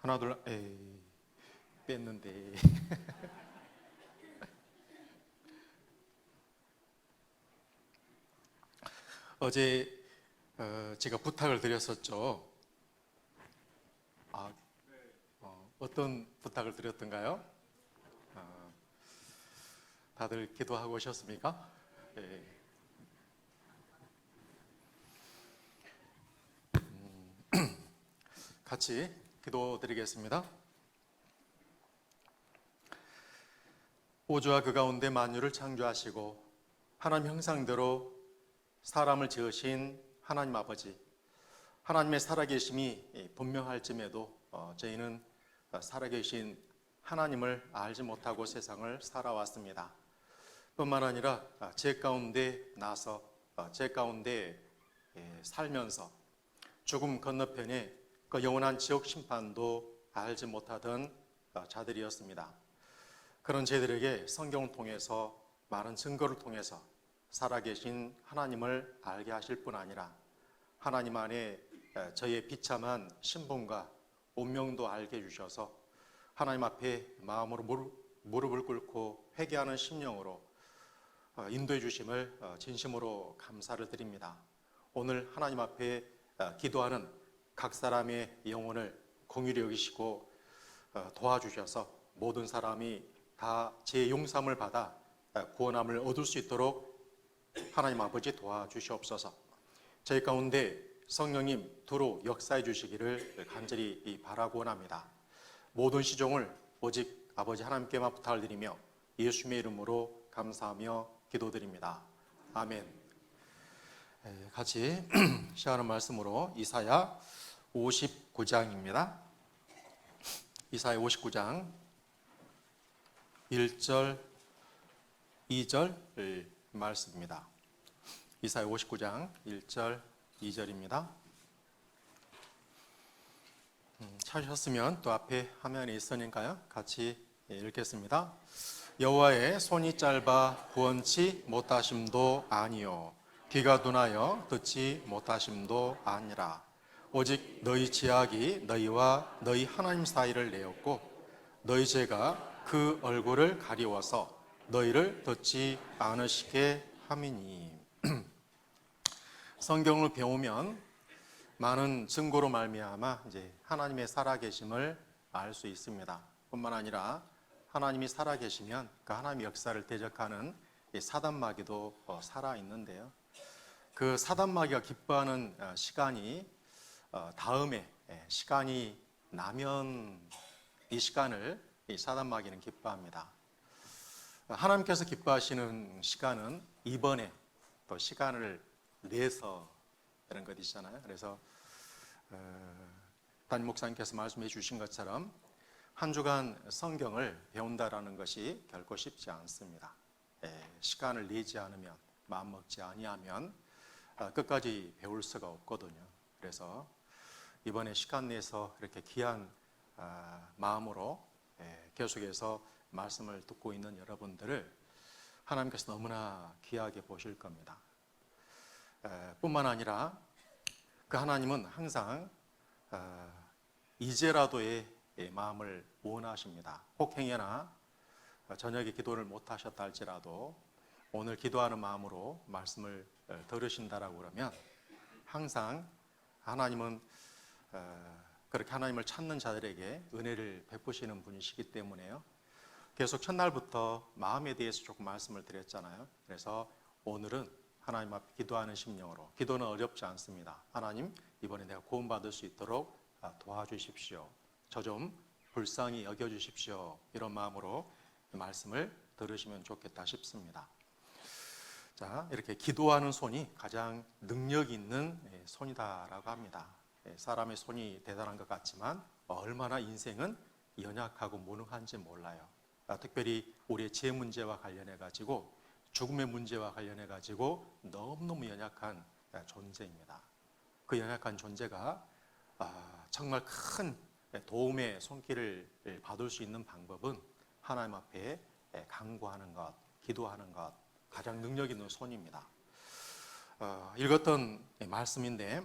하나 둘 에이 뺐는데 어제 제가 부탁을 드렸었죠. 아, 어떤 부탁을 드렸던가요? 다들 기도하고 오셨습니까? 예. 같이 기도드리겠습니다. 우주와 그 가운데 만유를 창조하시고 하나님 형상대로 사람을 지으신 하나님 아버지, 하나님의 살아계심이 분명할짐에도 저희는 살아계신 하나님을 알지 못하고 세상을 살아왔습니다. 뿐만 아니라 제 가운데 나서 제 가운데 살면서 죽음 건너편에 그 영원한 지옥 심판도 알지 못하던 자들이었습니다. 그런 저희들에게 성경을 통해서 많은 증거를 통해서 살아계신 하나님을 알게 하실 뿐 아니라 하나님 안에 저희의 비참한 신분과 운명도 알게 해주셔서 하나님 앞에 마음으로 무릎을 꿇고 회개하는 심령으로 인도해 주심을 진심으로 감사를 드립니다. 오늘 하나님 앞에 기도하는 각 사람의 영혼을 긍휼히 여기시고 도와주셔서 모든 사람이 다 제 용서함을 받아 구원함을 얻을 수 있도록 하나님 아버지 도와주시옵소서. 저희 가운데 성령님 두루 역사해 주시기를 간절히 바라고 원합니다. 모든 시종을 오직 아버지 하나님께만 부탁을 드리며 예수님의 이름으로 감사하며 기도드립니다. 아멘. 같이 시작하는 말씀으로 이사야 59장입니다. 이사야 59장 1절 2절 말씀입니다. 이사야 59장 1절 2절입니다. 찾으셨으면 또 앞에 화면에 있으니까요. 같이 읽겠습니다. 여호와의 손이 짧아 구원치 못하심도 아니요 귀가 둔하여 듣지 못하심도 아니라 오직 너희 지악이 너희와 너희 하나님 사이를 내었고 너희 죄가 그 얼굴을 가리워서 너희를 듣지 않으시게 함이니. 성경을 배우면 많은 증거로 말미암아 이제 하나님의 살아계심을 알 수 있습니다. 뿐만 아니라 하나님이 살아계시면 그 하나님의 역사를 대적하는 사단마귀도 살아 있는데요. 그 사단마귀가 기뻐하는 시간이 다음에 시간이 나면 이 시간을 이 사단마귀는 기뻐합니다. 하나님께서 기뻐하시는 시간은 이번에 또 시간을 내서 이런 것 있잖아요. 그래서 담임 목사님께서 말씀해 주신 것처럼 한 주간 성경을 배운다라는 것이 결코 쉽지 않습니다. 시간을 내지 않으면, 마음 먹지 아니하면 끝까지 배울 수가 없거든요. 그래서 이번에 시간 내서 이렇게 귀한 마음으로 계속해서 말씀을 듣고 있는 여러분들을 하나님께서 너무나 귀하게 보실 겁니다. 뿐만 아니라 그 하나님은 항상 이제라도의 마음을 원하십니다. 혹행여나 저녁에 기도를 못하셨다 할지라도 오늘 기도하는 마음으로 말씀을 들으신다라고 그러면 항상 하나님은 그렇게 하나님을 찾는 자들에게 은혜를 베푸시는 분이시기 때문에요. 계속 첫날부터 마음에 대해서 조금 말씀을 드렸잖아요. 그래서 오늘은 하나님 앞에 기도하는 심령으로, 기도는 어렵지 않습니다. 하나님, 이번에 내가 구원받을 수 있도록 도와주십시오. 저 좀 불쌍히 여겨주십시오. 이런 마음으로 말씀을 들으시면 좋겠다 싶습니다. 자, 이렇게 기도하는 손이 가장 능력 있는 손이다라고 합니다. 사람의 손이 대단한 것 같지만 얼마나 인생은 연약하고 무능한지 몰라요. 특별히 우리의 죄 문제와 관련해 가지고 죽음의 문제와 관련해 가지고 너무너무 연약한 존재입니다. 그 연약한 존재가 정말 큰 도움의 손길을 받을 수 있는 방법은 하나님 앞에 간구하는 것, 기도하는 것, 가장 능력 있는 손입니다. 읽었던 말씀인데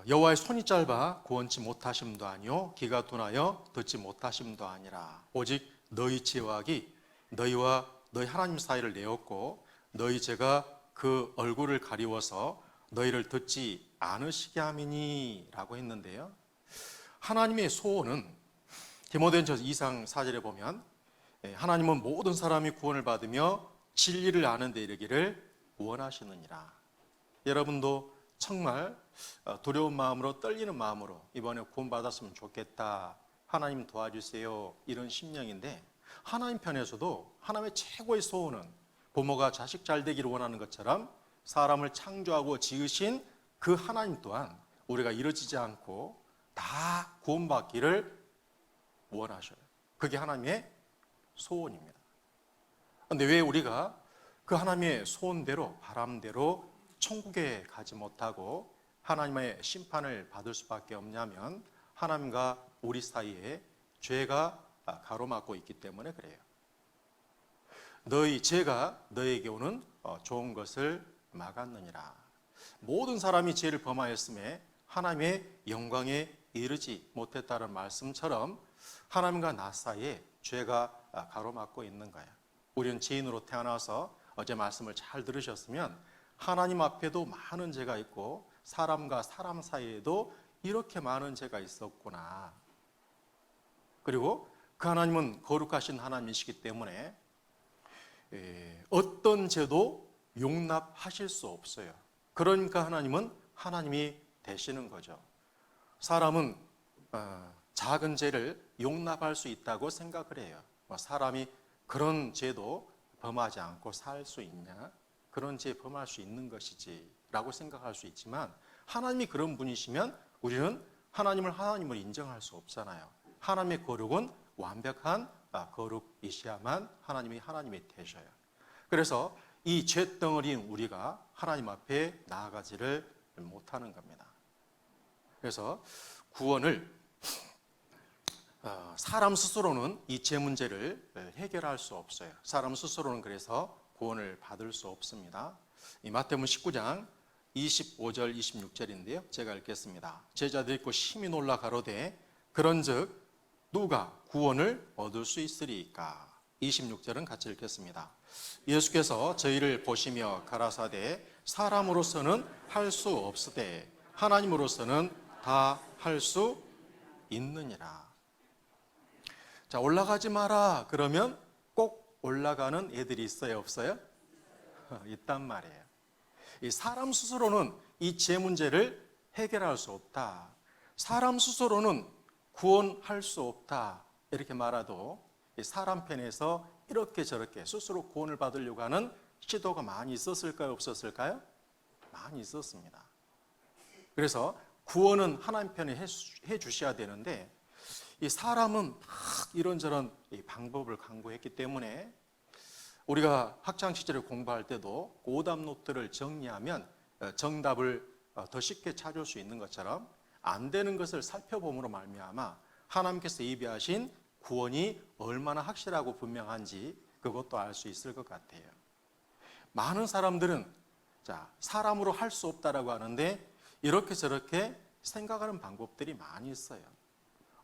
여호와의 손이 짧아 구원치 못하심도 아니요 귀가 둔하여 듣지 못하심도 아니라 오직 너희 지각이 너희와 너희 하나님 사이를 내었고 너희 죄가 그 얼굴을 가리워서 너희를 듣지 않으시게 함이니 라고 했는데요. 하나님의 소원은 디모데전서 2장 4절에 보면 하나님은 모든 사람이 구원을 받으며 진리를 아는 데 이르기를 원하시느니라. 여러분도 정말 두려운 마음으로 떨리는 마음으로 이번에 구원받았으면 좋겠다, 하나님 도와주세요, 이런 심령인데 하나님 편에서도 하나님의 최고의 소원은 부모가 자식 잘 되기를 원하는 것처럼 사람을 창조하고 지으신 그 하나님 또한 우리가 이루어지지 않고 다 구원받기를 원하셔요. 그게 하나님의 소원입니다. 그런데 왜 우리가 그 하나님의 소원대로 바람대로 천국에 가지 못하고 하나님의 심판을 받을 수밖에 없냐면 하나님과 우리 사이에 죄가 가로막고 있기 때문에 그래요. 너희 죄가 너에게 오는 좋은 것을 막았느니라. 모든 사람이 죄를 범하였음에 하나님의 영광에 이르지 못했다는 말씀처럼 하나님과 나 사이에 죄가 가로막고 있는 거야. 우리는 죄인으로 태어나서 어제 말씀을 잘 들으셨으면 하나님 앞에도 많은 죄가 있고 사람과 사람 사이에도 이렇게 많은 죄가 있었구나. 그리고 그 하나님은 거룩하신 하나님이시기 때문에 어떤 죄도 용납하실 수 없어요. 그러니까 하나님은 하나님이 되시는 거죠. 사람은 작은 죄를 용납할 수 있다고 생각을 해요. 사람이 그런 죄도 범하지 않고 살 수 있냐? 그런 죄 범할 수 있는 것이지 라고 생각할 수 있지만 하나님이 그런 분이시면 우리는 하나님을 인정할 수 없잖아요. 하나님의 거룩은 완벽한 거룩이셔야만 하나님이 되셔요. 그래서 이 죄덩어리인 우리가 하나님 앞에 나아가지를 못하는 겁니다. 그래서 구원을 사람 스스로는 이 죄 문제를 해결할 수 없어요. 사람 스스로는 그래서 구원을 받을 수 없습니다. 이 마태복음 19장 25절 26절인데요. 제가 읽겠습니다. 제자들이 있고 심히 놀라 가로되 그런즉 누가 구원을 얻을 수 있으리까? 26절은 같이 읽겠습니다. 예수께서 저희를 보시며 가라사대 사람으로서는 할 수 없으되 하나님으로서는 다 할 수 있느니라. 자, 올라가지 마라 그러면 꼭 올라가는 애들이 있어요, 없어요? 있단 말이에요. 이 사람 스스로는 이 죄 문제를 해결할 수 없다. 사람 스스로는 구원할 수 없다. 이렇게 말해도 사람 편에서 이렇게 저렇게 스스로 구원을 받으려고 하는 시도가 많이 있었을까요, 없었을까요? 많이 있었습니다. 그래서 구원은 하나님 편에 해 주셔야 되는데 이 사람은 막 이런저런 방법을 강구했기 때문에 우리가 학창 시절에 공부할 때도 오답 노트를 정리하면 정답을 더 쉽게 찾을 수 있는 것처럼 안 되는 것을 살펴봄으로 말미암아 하나님께서 예비하신 구원이 얼마나 확실하고 분명한지 그것도 알 수 있을 것 같아요. 많은 사람들은 사람으로 할 수 없다라고 하는데 이렇게 저렇게 생각하는 방법들이 많이 있어요.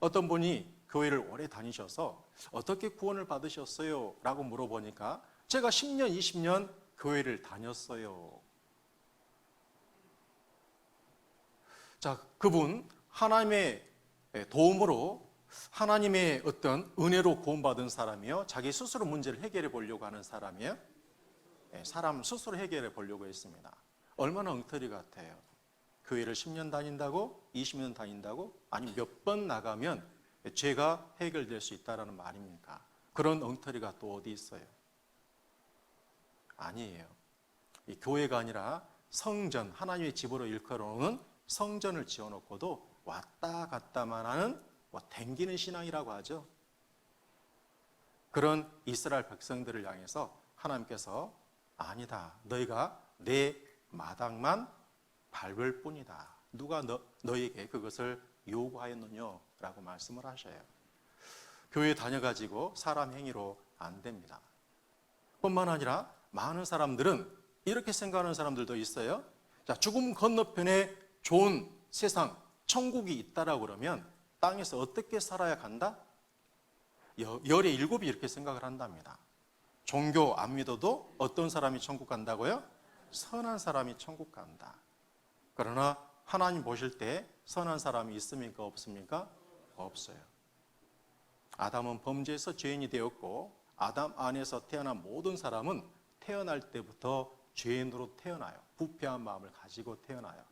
어떤 분이 교회를 오래 다니셔서 어떻게 구원을 받으셨어요? 라고 물어보니까 제가 10년, 20년 교회를 다녔어요. 자, 그분 하나님의 도움으로 하나님의 어떤 은혜로 구원받은 사람이요, 자기 스스로 문제를 해결해 보려고 하는 사람이에요. 사람 스스로 해결해 보려고 했습니다. 얼마나 엉터리 같아요. 교회를 10년 다닌다고? 20년 다닌다고? 아니 몇 번 나가면 죄가 해결될 수 있다는 말입니까? 그런 엉터리가 또 어디 있어요? 아니에요. 이 교회가 아니라 성전, 하나님의 집으로 일컬어오는 성전을 지어놓고도 왔다 갔다만 하는 댕기는 신앙이라고 하죠. 그런 이스라엘 백성들을 향해서 하나님께서 아니다, 너희가 내 마당만 밟을 뿐이다. 누가 너에게 그것을 요구하였느냐? 라고 말씀을 하셔요. 교회 다녀가지고 사람 행위로 안 됩니다. 뿐만 아니라 많은 사람들은 이렇게 생각하는 사람들도 있어요. 자, 죽음 건너편에 좋은 세상 천국이 있다라고 그러면 땅에서 어떻게 살아야 간다? 열의 일곱이 이렇게 생각을 한답니다. 종교 안 믿어도 어떤 사람이 천국 간다고요? 선한 사람이 천국 간다. 그러나 하나님 보실 때 선한 사람이 있습니까? 없습니까? 없어요. 아담은 범죄에서 죄인이 되었고 아담 안에서 태어난 모든 사람은 태어날 때부터 죄인으로 태어나요. 부패한 마음을 가지고 태어나요.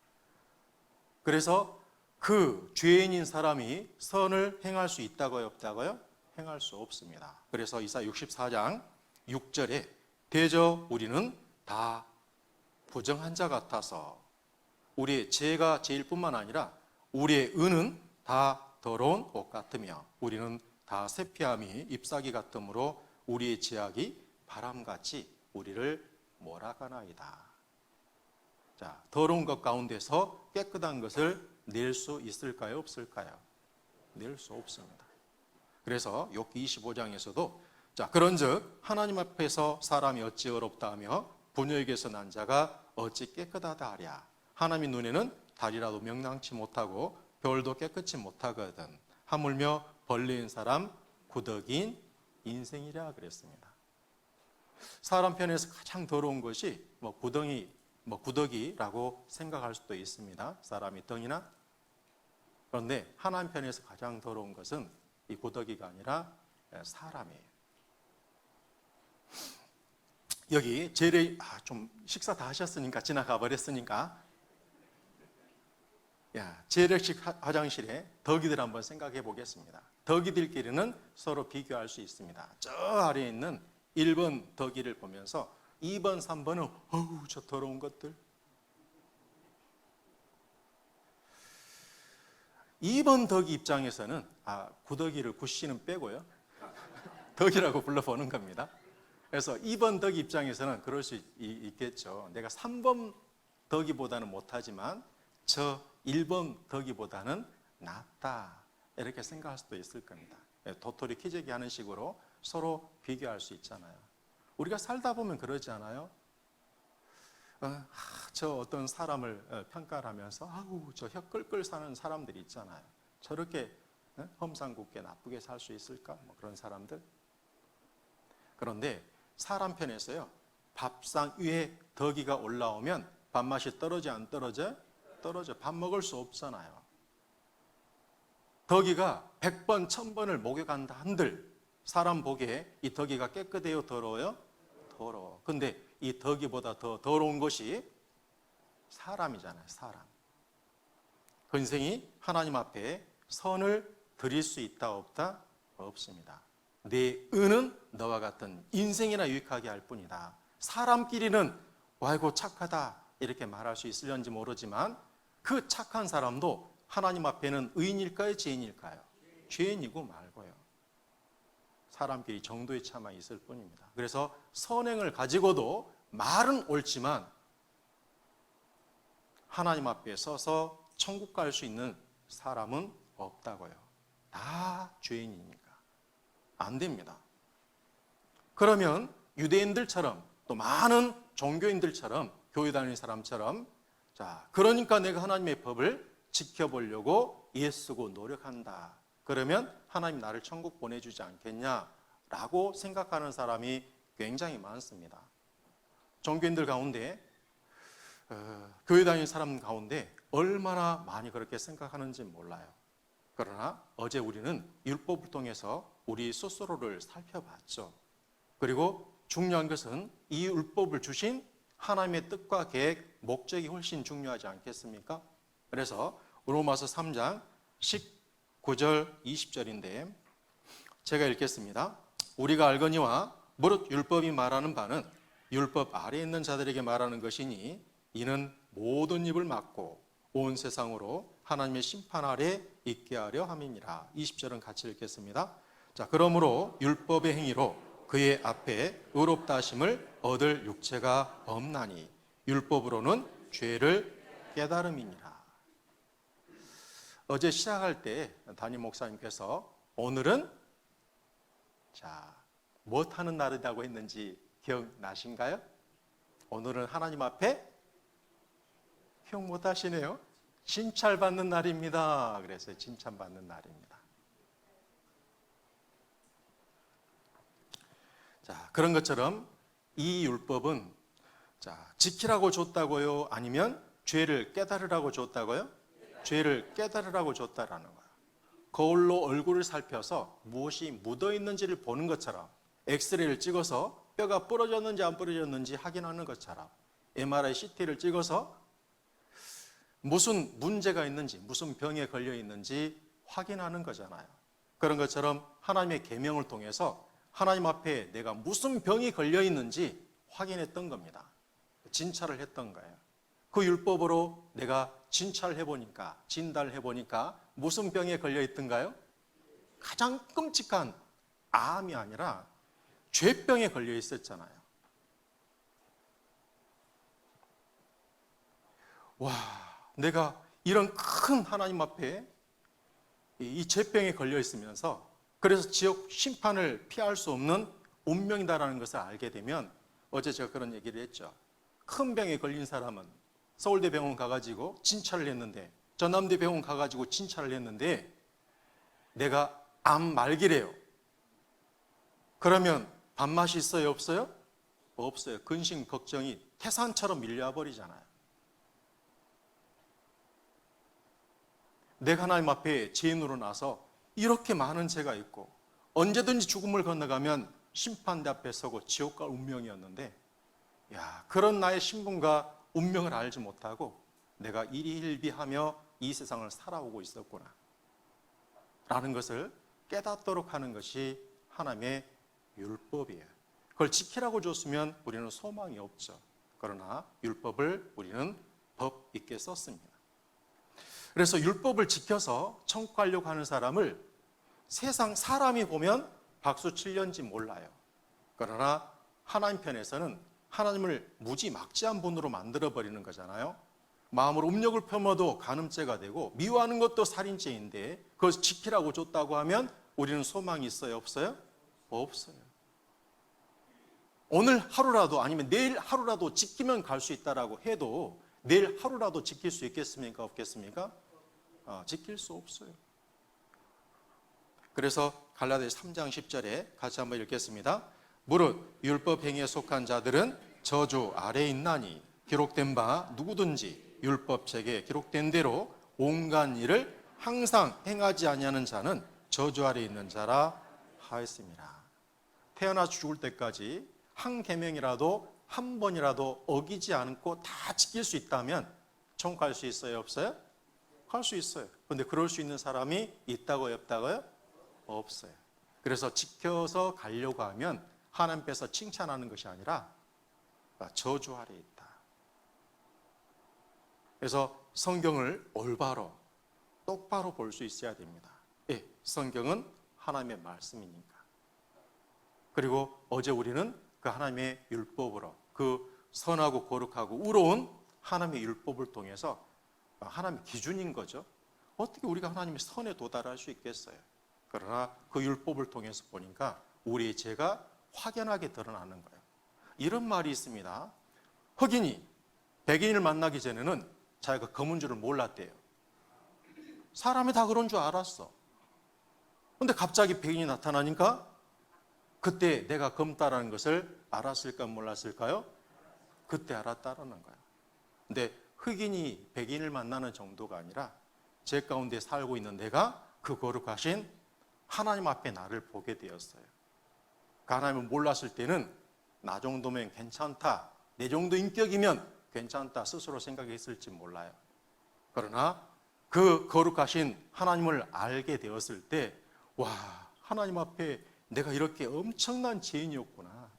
그래서 그 죄인인 사람이 선을 행할 수 있다고요? 없다고요? 행할 수 없습니다. 그래서 이사야 64장 6절에 대저 우리는 다 부정한 자 같아서 우리의 죄가 죄일 뿐만 아니라 우리의 의는 다 더러운 옷 같으며 우리는 다 세피함이 잎사귀 같으므로 우리의 죄악이 바람같이 우리를 몰아가나이다. 자, 더러운 것 가운데서 깨끗한 것을 낼 수 있을까요? 없을까요? 낼 수 없습니다. 그래서 욥기 25장에서도 자, 그런즉 하나님 앞에서 사람이 어찌 어렵다 하며 부녀에게서 난 자가 어찌 깨끗하다 하랴. 하나님 눈에는 달이라도 명랑치 못하고 별도 깨끗이 못하거든. 하물며 벌레인 사람 구덕인 인생이라 그랬습니다. 사람 편에서 가장 더러운 것이 구더기라고 생각할 수도 있습니다. 사람이 덩이나. 그런데 하나님 편에서 가장 더러운 것은 이 구더기가 아니라 사람이에요. 여기 재래 좀 식사 다 하셨으니까 지나가 버렸으니까 재래식 화장실에 덕이들 한번 생각해 보겠습니다. 덕이들끼리는 서로 비교할 수 있습니다. 저 아래에 있는 1번 덕이를 보면서 2번, 3번은 어우 저 더러운 것들. 2번 덕이 입장에서는 구더기를 구씨는 빼고요. 덕이라고 불러보는 겁니다. 그래서 2번 덕이 입장에서는 그럴 수 있겠죠. 내가 3번 덕이보다는 못하지만 저 1번 덕이보다는 낫다. 이렇게 생각할 수도 있을 겁니다. 도토리 키재기 하는 식으로 서로 비교할 수 있잖아요. 우리가 살다 보면 그러지 않아요? 저 어떤 사람을 평가를 하면서 저 혀 끌끌 사는 사람들이 있잖아요. 저렇게 험상궂게 나쁘게 살 수 있을까? 그런 사람들. 그런데 사람 편에서요, 밥상 위에 덕이가 올라오면 밥맛이 떨어져 안 떨어져? 떨어져. 밥 먹을 수 없잖아요. 덕이가 100번, 1000번을 목욕한다 한들 사람 보기에 이 덕이가 깨끗해요? 더러워요? 더러워. 근데 이 덕이보다 더 더러운 것이 사람이잖아요. 사람. 그 인생이 하나님 앞에 선을 드릴 수 있다 없다? 없습니다. 내 은은 너와 같은 인생이나 유익하게 할 뿐이다. 사람끼리는 아이고 착하다 이렇게 말할 수 있을런지 모르지만 그 착한 사람도 하나님 앞에는 의인일까요? 죄인일까요? 죄인이고 말고요. 사람끼리 정도의 차만 있을 뿐입니다. 그래서 선행을 가지고도 말은 옳지만 하나님 앞에 서서 천국 갈 수 있는 사람은 없다고요. 다 죄인이니까 안 됩니다. 그러면 유대인들처럼 또 많은 종교인들처럼 교회 다니는 사람처럼 자, 그러니까 내가 하나님의 법을 지켜보려고 애쓰고 노력한다. 그러면 하나님 나를 천국 보내주지 않겠냐라고 생각하는 사람이 굉장히 많습니다. 종교인들 가운데 교회 다니는 사람 가운데 얼마나 많이 그렇게 생각하는지 몰라요. 그러나 어제 우리는 율법을 통해서 우리 스스로를 살펴봤죠. 그리고 중요한 것은 이 율법을 주신 하나님의 뜻과 계획, 목적이 훨씬 중요하지 않겠습니까? 그래서 로마서 3장 19절 20절인데 제가 읽겠습니다. 우리가 알거니와 무릇 율법이 말하는 바는 율법 아래에 있는 자들에게 말하는 것이니 이는 모든 입을 막고 온 세상으로 하나님의 심판 아래 있게 하려 함이니라. 20절은 같이 읽겠습니다. 자, 그러므로 율법의 행위로 그의 앞에 의롭다 하심을 얻을 육체가 없나니 율법으로는 죄를 깨달음이니라. 어제 시작할 때 담임 목사님께서 오늘은 무엇 하는 날이라고 했는지 기억나신가요? 오늘은 하나님 앞에 기억 못 하시네요. 칭찬받는 날입니다. 그래서 칭찬받는 날입니다. 자, 그런 것처럼 이 율법은 지키라고 줬다고요? 아니면 죄를 깨달으라고 줬다고요? 죄를 깨달으라고 줬다라는 거예요. 거울로 얼굴을 살펴서 무엇이 묻어 있는지를 보는 것처럼, 엑스레이를 찍어서 뼈가 부러졌는지 안 부러졌는지 확인하는 것처럼, MRI, CT를 찍어서 무슨 문제가 있는지, 무슨 병에 걸려 있는지 확인하는 거잖아요. 그런 것처럼 하나님의 계명을 통해서 하나님 앞에 내가 무슨 병이 걸려 있는지 확인했던 겁니다. 진찰을 했던 거예요. 그 율법으로 내가 진찰을 해보니까, 진단을 해보니까 무슨 병에 걸려 있던가요? 가장 끔찍한 암이 아니라 죄병에 걸려 있었잖아요. 와, 내가 이런 큰 하나님 앞에 이 죄병에 걸려 있으면서 그래서 지옥 심판을 피할 수 없는 운명이다라는 것을 알게 되면, 어제 제가 그런 얘기를 했죠. 큰 병에 걸린 사람은 서울대 병원 가가지고 진찰을 했는데, 전남대 병원 가가지고 진찰을 했는데 내가 암 말기래요. 그러면 밥맛이 있어요? 없어요? 없어요. 근심 걱정이 태산처럼 밀려와 버리잖아요. 내가 하나님 앞에 죄인으로 나서 이렇게 많은 죄가 있고 언제든지 죽음을 건너가면 심판대 앞에 서고 지옥 갈 운명이었는데, 그런 나의 신분과 운명을 알지 못하고 내가 일희일비하며 이 세상을 살아오고 있었구나 라는 것을 깨닫도록 하는 것이 하나님의 율법이에요. 그걸 지키라고 줬으면 우리는 소망이 없죠. 그러나 율법을 우리는 법 있게 썼습니다. 그래서 율법을 지켜서 천국 가려고 하는 사람을 세상 사람이 보면 박수 칠련지 몰라요. 그러나 하나님 편에서는 하나님을 무지막지한 분으로 만들어버리는 거잖아요. 마음으로 음욕을 펴머도 간음죄가 되고 미워하는 것도 살인죄인데 그것을 지키라고 줬다고 하면 우리는 소망이 있어요? 없어요? 없어요. 오늘 하루라도 아니면 내일 하루라도 지키면 갈 수 있다라고 해도 내일 하루라도 지킬 수 있겠습니까? 없겠습니까? 지킬 수 없어요. 그래서 갈라디아서 3장 10절에 같이 한번 읽겠습니다. 무릇 율법 행위에 속한 자들은 저주 아래에 있나니 기록된 바 누구든지 율법책에 기록된 대로 온갖 일을 항상 행하지 아니하는 자는 저주 아래에 있는 자라 하였습니다. 태어나 죽을 때까지 한 계명이라도 한 번이라도 어기지 않고 다 지킬 수 있다면 천국 갈 수 있어요? 없어요? 갈 수 있어요. 그런데 그럴 수 있는 사람이 있다고요? 없다고요? 없어요. 그래서 지켜서 가려고 하면 하나님께서 칭찬하는 것이 아니라 저주 아래에 있다. 그래서 성경을 올바로 똑바로 볼 수 있어야 됩니다. 예, 성경은 하나님의 말씀이니까. 그리고 어제 우리는 그 하나님의 율법으로 그 선하고 거룩하고 의로운 하나님의 율법을 통해서 하나님의 기준인 거죠. 어떻게 우리가 하나님의 선에 도달할 수 있겠어요? 그러나 그 율법을 통해서 보니까 우리의 죄가 확연하게 드러나는 거예요. 이런 말이 있습니다. 흑인이 백인을 만나기 전에는 자기가 검은 줄을 몰랐대요. 사람이 다 그런 줄 알았어. 그런데 갑자기 백인이 나타나니까 그때 내가 검다라는 것을 알았을까 몰랐을까요? 그때 알았다라는 거예요. 근데 흑인이 백인을 만나는 정도가 아니라 제 가운데 살고 있는 내가 그 거룩하신 하나님 앞에 나를 보게 되었어요. 그 하나님을 몰랐을 때는 나 정도면 괜찮다, 내 정도 인격이면 괜찮다 스스로 생각했을지 몰라요. 그러나 그 거룩하신 하나님을 알게 되었을 때, 와, 하나님 앞에 내가 이렇게 엄청난 죄인이었구나.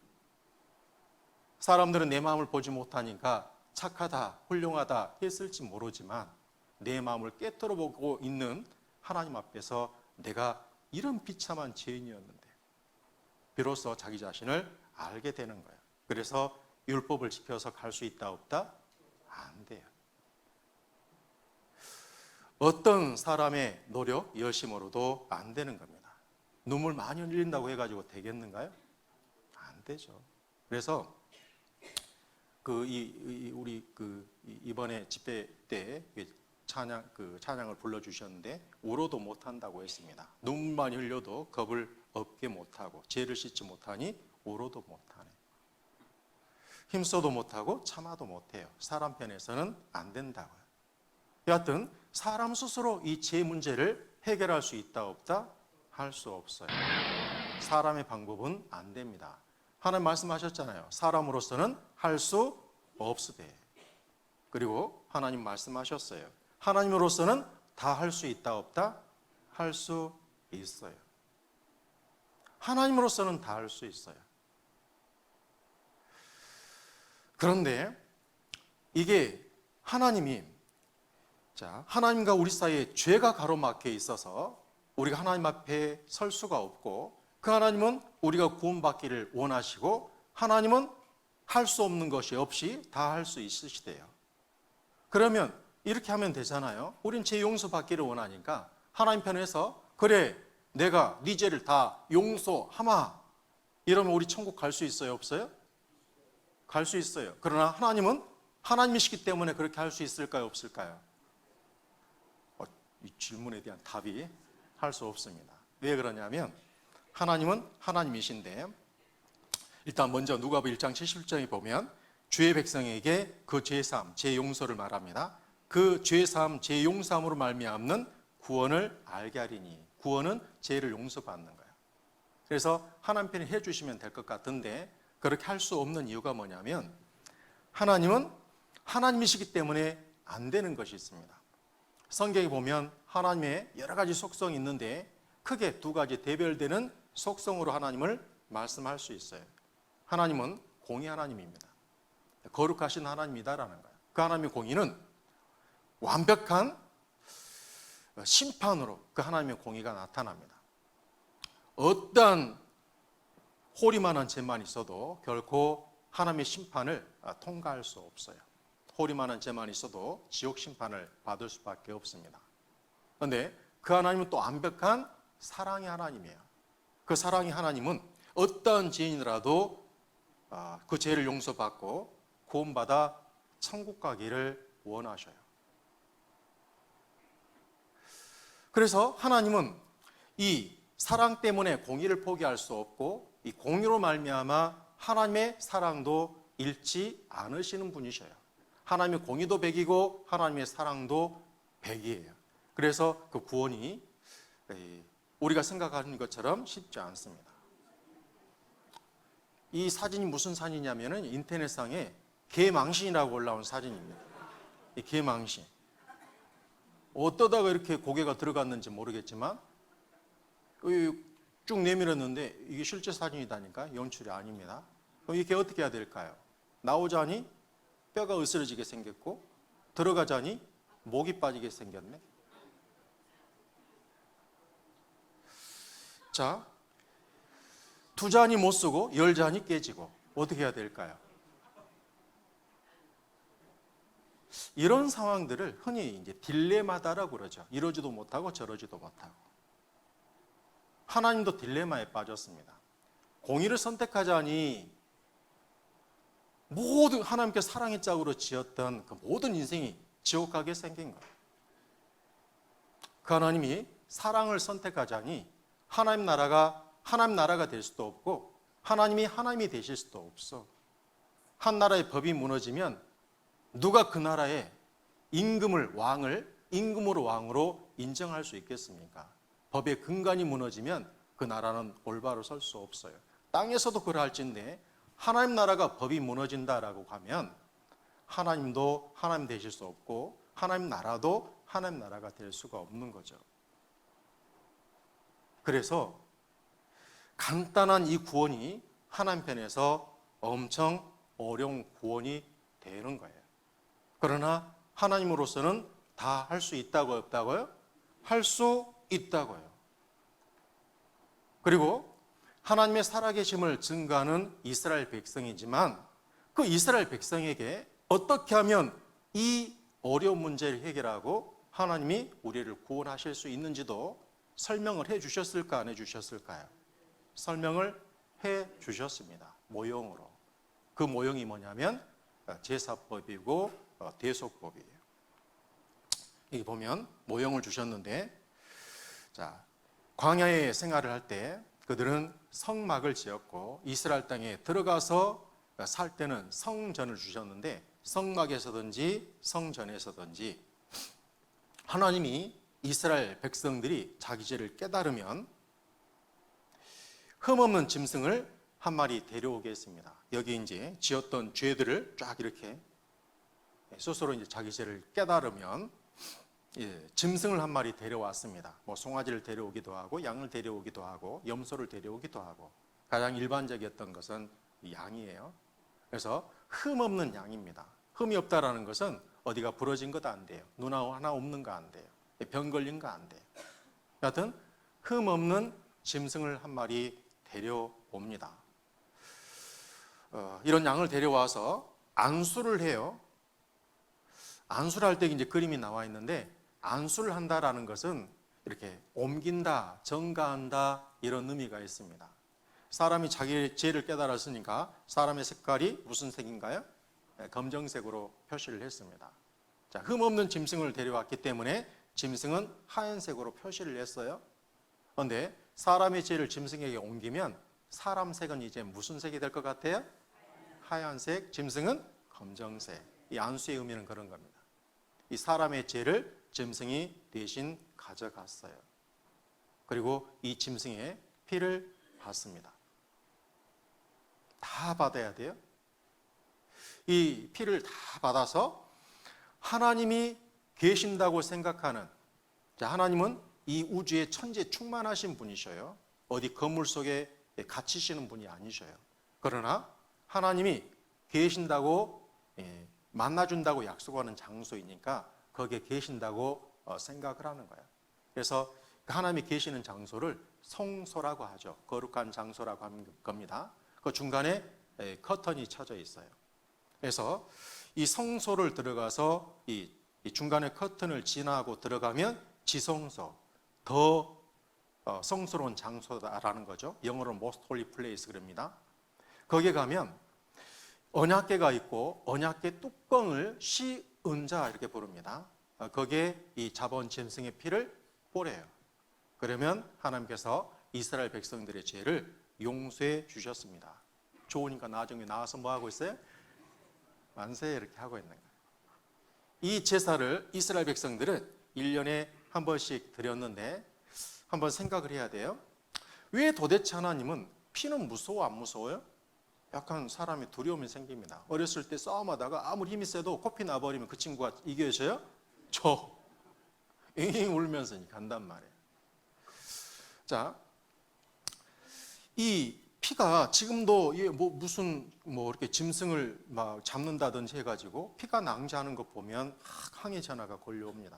사람들은 내 마음을 보지 못하니까 착하다, 훌륭하다 했을지 모르지만 내 마음을 깨뜨려 보고 있는 하나님 앞에서 내가 이런 비참한 죄인이었는데 비로소 자기 자신을 알게 되는 거예요. 그래서 율법을 지켜서 갈 수 있다 없다? 안 돼요. 어떤 사람의 노력, 열심으로도 안 되는 겁니다. 눈물 많이 흘린다고 해가지고 되겠는가요? 안 되죠. 그래서 우리 이번에 집회 때 찬양을 불러주셨는데 울어도 못한다고 했습니다. 눈물만 흘려도 겁을 없게 못하고 죄를 씻지 못하니 울어도 못하네. 힘써도 못하고 참아도 못해요. 사람 편에서는 안 된다고요. 여하튼 사람 스스로 이 죄 문제를 해결할 수 있다 없다? 할 수 없어요. 사람의 방법은 안 됩니다. 하나님 말씀하셨잖아요. 사람으로서는 할 수 없으되. 그리고 하나님 말씀하셨어요. 하나님으로서는 다 할 수 있다 없다? 할 수 있어요. 하나님으로서는 다 할 수 있어요. 그런데 이게 하나님과 우리 사이에 죄가 가로막혀 있어서 우리가 하나님 앞에 설 수가 없고, 그 하나님은 우리가 구원받기를 원하시고, 하나님은 할 수 없는 것이 없이 다 할 수 있으시대요. 그러면 이렇게 하면 되잖아요. 우린 죄 용서받기를 원하니까 하나님 편에서 그래 내가 네 죄를 다 용서하마 이러면 우리 천국 갈 수 있어요 없어요? 갈 수 있어요. 그러나 하나님은 하나님이시기 때문에 그렇게 할 수 있을까요 없을까요? 이 질문에 대한 답이 할 수 없습니다. 왜 그러냐면 하나님은 하나님이신데, 일단 먼저 누가복음 1장 70절에 보면 주의 백성에게 그 죄사함, 죄 용서를 말합니다. 그 죄사함, 죄 용서함으로 말미암는 구원을 알게 하리니, 구원은 죄를 용서받는 거예요. 그래서 하나님 편에 해주시면 될 것 같은데 그렇게 할 수 없는 이유가 뭐냐면 하나님은 하나님이시기 때문에 안 되는 것이 있습니다. 성경에 보면 하나님의 여러 가지 속성이 있는데 크게 두 가지 대별되는 속성으로 하나님을 말씀할 수 있어요. 하나님은 공의 하나님입니다. 거룩하신 하나님이다라는 거예요. 그 하나님의 공의는 완벽한 심판으로 그 하나님의 공의가 나타납니다. 어떠한 호리만한 죄만 있어도 결코 하나님의 심판을 통과할 수 없어요. 호리만한 죄만 있어도 지옥 심판을 받을 수밖에 없습니다. 그런데 그 하나님은 또 완벽한 사랑의 하나님이에요. 그 사랑의 하나님은 어떠한 죄인이라도 그 죄를 용서받고 구원받아 천국 가기를 원하셔요. 그래서 하나님은 이 사랑 때문에 공의를 포기할 수 없고 이 공의로 말미암아 하나님의 사랑도 잃지 않으시는 분이셔요. 하나님의 공의도 100이고 하나님의 사랑도 100이에요. 그래서 그 구원이 우리가 생각하는 것처럼 쉽지 않습니다. 이 사진이 무슨 사진이냐면 인터넷상에 개망신이라고 올라온 사진입니다. 이 개망신. 어떠다가 이렇게 고개가 들어갔는지 모르겠지만 쭉 내밀었는데 이게 실제 사진이다니까 연출이 아닙니다. 그럼 이게 어떻게 해야 될까요? 나오자니 뼈가 으스러지게 생겼고 들어가자니 목이 빠지게 생겼네. 자, 2잔이 못 쓰고 10잔이 깨지고 어떻게 해야 될까요? 이런 상황들을 흔히 이제 딜레마다라고 그러죠. 이러지도 못하고 저러지도 못하고. 하나님도 딜레마에 빠졌습니다. 공의를 선택하자니 모든 하나님께 사랑의 짝으로 지었던 그 모든 인생이 지옥 가게 생긴 거예요. 그 하나님이 사랑을 선택하자니 하나님 나라가 될 수도 없고 하나님이 하나님이 되실 수도 없어. 한 나라의 법이 무너지면 누가 그 나라의 임금으로 왕으로 인정할 수 있겠습니까? 법의 근간이 무너지면 그 나라는 올바로 설 수 없어요. 땅에서도 그러할진데 하나님 나라가 법이 무너진다라고 하면 하나님도 하나님 되실 수 없고 하나님 나라도 하나님 나라가 될 수가 없는 거죠. 그래서 간단한 이 구원이 하나님 편에서 엄청 어려운 구원이 되는 거예요. 그러나 하나님으로서는 다 할 수 있다고 없다고요? 할 수 있다고요. 그리고 하나님의 살아계심을 증거하는 이스라엘 백성이지만 그 이스라엘 백성에게 어떻게 하면 이 어려운 문제를 해결하고 하나님이 우리를 구원하실 수 있는지도 설명을 해 주셨을까 안 해 주셨을까요? 설명을 해 주셨습니다. 모형으로. 그 모형이 뭐냐면 제사법이고 대속법이에요. 여기 보면 모형을 주셨는데, 자, 광야에 생활을 할 때 그들은 성막을 지었고 이스라엘 땅에 들어가서 살 때는 성전을 주셨는데, 성막에서든지 성전에서든지 하나님이 이스라엘 백성들이 자기 죄를 깨달으면 흠없는 짐승을 한 마리 데려오게 했습니다. 여기 이제 지었던 죄들을 쫙 이렇게 스스로 이제 자기 죄를 깨달으면 짐승을 한 마리 데려왔습니다. 뭐 송아지를 데려오기도 하고 양을 데려오기도 하고 염소를 데려오기도 하고, 가장 일반적이었던 것은 양이에요. 그래서 흠 없는 양입니다. 흠이 없다라는 것은 어디가 부러진 것도 안 돼요. 눈 하나 없는 거 안 돼요. 병 걸린 거 안 돼요. 여하튼 흠 없는 짐승을 한 마리 데려옵니다. 이런 양을 데려와서 안수를 해요. 안수를 할 때 이제 그림이 나와 있는데, 안수를 한다라는 것은 이렇게 옮긴다, 전가한다, 이런 의미가 있습니다. 사람이 자기의 죄를 깨달았으니까 사람의 색깔이 무슨 색인가요? 검정색으로 표시를 했습니다. 자, 흠없는 짐승을 데려왔기 때문에 짐승은 하얀색으로 표시를 했어요. 그런데 사람의 죄를 짐승에게 옮기면 사람 색은 이제 무슨 색이 될 것 같아요? 하얀색, 짐승은 검정색. 이 안수의 의미는 그런 겁니다. 이 사람의 죄를 짐승이 대신 가져갔어요. 그리고 이 짐승의 피를 받습니다. 다 받아야 돼요. 이 피를 다 받아서 하나님이 계신다고 생각하는, 하나님은 이 우주의 천지에 충만하신 분이셔요. 어디 건물 속에 갇히시는 분이 아니셔요. 그러나 하나님이 계신다고 만나준다고 약속하는 장소이니까 거기에 계신다고 생각을 하는 거예요. 그래서 하나님이 계시는 장소를 성소라고 하죠. 거룩한 장소라고 하는 겁니다. 그 중간에 커튼이 쳐져 있어요. 그래서 이 성소를 들어가서 이 중간에 커튼을 지나고 들어가면 지성소, 더 성스러운 장소다라는 거죠. 영어로는 most holy place 그럽니다. 거기에 가면 언약궤가 있고 언약궤 뚜껑을 시은자 이렇게 부릅니다. 거기에 이 잡아온 짐승의 피를 뿌려요. 그러면 하나님께서 이스라엘 백성들의 죄를 용서해 주셨습니다. 좋으니까 나중에 나와서 뭐 하고 있어요? 만세 이렇게 하고 있는 거예요. 이 제사를 이스라엘 백성들은 1년에 한 번씩 드렸는데, 한번 생각을 해야 돼요. 왜 도대체 하나님은 피는 무서워 안 무서워요? 약간 사람이 두려움이 생깁니다. 어렸을 때 싸움하다가 아무리 힘이 세도 코피 나버리면 그 친구가 이겨져요? 잉잉 울면서 간단 말이에요. 자, 이 피가 지금도 무슨 이렇게 짐승을 막 잡는다든지 해가지고 피가 낭자하는 것 보면 항해 전화가 걸려옵니다.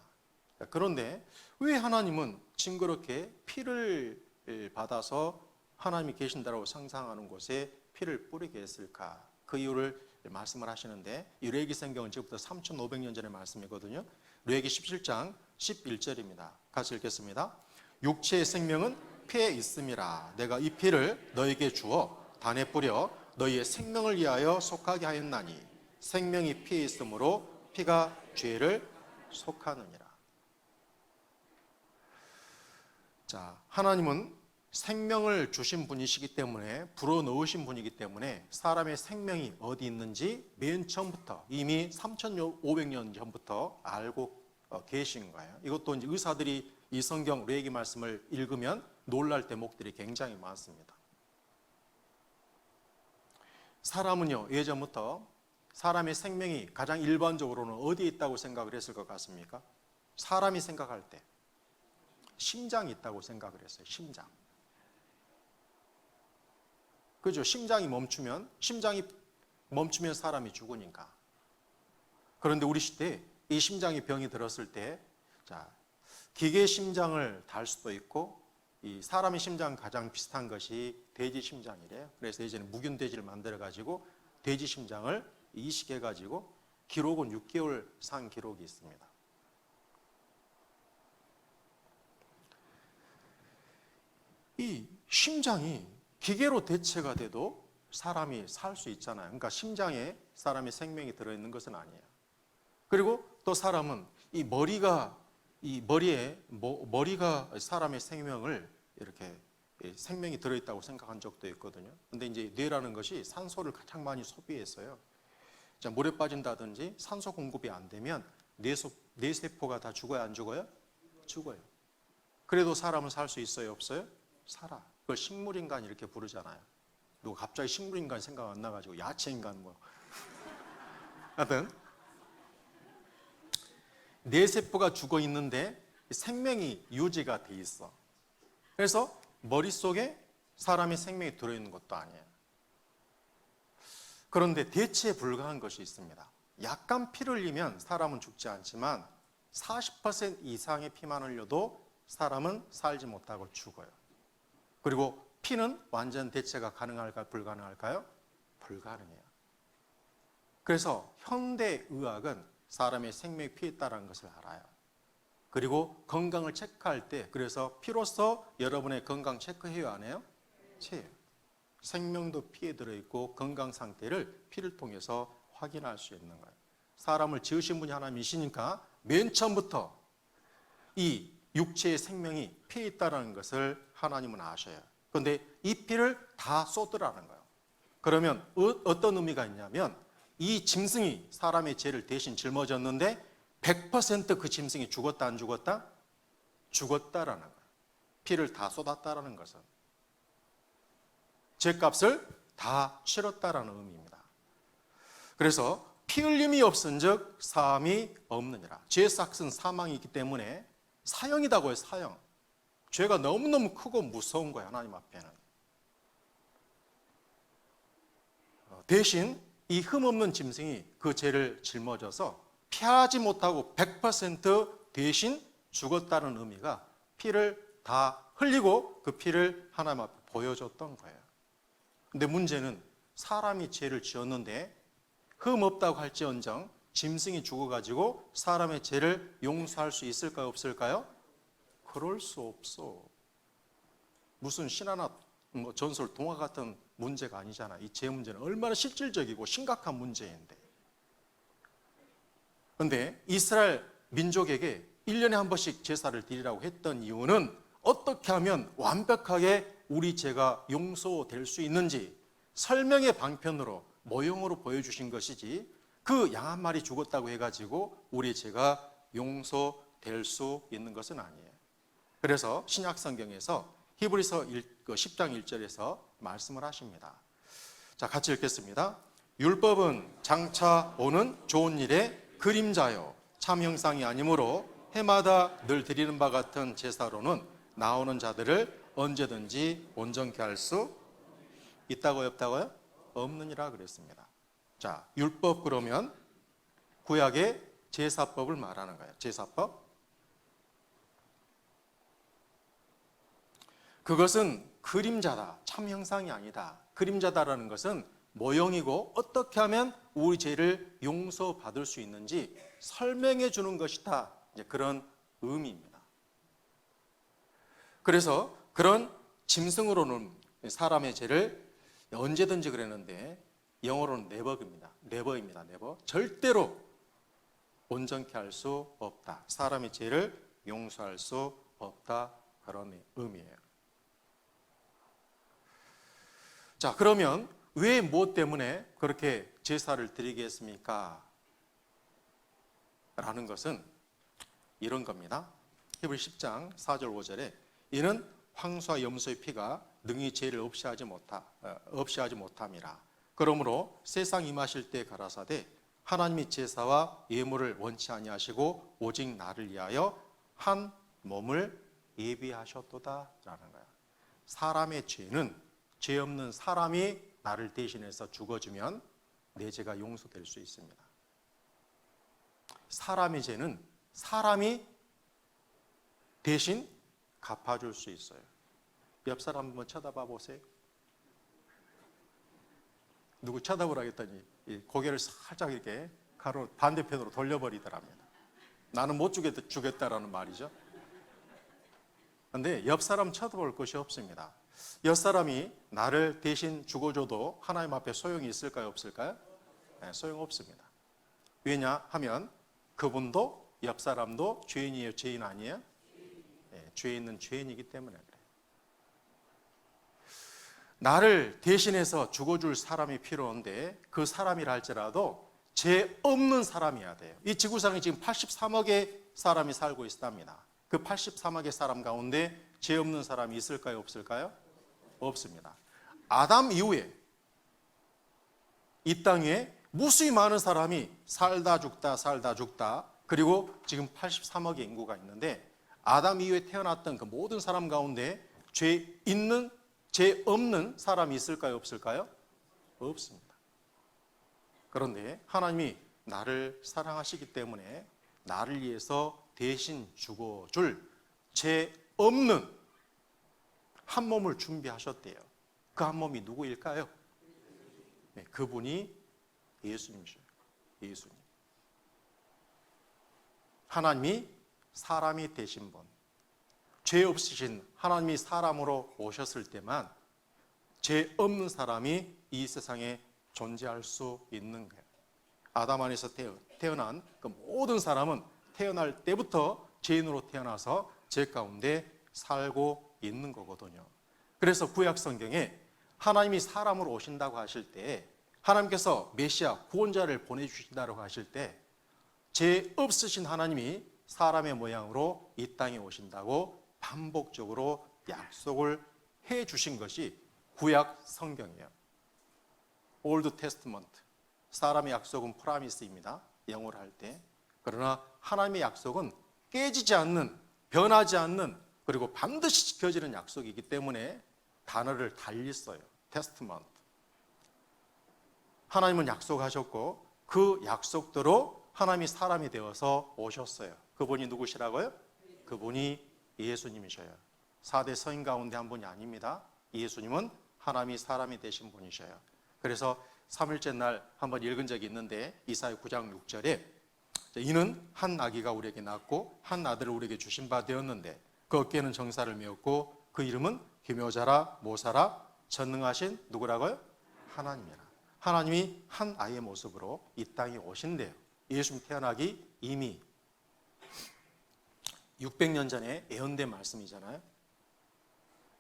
그런데 왜 하나님은 징그럽게 피를 받아서 하나님이 계신다고 상상하는 곳에 피를 뿌리게 했을까? 그 이유를 말씀을 하시는데, 이 레위기 성경은 지금부터 3,500년 전의 말씀이거든요. 레위기 17장 11절입니다. 같이 읽겠습니다. 육체의 생명은 피에 있음이라. 내가 이 피를 너에게 주어 단에 뿌려 너희의 생명을 위하여 속하게 하였나니 생명이 피에 있으므로 피가 죄를 속하느니라. 자, 하나님은 생명을 주신 분이시기 때문에, 불어넣으신 분이기 때문에 사람의 생명이 어디 있는지 맨 처음부터 이미 3,500년 전부터 알고 계신 거예요. 이것도 이제 의사들이 이 성경 레위기 말씀을 읽으면 놀랄 대목들이 굉장히 많습니다. 사람은요, 예전부터 사람의 생명이 가장 일반적으로는 어디에 있다고 생각을 했을 것 같습니까? 사람이 생각할 때 심장이 있다고 생각을 했어요. 심장. 그죠? 심장이 멈추면 사람이 죽으니까. 그런데 우리 시대에 이 심장에 병이 들었을 때, 기계 심장을 달 수도 있고, 이 사람의 심장 가장 비슷한 것이 돼지 심장이래요. 그래서 예전에 묵은 돼지를 만들어 가지고 돼지 심장을 이식해 가지고 기록은 6개월 산 기록이 있습니다. 이 심장이 기계로 대체가 돼도 사람이 살 수 있잖아요. 그러니까 심장에 사람의 생명이 들어있는 것은 아니에요. 그리고 또 사람은 이 머리가 이 머리에 머리가 사람의 생명을 이렇게 생명이 들어있다고 생각한 적도 있거든요. 근데 이제 뇌라는 것이 산소를 가장 많이 소비했어요. 자, 물에 빠진다든지 산소 공급이 안 되면 뇌세포가 다 죽어요, 안 죽어요? 죽어요. 그래도 사람은 살 수 있어요, 없어요? 살아. 그걸 식물인간 이렇게 부르잖아요. 누가 갑자기 식물인간 생각 안 나가지고 야채인간 뭐. 하여튼 뇌세포가 죽어 있는데 생명이 유지가 돼 있어. 그래서 머릿속에 사람의 생명이 들어있는 것도 아니에요. 그런데 대체에 불과한 것이 있습니다. 약간 피를 흘리면 사람은 죽지 않지만 40% 이상의 피만 흘려도 사람은 살지 못하고 죽어요. 그리고 피는 완전 대체가 가능할까요? 불가능할까요? 불가능해요. 그래서 현대의학은 사람의 생명이 피에 있다는 것을 알아요. 그리고 건강을 체크할 때 그래서 피로써 여러분의 건강 체크해요, 안 해요? 해요. 생명도 피에 들어있고 건강 상태를 피를 통해서 확인할 수 있는 거예요. 사람을 지으신 분이 하나님이시니까 맨 처음부터 이 육체의 생명이 피에 있다는 것을 하나님은 아셔요. 그런데 이 피를 다 쏟으라는 거예요. 그러면 어떤 의미가 있냐면 이 짐승이 사람의 죄를 대신 짊어졌는데 100% 그 짐승이 죽었다 안 죽었다? 죽었다라는 거예요. 피를 다 쏟았다라는 것은 죄값을 다 치렀다라는 의미입니다. 그래서 피 흘림이 없은즉 사함이 없느니라. 죄의 삭은 사망이 있기 때문에 사형이라고 해요. 사형. 죄가 너무너무 크고 무서운 거예요, 하나님 앞에는. 대신 이 흠없는 짐승이 그 죄를 짊어져서 피하지 못하고 100% 대신 죽었다는 의미가 피를 다 흘리고 그 피를 하나님 앞에 보여줬던 거예요. 근데 문제는 사람이 죄를 지었는데 흠 없다고 할지언정 짐승이 죽어가지고 사람의 죄를 용서할 수 있을까요, 없을까요? 그럴 수 없어. 무슨 신화나 전설, 동화 같은 문제가 아니잖아. 이 죄 문제는 얼마나 실질적이고 심각한 문제인데. 그런데 이스라엘 민족에게 1년에 한 번씩 제사를 드리라고 했던 이유는 어떻게 하면 완벽하게 우리 죄가 용서될 수 있는지 설명의 방편으로 모형으로 보여주신 것이지 그 양 한 마리 죽었다고 해가지고 우리 죄가 용서될 수 있는 것은 아니에요. 그래서 신약 성경에서 히브리서 10장 1절에서 말씀을 하십니다. 자, 같이 읽겠습니다. 율법은 장차 오는 좋은 일의 그림자요 참 형상이 아니므로 해마다 늘 드리는 바 같은 제사로는 나오는 자들을 언제든지 온전케 할 수 있다고요, 없다고요? 없느니라 그랬습니다. 자, 율법 그러면 구약의 제사법을 말하는 거예요. 제사법. 그것은 그림자다. 참 형상이 아니다. 그림자다라는 것은 모형이고 어떻게 하면 우리 죄를 용서받을 수 있는지 설명해 주는 것이다. 이제 그런 의미입니다. 그래서 그런 짐승으로는 사람의 죄를 언제든지 그랬는데 영어로는 never입니다. never. 절대로 온전케 할 수 없다. 사람의 죄를 용서할 수 없다. 그런 의미예요. 자, 그러면 왜 무엇 때문에 그렇게 제사를 드리게 했습니까? 라는 것은 이런 겁니다. 히브리 10장 4절 5절에 이는 황소와 염소의 피가 능히 죄를 없이 하지 못함이라. 그러므로 세상 임하실 때 가라사대 하나님이 제사와 예물을 원치 아니하시고 오직 나를 위하여 한 몸을 예비하셨도다 라는 거야. 사람의 죄는 죄 없는 사람이 나를 대신해서 죽어주면 내 죄가 용서될 수 있습니다. 사람의 죄는 사람이 대신 갚아줄 수 있어요. 옆 사람 한번 쳐다봐 보세요. 누구 쳐다보라 했더니 고개를 살짝 이렇게 가로 반대편으로 돌려버리더랍니다. 나는 못 주겠다라는 말이죠. 그런데 옆 사람 쳐다볼 것이 없습니다. 옆 사람이 나를 대신 죽어줘도 하나님 앞에 소용이 있을까요, 없을까요? 네, 소용없습니다. 왜냐하면 그분도 옆 사람도 죄인이에요, 죄인 아니에요? 네, 죄 있는 죄인이기 때문에 그래요. 나를 대신해서 죽어줄 사람이 필요한데 그 사람이라 할지라도 죄 없는 사람이어야 돼요. 이 지구상에 지금 83억의 사람이 살고 있답니다. 그 83억의 사람 가운데 죄 없는 사람이 있을까요, 없을까요? 없습니다. 아담 이후에 이 땅에 무수히 많은 사람이 살다 죽다 그리고 지금 83억의 인구가 있는데 아담 이후에 태어났던 그 모든 사람 가운데 죄 있는 죄 없는 사람이 있을까요, 없을까요? 없습니다. 그런데 하나님이 나를 사랑하시기 때문에 나를 위해서 대신 죽어줄 죄 없는 한 몸을 준비하셨대요. 그 한 몸이 누구일까요? 네, 그분이 예수님이셔요. 예수님. 하나님이 사람이 되신 분, 죄 없으신 하나님이 사람으로 오셨을 때만 죄 없는 사람이 이 세상에 존재할 수 있는 거예요. 아담 안에서 태어난 그 모든 사람은 태어날 때부터 죄인으로 태어나서 죄 가운데 살고 있는 거거든요. 그래서 구약 성경에 하나님이 사람으로 오신다고 하실 때, 하나님께서 메시아 구원자를 보내주신다고 하실 때 죄 없으신 하나님이 사람의 모양으로 이 땅에 오신다고 반복적으로 약속을 해 주신 것이 구약 성경이에요. 올드 테스트먼트. 사람의 약속은 프라미스입니다. 영어로 할 때. 그러나 하나님의 약속은 깨지지 않는, 변하지 않는, 그리고 반드시 지켜지는 약속이기 때문에 단어를 달리 써요. 테스트먼트. 하나님은 약속하셨고 그 약속대로 하나님이 사람이 되어서 오셨어요. 그분이 누구시라고요? 그분이 예수님이셔요. 4대 서인 가운데 한 분이 아닙니다. 예수님은 하나님이 사람이 되신 분이셔요. 그래서 3일째 날 한번 읽은 적이 있는데 이사야 9장 6절에 이는 한 아기가 우리에게 낳고 한 아들을 우리에게 주신 바 되었는데 그 어깨에는 정사를 메었고 그 이름은 기묘자라 모사라 전능하신 누구라고요? 하나님이라. 하나님이 한 아이의 모습으로 이 땅에 오신대요. 예수님 태어나기 이미 600년 전에 예언된 말씀이잖아요.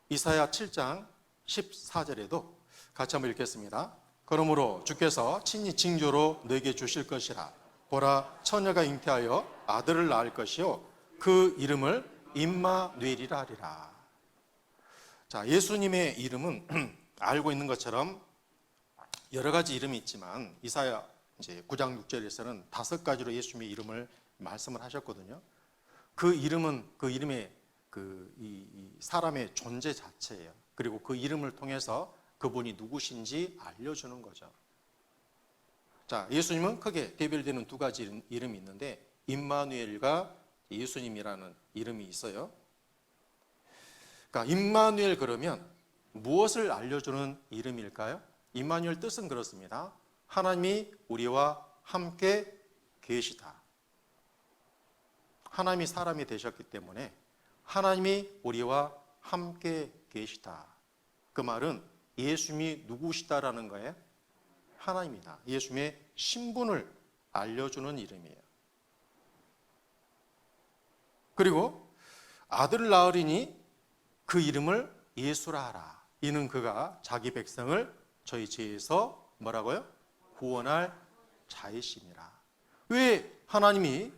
이사야 7장 14절에도 같이 한번 읽겠습니다. 그러므로 주께서 친히 징조로 너에게 주실 것이라. 보라, 처녀가 잉태하여 아들을 낳을 것이요 그 이름을 임마누엘이라 하리라. 자, 예수님의 이름은 알고 있는 것처럼 여러 가지 이름이 있지만 이사야 이제 9장 6절에서는 5가지로 예수님의 이름을 말씀을 하셨거든요. 그 이름은 그 이름의 이 사람의 존재 자체예요. 그리고 그 이름을 통해서 그분이 누구신지 알려주는 거죠. 자, 예수님은 크게 대별되는 2가지 이름이 있는데 임마누엘과 예수님이라는 이름이 있어요. 그러니까 임마누엘 그러면 무엇을 알려주는 이름일까요? 임마누엘 뜻은 그렇습니다. 하나님이 우리와 함께 계시다. 하나님이 사람이 되셨기 때문에 하나님이 우리와 함께 계시다. 그 말은 예수님이 누구시다라는 거예요? 하나님이다. 예수님의 신분을 알려주는 이름이에요. 그리고 아들을 낳으리니 그 이름을 예수라 하라. 이는 그가 자기 백성을 저희 죄에서 뭐라고요? 구원할 자이심이라. 왜 하나님이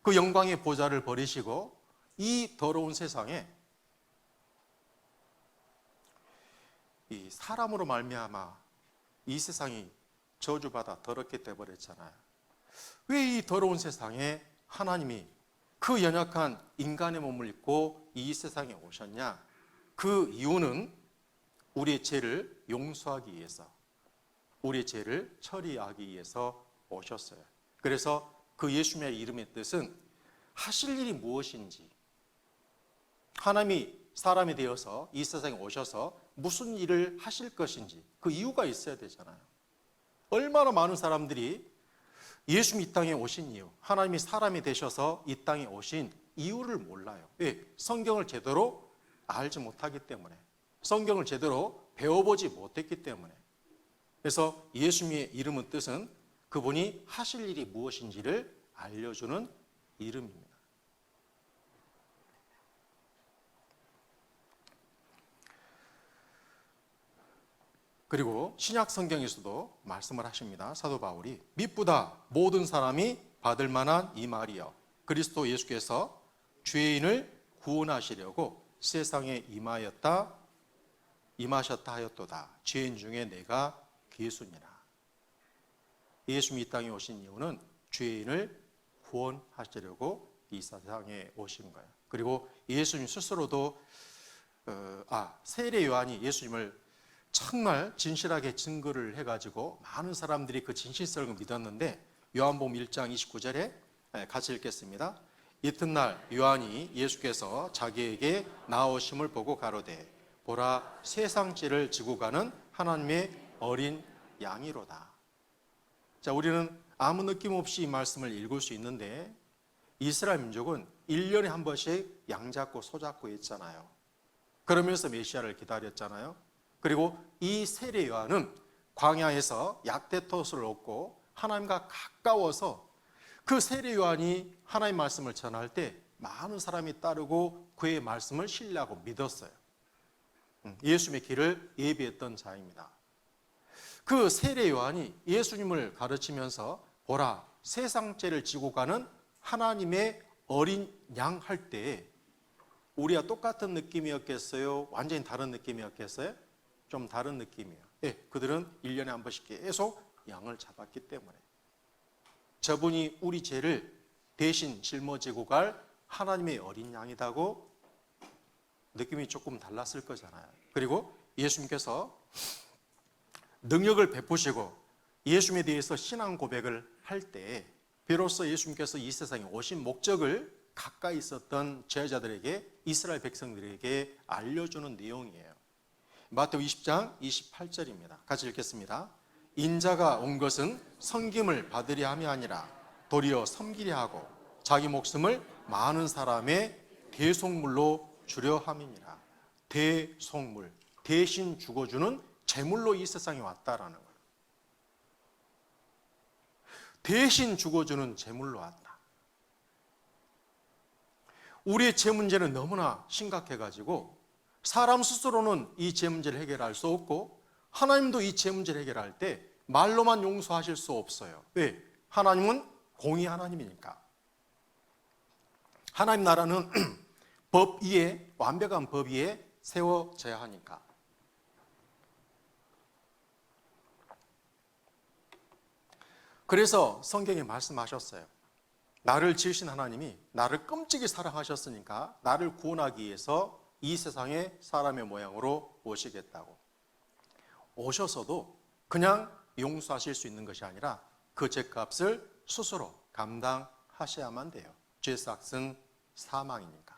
그 영광의 보좌를 버리시고 이 더러운 세상에 이 사람으로 말미암아 이 세상이 저주받아 더럽게 돼버렸잖아요. 왜 이 더러운 세상에 하나님이 그 연약한 인간의 몸을 입고 이 세상에 오셨냐? 그 이유는 우리의 죄를 용서하기 위해서, 우리의 죄를 처리하기 위해서 오셨어요. 그래서 그 예수님의 이름의 뜻은 하실 일이 무엇인지, 하나님이 사람이 되어서 이 세상에 오셔서 무슨 일을 하실 것인지 그 이유가 있어야 되잖아요. 얼마나 많은 사람들이 예수님 이 땅에 오신 이유, 하나님이 사람이 되셔서 이 땅에 오신 이유를 몰라요. 왜? 성경을 제대로 알지 못하기 때문에, 성경을 제대로 배워보지 못했기 때문에. 그래서 예수님의 이름의 뜻은 그분이 하실 일이 무엇인지를 알려주는 이름입니다. 그리고 신약 성경에서도 말씀을 하십니다. 사도 바울이 미쁘다 모든 사람이 받을 만한 이 말이여 그리스도 예수께서 죄인을 구원하시려고 세상에 임하셨다 하였도다. 죄인 중에 내가 괴수니라. 예수님이 이 땅에 오신 이유는 죄인을 구원하시려고 이 세상에 오신 거예요. 그리고 예수님 스스로도 세례 요한이 예수님을 정말 진실하게 증거를 해가지고 많은 사람들이 그 진실성을 믿었는데 요한복음 1장 29절에 같이 읽겠습니다. 이튿날 요한이 예수께서 자기에게 나오심을 보고 가로되 보라 세상죄를 지고 가는 하나님의 어린 양이로다. 자, 우리는 아무 느낌 없이 이 말씀을 읽을 수 있는데 이스라엘 민족은 1년에 한 번씩 양 잡고 소 잡고 했잖아요. 그러면서 메시아를 기다렸잖아요. 그리고 이 세례 요한은 광야에서 약대토수를 얻고 하나님과 가까워서 그 세례 요한이 하나님 말씀을 전할 때 많은 사람이 따르고 그의 말씀을 신뢰하고 믿었어요. 예수님의 길을 예비했던 자입니다. 그 세례 요한이 예수님을 가르치면서 보라 세상죄를 지고 가는 하나님의 어린 양 할 때 우리와 똑같은 느낌이었겠어요? 완전히 다른 느낌이었겠어요? 좀 다른 느낌이에요. 그들은 1년에 한 번씩 계속 양을 잡았기 때문에 저분이 우리 죄를 대신 짊어지고 갈 하나님의 어린 양이다고 느낌이 조금 달랐을 거잖아요. 그리고 예수님께서 능력을 베푸시고 예수님에 대해서 신앙 고백을 할 때 비로소 예수님께서 이 세상에 오신 목적을 가까이 있었던 제자들에게 이스라엘 백성들에게 알려주는 내용이에요. 마태복음 20장 28절입니다. 같이 읽겠습니다. 인자가 온 것은 섬김을 받으려 함이 아니라 도리어 섬기려 하고 자기 목숨을 많은 사람의 대속물로 주려 함이니라. 대속물, 대신 죽어주는 제물로 이 세상에 왔다라는 거예요. 대신 죽어주는 제물로 왔다. 우리의 죄 문제는 너무나 심각해가지고 사람 스스로는 이 죄 문제를 해결할 수 없고 하나님도 이 죄 문제를 해결할 때 말로만 용서하실 수 없어요. 왜? 하나님은 공의 하나님이니까. 하나님 나라는 법 위에, 완벽한 법 위에 세워져야 하니까. 그래서 성경에 말씀하셨어요. 나를 지으신 하나님이 나를 끔찍이 사랑하셨으니까 나를 구원하기 위해서 이 세상에 사람의 모양으로 오시겠다고. 오셔서도 그냥 용서하실 수 있는 것이 아니라 그 죄값을 스스로 감당하셔야만 돼요. 죄삭은 사망이니까.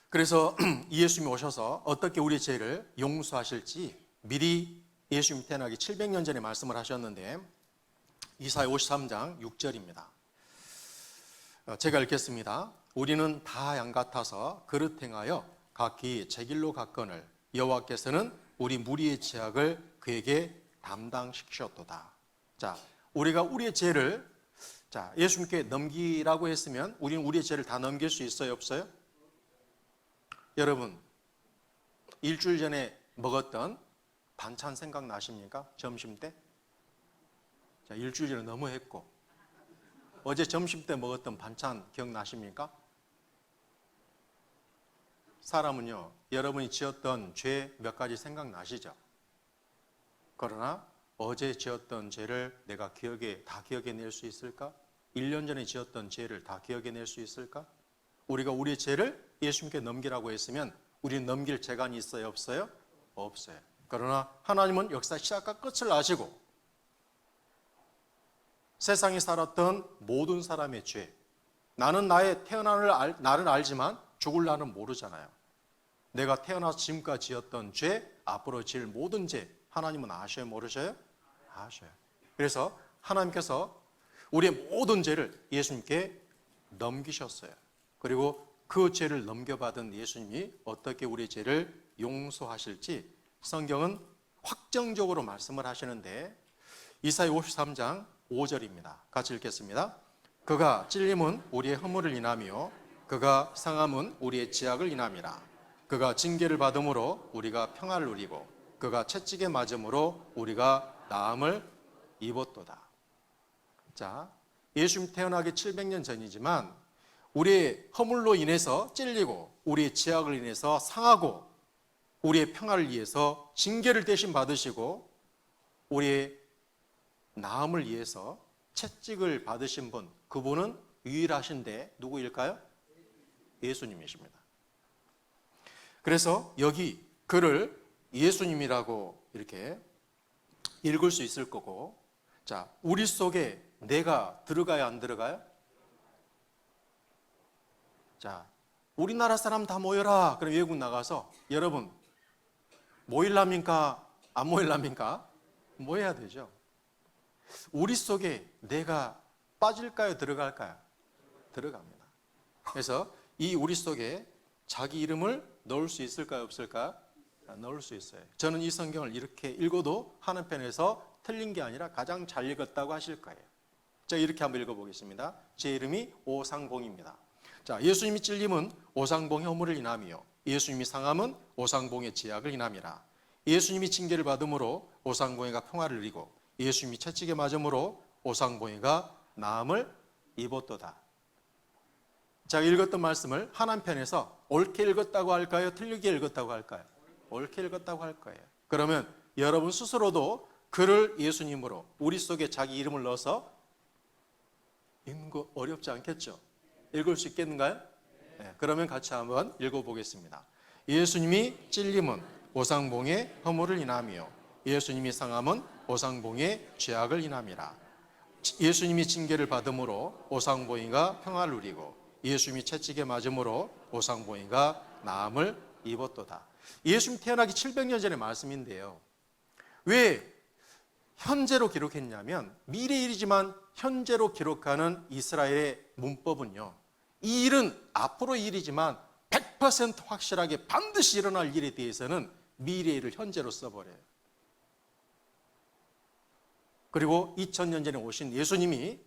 그래서 예수님이 오셔서 어떻게 우리의 죄를 용서하실지 미리 예수님 태어나기 700년 전에 말씀을 하셨는데 이사야 53장 6절입니다. 제가 읽겠습니다. 우리는 다 양 같아서 그릇 행하여 각기 제 길로 갔거늘 여호와께서는 우리 무리의 죄악을 그에게 담당시키셨도다. 자, 우리가 우리의 죄를 예수님께 넘기라고 했으면 우리는 우리의 죄를 다 넘길 수 있어요, 없어요? 여러분, 일주일 전에 먹었던 반찬 생각나십니까? 점심 때? 자, 일주일 전에 너무 했고 어제 점심 때 먹었던 반찬 기억나십니까? 사람은요, 여러분이 지었던 죄 몇 가지 생각나시죠? 그러나 어제 지었던 죄를 내가 다 기억해낼 수 있을까? 1년 전에 지었던 죄를 다 기억해낼 수 있을까? 우리가 우리의 죄를 예수님께 넘기라고 했으면 우리는 넘길 재간이 있어요, 없어요? 없어요. 그러나 하나님은 역사 시작과 끝을 아시고 세상에 살았던 모든 사람의 죄, 나는 나의 나를 알지만 죽을 날은 모르잖아요. 내가 태어나서 지금까지 지었던 죄, 앞으로 지을 모든 죄 하나님은 아셔요, 모르셔요? 아셔요. 그래서 하나님께서 우리의 모든 죄를 예수님께 넘기셨어요. 그리고 그 죄를 넘겨받은 예수님이 어떻게 우리의 죄를 용서하실지 성경은 확정적으로 말씀을 하시는데 이사야 53장 5절입니다. 같이 읽겠습니다. 그가 찔림은 우리의 허물을 인하며 그가 상함은 우리의 지약을 인함이라. 그가 징계를 받음으로 우리가 평화를 누리고 그가 채찍에 맞음으로 우리가 나음을 입었도다. 자, 예수님 태어나기 700년 전이지만 우리의 허물로 인해서 찔리고 우리의 지약을 인해서 상하고 우리의 평화를 위해서 징계를 대신 받으시고 우리의 나음을 위해서 채찍을 받으신 분, 그분은 유일하신데 누구일까요? 예수님이십니다. 그래서 여기 그를 예수님이라고 이렇게 읽을 수 있을 거고, 자, 우리 속에 내가 들어가야 안 들어가요? 자, 우리나라 사람 다 모여라. 그럼 외국 나가서 여러분 모일랍니까? 안 모일랍니까? 모여야 되죠. 우리 속에 내가 빠질까요? 들어갈까요? 들어갑니다. 그래서 이 우리 속에 자기 이름을 넣을 수 있을까요? 없을까요? 넣을 수 있어요. 저는 이 성경을 이렇게 읽어도 하는 편에서 틀린 게 아니라 가장 잘 읽었다고 하실 거예요. 자, 이렇게 한번 읽어보겠습니다. 제 이름이 오상봉입니다. 자, 예수님이 찔림은 오상봉의 허물을 인하며 예수님이 상함은 오상봉의 지약을 인함이라. 예수님이 징계를 받음으로 오상봉이가 평화를 누리고 예수님이 채찍에 맞음으로 오상봉이가 나음을 입었도다. 자, 읽었던 말씀을 하나편에서 옳게 읽었다고 할까요? 틀리게 읽었다고 할까요? 옳게 읽었다고 할 거예요. 그러면 여러분 스스로도 그를 예수님으로 우리 속에 자기 이름을 넣어서 읽는 거 어렵지 않겠죠? 읽을 수 있겠는가요? 네, 그러면 같이 한번 읽어보겠습니다. 예수님이 찔림은 오상봉의 허물을 인하며 예수님이 상함은 오상봉의 죄악을 인함이라. 예수님이 징계를 받음으로 오상봉이가 평화를 누리고 예수님이 채찍에 맞음으로 오상봉이가 나음을 입었도다. 예수님 태어나기 700년 전의 말씀인데요. 왜 현재로 기록했냐면 미래 일이지만 현재로 기록하는 이스라엘의 문법은요, 이 일은 앞으로 일이지만 100% 확실하게 반드시 일어날 일에 대해서는 미래 일을 현재로 써버려요. 그리고 2000년 전에 오신 예수님이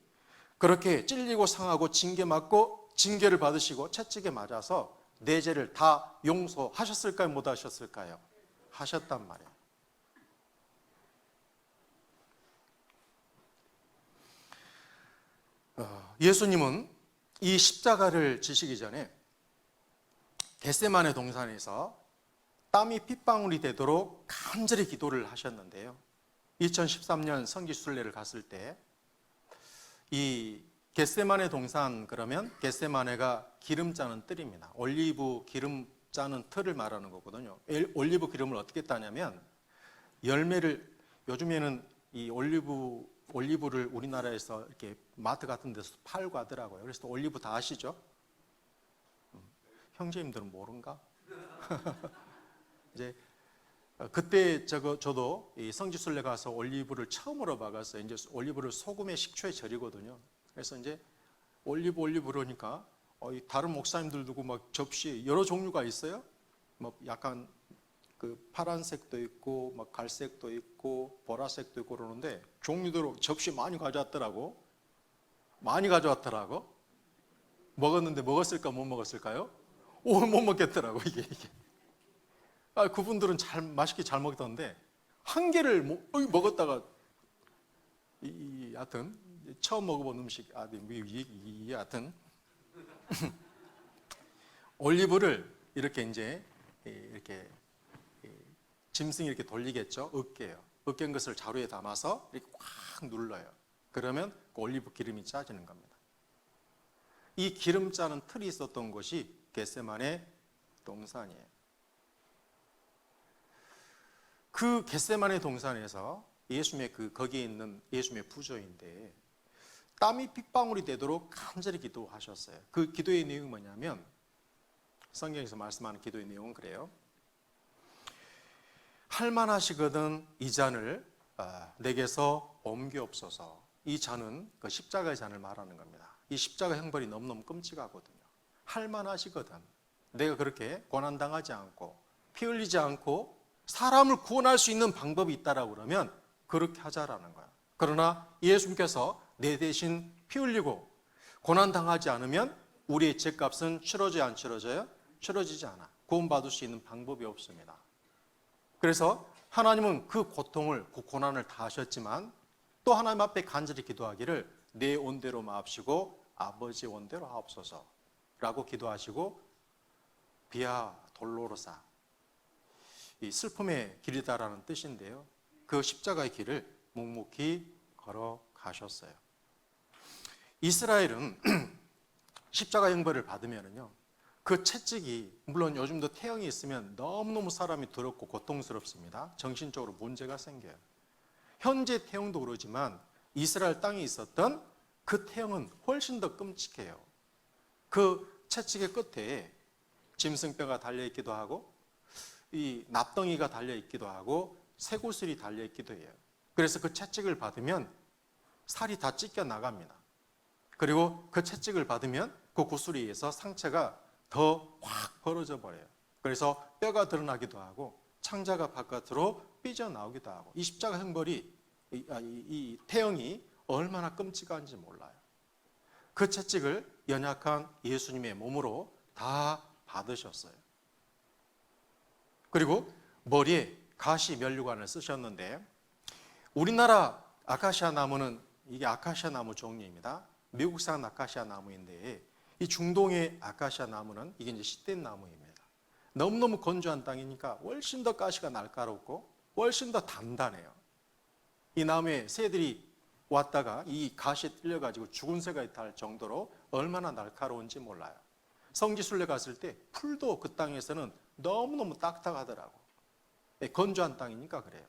그렇게 찔리고 상하고 징계 맞고 징계를 받으시고 채찍에 맞아서 내 죄를 다 용서하셨을까요? 못 하셨을까요? 하셨단 말이에요. 예수님은 이 십자가를 지시기 전에 겟세마네 동산에서 땀이 핏방울이 되도록 간절히 기도를 하셨는데요. 2013년 성지순례를 갔을 때 이 겟세마네 동산, 그러면 겟세마네가 기름 짜는 뜰입니다. 올리브 기름 짜는 틀을 말하는 거거든요. 올리브 기름을 어떻게 따냐면 열매를, 요즘에는 이 올리브를 우리나라에서 이렇게 마트 같은 데서 팔고 하더라고요. 그래서 올리브 다 아시죠? 형제님들은 모른가? 이제 그때 저도 이 성지순례 가서 올리브를 처음으로 봐갔어요. 이제 올리브를 소금에 식초에 절이거든요. 그래서 이제 올리브 그러니까 다른 목사님들 두고 막 접시에 여러 종류가 있어요. 뭐 약간 그 파란색도 있고 막 갈색도 있고 보라색도 있고 그러는데 종류대로 접시 많이 가져왔더라고. 먹었는데 먹었을까 못 먹었을까요? 못 먹겠더라고 이게. 그분들은 맛있게 잘 먹던데 한 개를 먹었다가 하여튼 처음 먹어본 음식 하여튼 올리브를 이렇게 이제 이렇게 짐승이 이렇게 돌리겠죠. 으깬 것을 자루에 담아서 이렇게 확 눌러요. 그러면 그 올리브 기름이 짜지는 겁니다. 이 기름 짜는 틀이 있었던 곳이 겟세마네 동산이에요. 그 겟세마네 동산에서 거기에 있는 예수님의 부조인데 땀이 핏방울이 되도록 간절히 기도하셨어요. 그 기도의 내용이 뭐냐면 성경에서 말씀하는 기도의 내용은 그래요. 할만하시거든 이 잔을 내게서 옮겨옵소서. 이 잔은 그 십자가의 잔을 말하는 겁니다. 이 십자가 형벌이 너무너무 끔찍하거든요. 할만하시거든 내가 그렇게 고난당하지 않고 피 흘리지 않고 사람을 구원할 수 있는 방법이 있다라고 그러면 그렇게 하자라는 거야. 그러나 예수님께서 내 대신 피 흘리고 고난당하지 않으면 우리의 죄값은 치러져야 안 치러져요? 치러지지 않아. 구원받을 수 있는 방법이 없습니다. 그래서 하나님은 그 고통을, 그 고난을 다 하셨지만 또 하나님 앞에 간절히 기도하기를 내 온대로 마옵시고 아버지 원대로 하옵소서 라고 기도하시고 비아 돌로로사, 이 슬픔의 길이다라는 뜻인데요, 그 십자가의 길을 묵묵히 걸어가셨어요. 이스라엘은 십자가 형벌을 받으면요, 그 채찍이, 물론 요즘도 태형이 있으면 너무너무 사람이 더럽고 고통스럽습니다. 정신적으로 문제가 생겨요. 현재 태형도 그러지만 이스라엘 땅에 있었던 그 태형은 훨씬 더 끔찍해요. 그 채찍의 끝에 짐승뼈가 달려있기도 하고 이 납덩이가 달려있기도 하고 쇠구슬이 달려있기도 해요. 그래서 그 채찍을 받으면 살이 다 찢겨 나갑니다. 그리고 그 채찍을 받으면 그 구슬에 의해서 상체가 더 확 벌어져 버려요. 그래서 뼈가 드러나기도 하고 창자가 바깥으로 삐져나오기도 하고, 이 십자가 형벌이, 이 태형이 얼마나 끔찍한지 몰라요. 그 채찍을 연약한 예수님의 몸으로 다 받으셨어요. 그리고 머리에 가시 면류관을 쓰셨는데, 우리나라 아카시아 나무는 이게 아카시아 나무 종류입니다. 미국산 아카시아 나무인데 이 중동의 아카시아 나무는 이게 이제 씨앗 나무입니다. 너무너무 건조한 땅이니까 훨씬 더 가시가 날카롭고 훨씬 더 단단해요. 이 나무에 새들이 왔다가 이 가시에 찔려가지고 죽은 새가 있다 정도로 얼마나 날카로운지 몰라요. 성지순례 갔을 때 풀도 그 땅에서는 너무너무 딱딱하더라고. 건조한 땅이니까 그래요.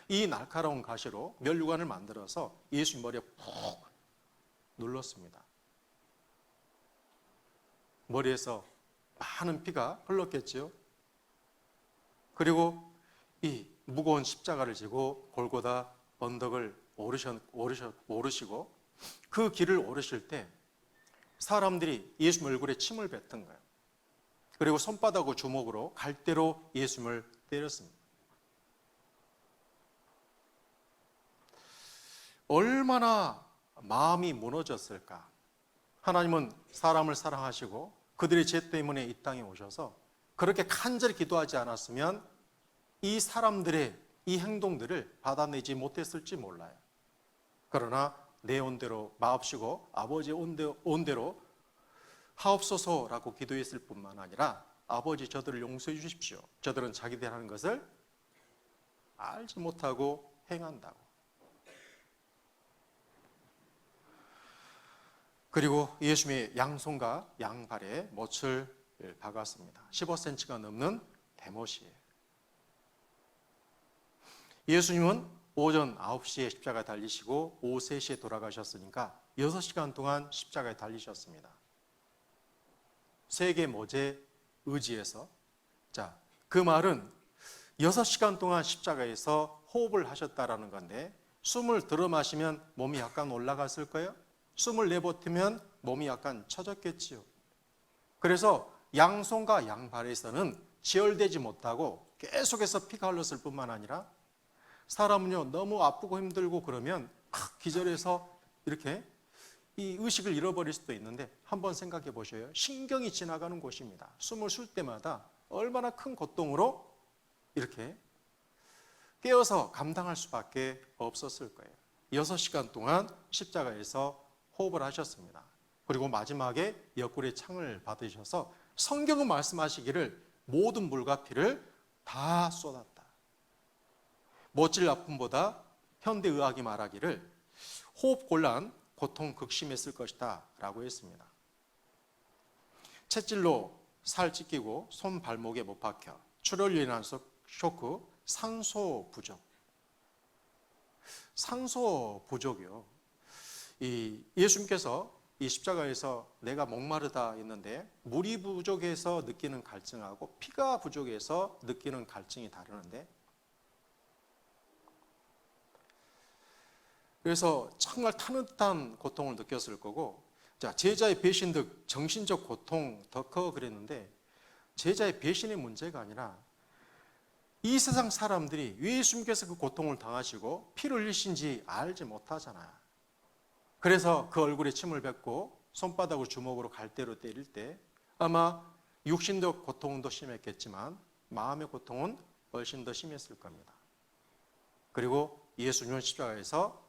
이 날카로운 가시로 면류관을 만들어서 예수 머리에 푹 눌렀습니다. 머리에서 많은 피가 흘렀겠지요. 그리고 이 무거운 십자가를 지고 골고다 언덕을 오르시고 그 길을 오르실 때 사람들이 예수 얼굴에 침을 뱉은 거예요. 그리고 손바닥과 주먹으로 갈대로 예수님을 때렸습니다. 얼마나 마음이 무너졌을까. 하나님은 사람을 사랑하시고 그들의 죄 때문에 이 땅에 오셔서 그렇게 간절히 기도하지 않았으면 이 사람들의 이 행동들을 받아내지 못했을지 몰라요. 그러나 내 온대로 마옵시고 아버지 온대로 하옵소서라고 기도했을 뿐만 아니라 아버지 저들을 용서해 주십시오. 저들은 자기들 하는 것을 알지 못하고 행한다고. 그리고 예수님의 양손과 양발에 못을 박았습니다. 15cm가 넘는 대못이에요. 예수님은 오전 9시에 십자가에 달리시고 오후 3시에 돌아가셨으니까 6시간 동안 십자가에 달리셨습니다. 세계 모제 의지에서, 자, 그 말은 6시간 동안 십자가에서 호흡을 하셨다라는 건데, 숨을 들어 마시면 몸이 약간 올라갔을 거예요. 숨을 내뱉으면 몸이 약간 처졌겠지요. 그래서 양손과 양발에서는 지혈되지 못하고 계속해서 피가 흘렀을 뿐만 아니라 사람은요, 너무 아프고 힘들고 그러면 기절해서 이렇게 이 의식을 잃어버릴 수도 있는데, 한번 생각해 보셔요. 신경이 지나가는 곳입니다. 숨을 쉴 때마다 얼마나 큰 고통으로 이렇게 깨어서 감당할 수밖에 없었을 거예요. 6시간 동안 십자가에서 호흡을 하셨습니다. 그리고 마지막에 옆구리에 창을 받으셔서 성경은 말씀하시기를 모든 물과 피를 다 쏟았다. 못질 아픔보다 현대의학이 말하기를 호흡곤란, 고통 극심했을 것이다 라고 했습니다. 채찔로 살 찢기고 손 발목에 못 박혀 출혈로 인한 쇼크, 산소 부족. 산소 부족이요. 이 예수님께서 이 십자가에서 내가 목마르다 했는데 물이 부족해서 느끼는 갈증하고 피가 부족해서 느끼는 갈증이 다르는데, 그래서 정말 타는 듯한 고통을 느꼈을 거고, 자, 제자의 배신 등 정신적 고통 더 커 그랬는데, 제자의 배신의 문제가 아니라 이 세상 사람들이 왜 예수님께서 그 고통을 당하시고 피를 흘리신지 알지 못하잖아요. 그래서 그 얼굴에 침을 뱉고 손바닥으로 주먹으로 갈대로 때릴 때 아마 육신적 고통도 심했겠지만 마음의 고통은 훨씬 더 심했을 겁니다. 그리고 예수님은 십자가에서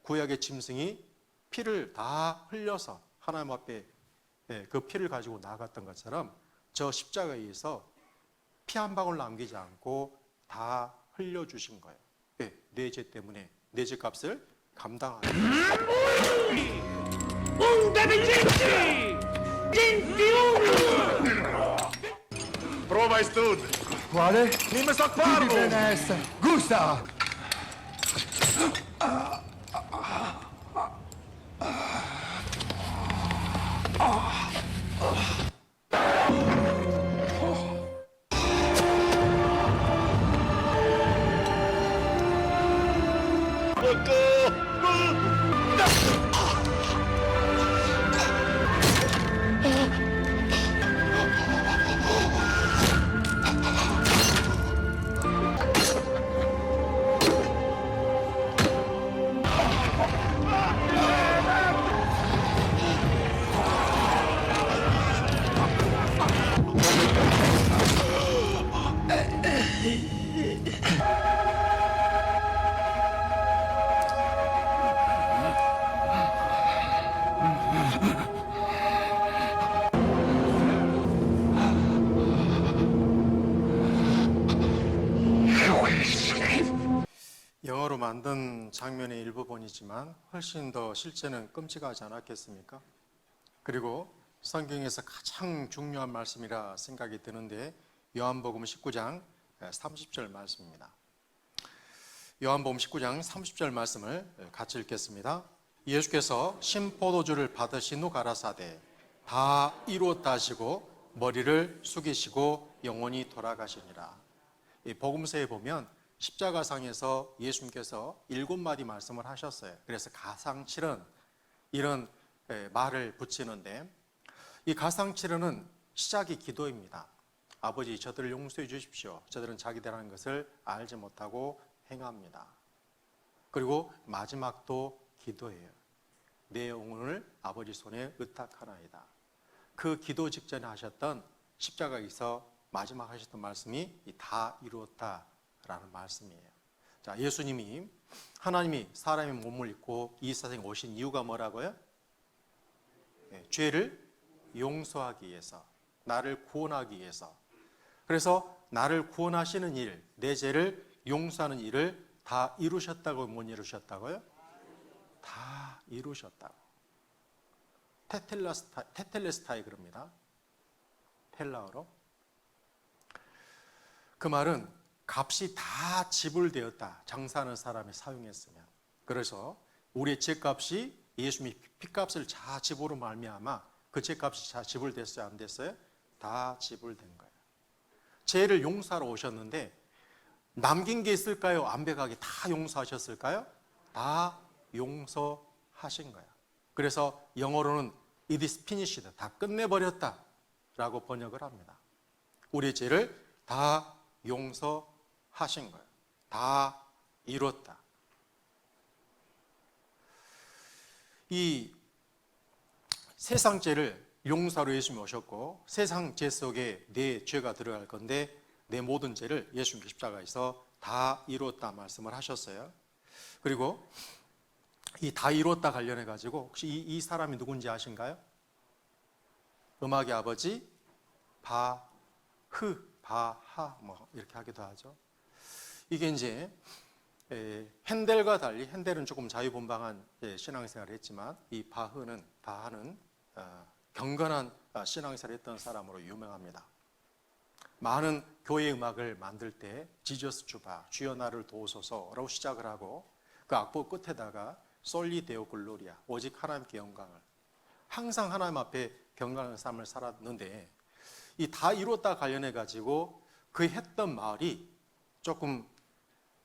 구약의 짐승이 피를 다 흘려서 하나님 앞에 그 피를 가지고 나아갔던 것처럼 저 십자가에 의해서 피 한 방울 남기지 않고 다 흘려주신 거예요. 내 죄 때문에 내 죄 값을 감당하게. Prova stud. Quale? Nime sa Chi parlo. benesse. Gusta! 영어로 만든 장면의 일부분이지만 훨씬 더 실제는 끔찍하지 않았겠습니까? 그리고 성경에서 가장 중요한 말씀이라 생각이 드는데 요한복음 19장 30절 말씀입니다. 요한복음 19장 30절 말씀을 같이 읽겠습니다. 예수께서 신포도주를 받으신 후 가라사대 다 이루었다 하시고 머리를 숙이시고 영원히 돌아가시니라. 이 복음서에 보면 십자가상에서 예수님께서 7마디 말씀을 하셨어요. 그래서 가상칠언 이런 말을 붙이는데 이 가상칠언은 시작이 기도입니다. 아버지 저들을 용서해 주십시오. 저들은 자기들 하는 것을 알지 못하고 행합니다. 그리고 마지막도 기도예요. 내 영혼을 아버지 손에 의탁하나이다. 그 기도 직전에 하셨던 십자가에서 마지막 하셨던 말씀이 다 이루었다라는 말씀이에요. 자, 예수님이 하나님이 사람의 몸을 입고 이 세상에 오신 이유가 뭐라고요? 죄를 용서하기 위해서, 나를 구원하기 위해서. 그래서 나를 구원하시는 일, 내 죄를 용서하는 일을 다 이루셨다고 못 이루셨다고요? 다 이루셨다고. 테텔레스타이 그럽니다. 헬라어로. 그 말은 값이 다 지불되었다. 장사하는 사람이 사용했으면. 그래서 우리의 죄값이 예수님이 피값을 다 지불로 말미암아 그 죄값이 다 지불됐어요? 안 됐어요? 다 지불된 거예요. 죄를 용서하러 오셨는데 남긴 게 있을까요? 완벽하게 다 용서하셨을까요? 다 용서하신 거예요. 그래서 영어로는 It is finished, 다 끝내버렸다 라고 번역을 합니다. 우리의 죄를 다 용서하신 거예요. 다 이뤘다. 이 세상 죄를 용서로 예수님이 오셨고 세상 죄 속에 내 죄가 들어갈 건데 내 모든 죄를 예수님 십자가에서 다 이뤘다 말씀을 하셨어요. 그리고 이 다 이뤘다 관련해 가지고 혹시 이 사람이 누군지 아신가요? 음악의 아버지 바하 뭐 이렇게 하기도 하죠. 이게 이제 핸델과 달리 핸델은 조금 자유분방한 신앙생활을 했지만 이 바하는 경건한 신앙생활을 했던 사람으로 유명합니다. 많은 교회 음악을 만들 때 지저스 주바 주여 나를 도우소서라고 시작을 하고 그 악보 끝에다가 솔리 데오 글로리아 오직 하나님께 영광을 항상 하나님 앞에 경건한 삶을 살았는데 이 다 이뤘다 관련해 가지고 그 했던 말이 조금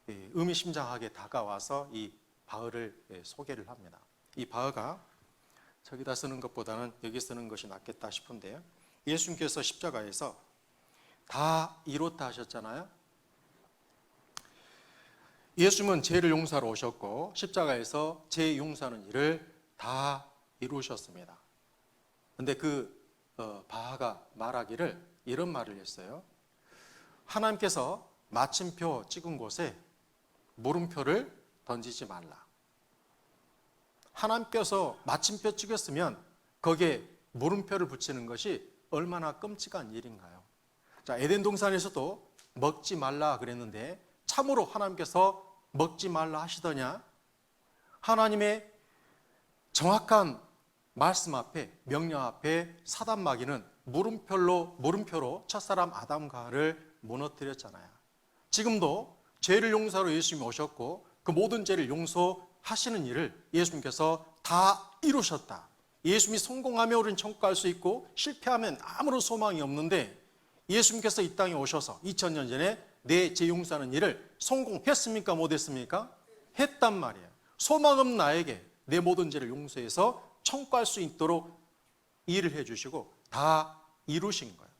의미심장하게 다가와서 이 바흐를 소개를 합니다. 이 바흐가 저기다 쓰는 것보다는 여기 쓰는 것이 낫겠다 싶은데요. 예수님께서 십자가에서 다 이뤘다 하셨잖아요. 예수님은 죄를 용서하러 오셨고 십자가에서 죄 용서하는 일을 다 이루셨습니다. 근데 바하가 말하기를 이런 말을 했어요. 하나님께서 마침표 찍은 곳에 물음표를 던지지 말라. 하나님께서 마침표 찍었으면 거기에 물음표를 붙이는 것이 얼마나 끔찍한 일인가요? 자, 에덴 동산에서도 먹지 말라 그랬는데 참으로 하나님께서 먹지 말라 하시더냐? 하나님의 정확한 말씀 앞에, 명령 앞에 사단 마귀는 물음표로 첫사람 아담과 하와를 무너뜨렸잖아요. 지금도 죄를 용서하러 예수님이 오셨고 그 모든 죄를 용서하시는 일을 예수님께서 다 이루셨다. 예수님이 성공하면 우리는 천국 갈 수 있고 실패하면 아무런 소망이 없는데 예수님께서 이 땅에 오셔서 2000년 전에 내 죄 용서하는 일을 성공했습니까? 못했습니까? 했단 말이에요. 소망 없는 나에게 내 모든 죄를 용서해서 천국 갈 수 있도록 일을 해주시고 다 이루신 거예요.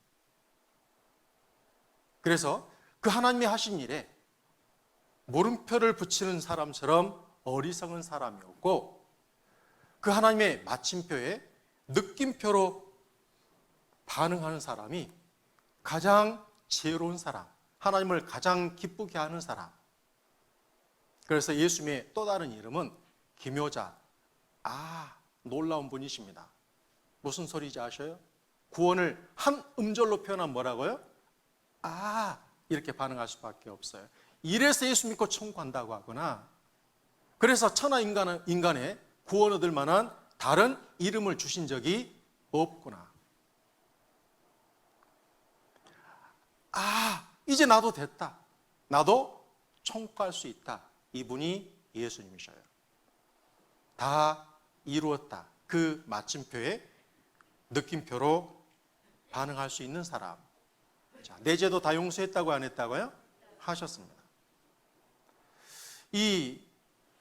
그래서 그 하나님이 하신 일에 물음표를 붙이는 사람처럼 어리석은 사람이었고 그 하나님의 마침표에 느낌표로 반응하는 사람이 가장 지혜로운 사람, 하나님을 가장 기쁘게 하는 사람. 그래서 예수님의 또 다른 이름은 기묘자. 놀라운 분이십니다. 무슨 소리인지 아셔요? 구원을 한 음절로 표현하면 뭐라고요? 이렇게 반응할 수밖에 없어요. 이래서 예수 믿고 천국 간다고 하거나 그래서 천하 인간의 구원 얻을 만한 다른 이름을 주신 적이 없구나. 이제 나도 됐다. 나도 천국 갈 수 있다. 이분이 예수님이셔요. 다 이루었다. 그 마침표에 느낌표로 반응할 수 있는 사람. 자, 내 죄도 다 용서했다고 안 했다고요? 하셨습니다. 이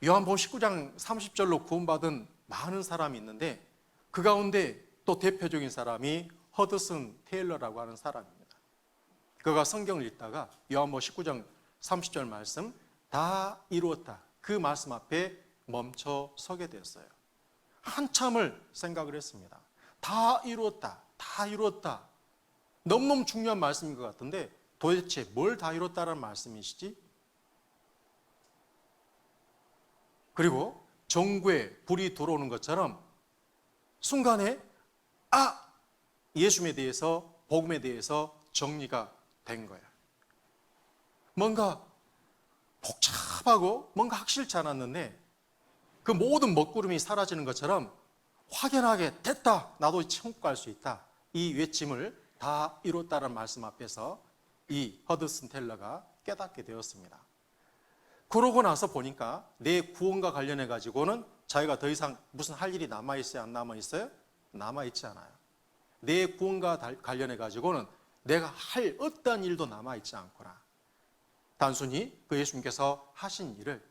요한복음 19장 30절로 구원받은 많은 사람이 있는데 그 가운데 또 대표적인 사람이 허드슨 테일러라고 하는 사람입니다. 그가 성경을 읽다가 요한복음 19장 30절 말씀 다 이루었다. 그 말씀 앞에 멈춰 서게 되었어요. 한참을 생각을 했습니다. 다 이루었다. 다 이루었다. 너무너무 중요한 말씀인 것 같은데 도대체 뭘 다 이뤘다는 말씀이시지? 그리고 전구에 불이 들어오는 것처럼 순간에 예수님에 대해서 복음에 대해서 정리가 된 거예요. 뭔가 복잡하고 뭔가 확실치 않았는데 그 모든 먹구름이 사라지는 것처럼 확연하게 됐다. 나도 천국 갈 수 있다. 이 외침을 다 이뤘다는 말씀 앞에서 이 허드슨 텔러가 깨닫게 되었습니다. 그러고 나서 보니까 내 구원과 관련해 가지고는 자기가 더 이상 무슨 할 일이 남아있어요? 안 남아있어요? 남아있지 않아요. 내 구원과 관련해 가지고는 내가 할 어떠한 일도 남아있지 않구나. 단순히 그 예수님께서 하신 일을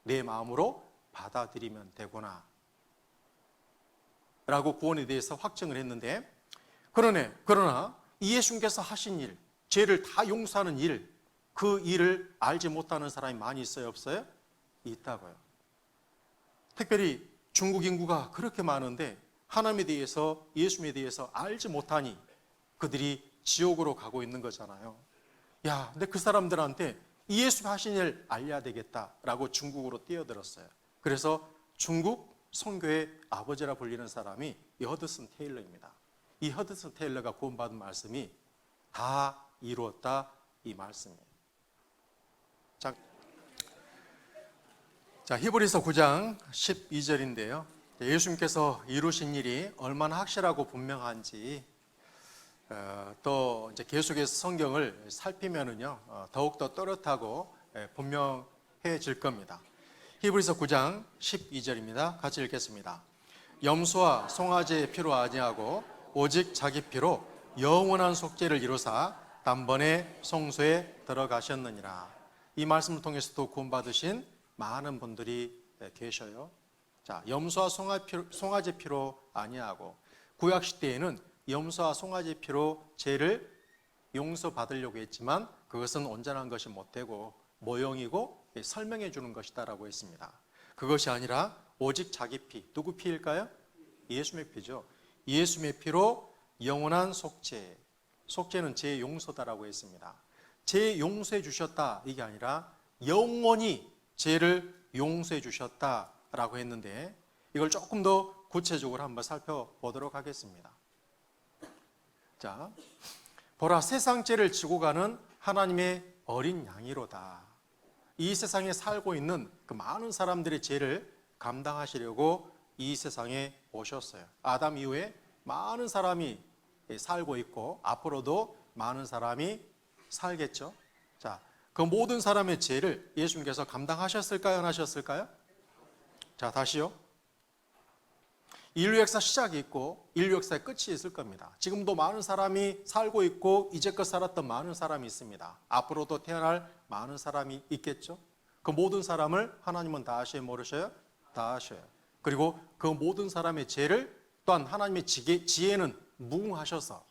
내 마음으로 받아들이면 되구나 라고 구원에 대해서 확증을 했는데 그러나 이 예수님께서 하신 일, 죄를 다 용서하는 일, 그 일을 알지 못하는 사람이 많이 있어요? 없어요? 있다고요. 특별히 중국 인구가 그렇게 많은데 하나님에 대해서, 예수님에 대해서 알지 못하니 그들이 지옥으로 가고 있는 거잖아요. 근데 그 사람들한테 이 예수님 하신 일 알려야 되겠다라고 중국으로 뛰어들었어요. 그래서 중국 선교의 아버지라 불리는 사람이 이 허드슨 테일러입니다. 이 허드슨 테일러가 구원받은 말씀이 다 이루었다 이 말씀이에요. 자, 히브리서 9장 12절인데요. 예수님께서 이루신 일이 얼마나 확실하고 분명한지 또 이제 계속해서 성경을 살피면은요 더욱더 또렷하고 분명해질 겁니다. 히브리서 9장 12절입니다. 같이 읽겠습니다. 염소와 송아지의 피로 아니하고 오직 자기 피로 영원한 속죄를 이루사 단번에 성소에 들어가셨느니라. 이 말씀을 통해서도 구원받으신 많은 분들이 계셔요. 자, 염소와 송아지 피로 아니하고 구약 시대에는 염소와 송아지 피로 죄를 용서받으려고 했지만 그것은 온전한 것이 못되고 모형이고 설명해 주는 것이다라고 했습니다. 그것이 아니라 오직 자기 피, 누구 피일까요? 예수의 피죠. 예수의 피로 영원한 속죄, 속죄는 제 용서다라고 했습니다. 제 용서해 주셨다 이게 아니라 영원히 죄를 용서해 주셨다라고 했는데 이걸 조금 더 구체적으로 한번 살펴보도록 하겠습니다. 자, 보라 세상 죄를 지고 가는 하나님의 어린 양이로다. 이 세상에 살고 있는 그 많은 사람들의 죄를 감당하시려고 이 세상에 오셨어요. 아담 이후에 많은 사람이 살고 있고 앞으로도 많은 사람이 살겠죠. 자, 그 모든 사람의 죄를 예수님께서 감당하셨을까요? 안 하셨을까요? 자, 다시요. 인류 역사 시작이 있고 인류 역사의 끝이 있을 겁니다. 지금도 많은 사람이 살고 있고 이제껏 살았던 많은 사람이 있습니다. 앞으로도 태어날 많은 사람이 있겠죠. 그 모든 사람을 하나님은 다 아셔요, 모르셔요? 다 아셔요. 그리고 그 모든 사람의 죄를 또한 하나님의 지혜는 무궁하셔서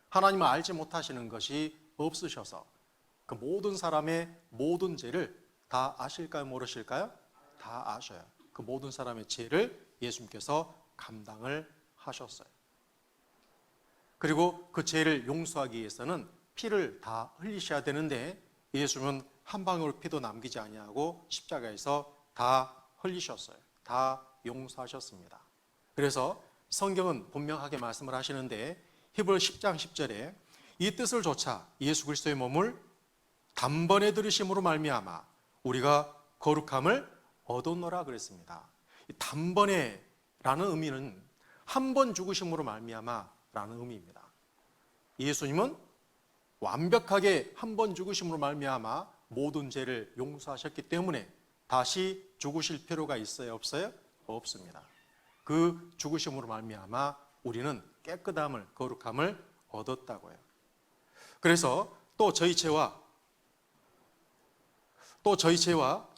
하나님을 알지 못하시는 것이 없으셔서 그 모든 사람의 모든 죄를 다 아실까요, 모르실까요? 다 아셔요. 그 모든 사람의 죄를 예수님께서 감당을 하셨어요. 그리고 그 죄를 용서하기 위해서는 피를 다 흘리셔야 되는데 예수님은 한 방울 피도 남기지 아니하고 십자가에서 다 흘리셨어요. 다 용서하셨습니다. 그래서 성경은 분명하게 말씀을 하시는데 히브리서 10장 10절에 이 뜻을 조차 예수 그리스도의 몸을 단번에 들으심으로 말미암아 우리가 거룩함을 얻었노라 그랬습니다. 단번에 라는 의미는 한 번 죽으심으로 말미암아 라는 의미입니다. 예수님은 완벽하게 한 번 죽으심으로 말미암아 모든 죄를 용서하셨기 때문에 다시 죽으실 필요가 있어요, 없어요? 없습니다. 그 죽으심으로 말미암아 우리는 깨끗함을, 거룩함을 얻었다고요. 그래서 또 저희 죄와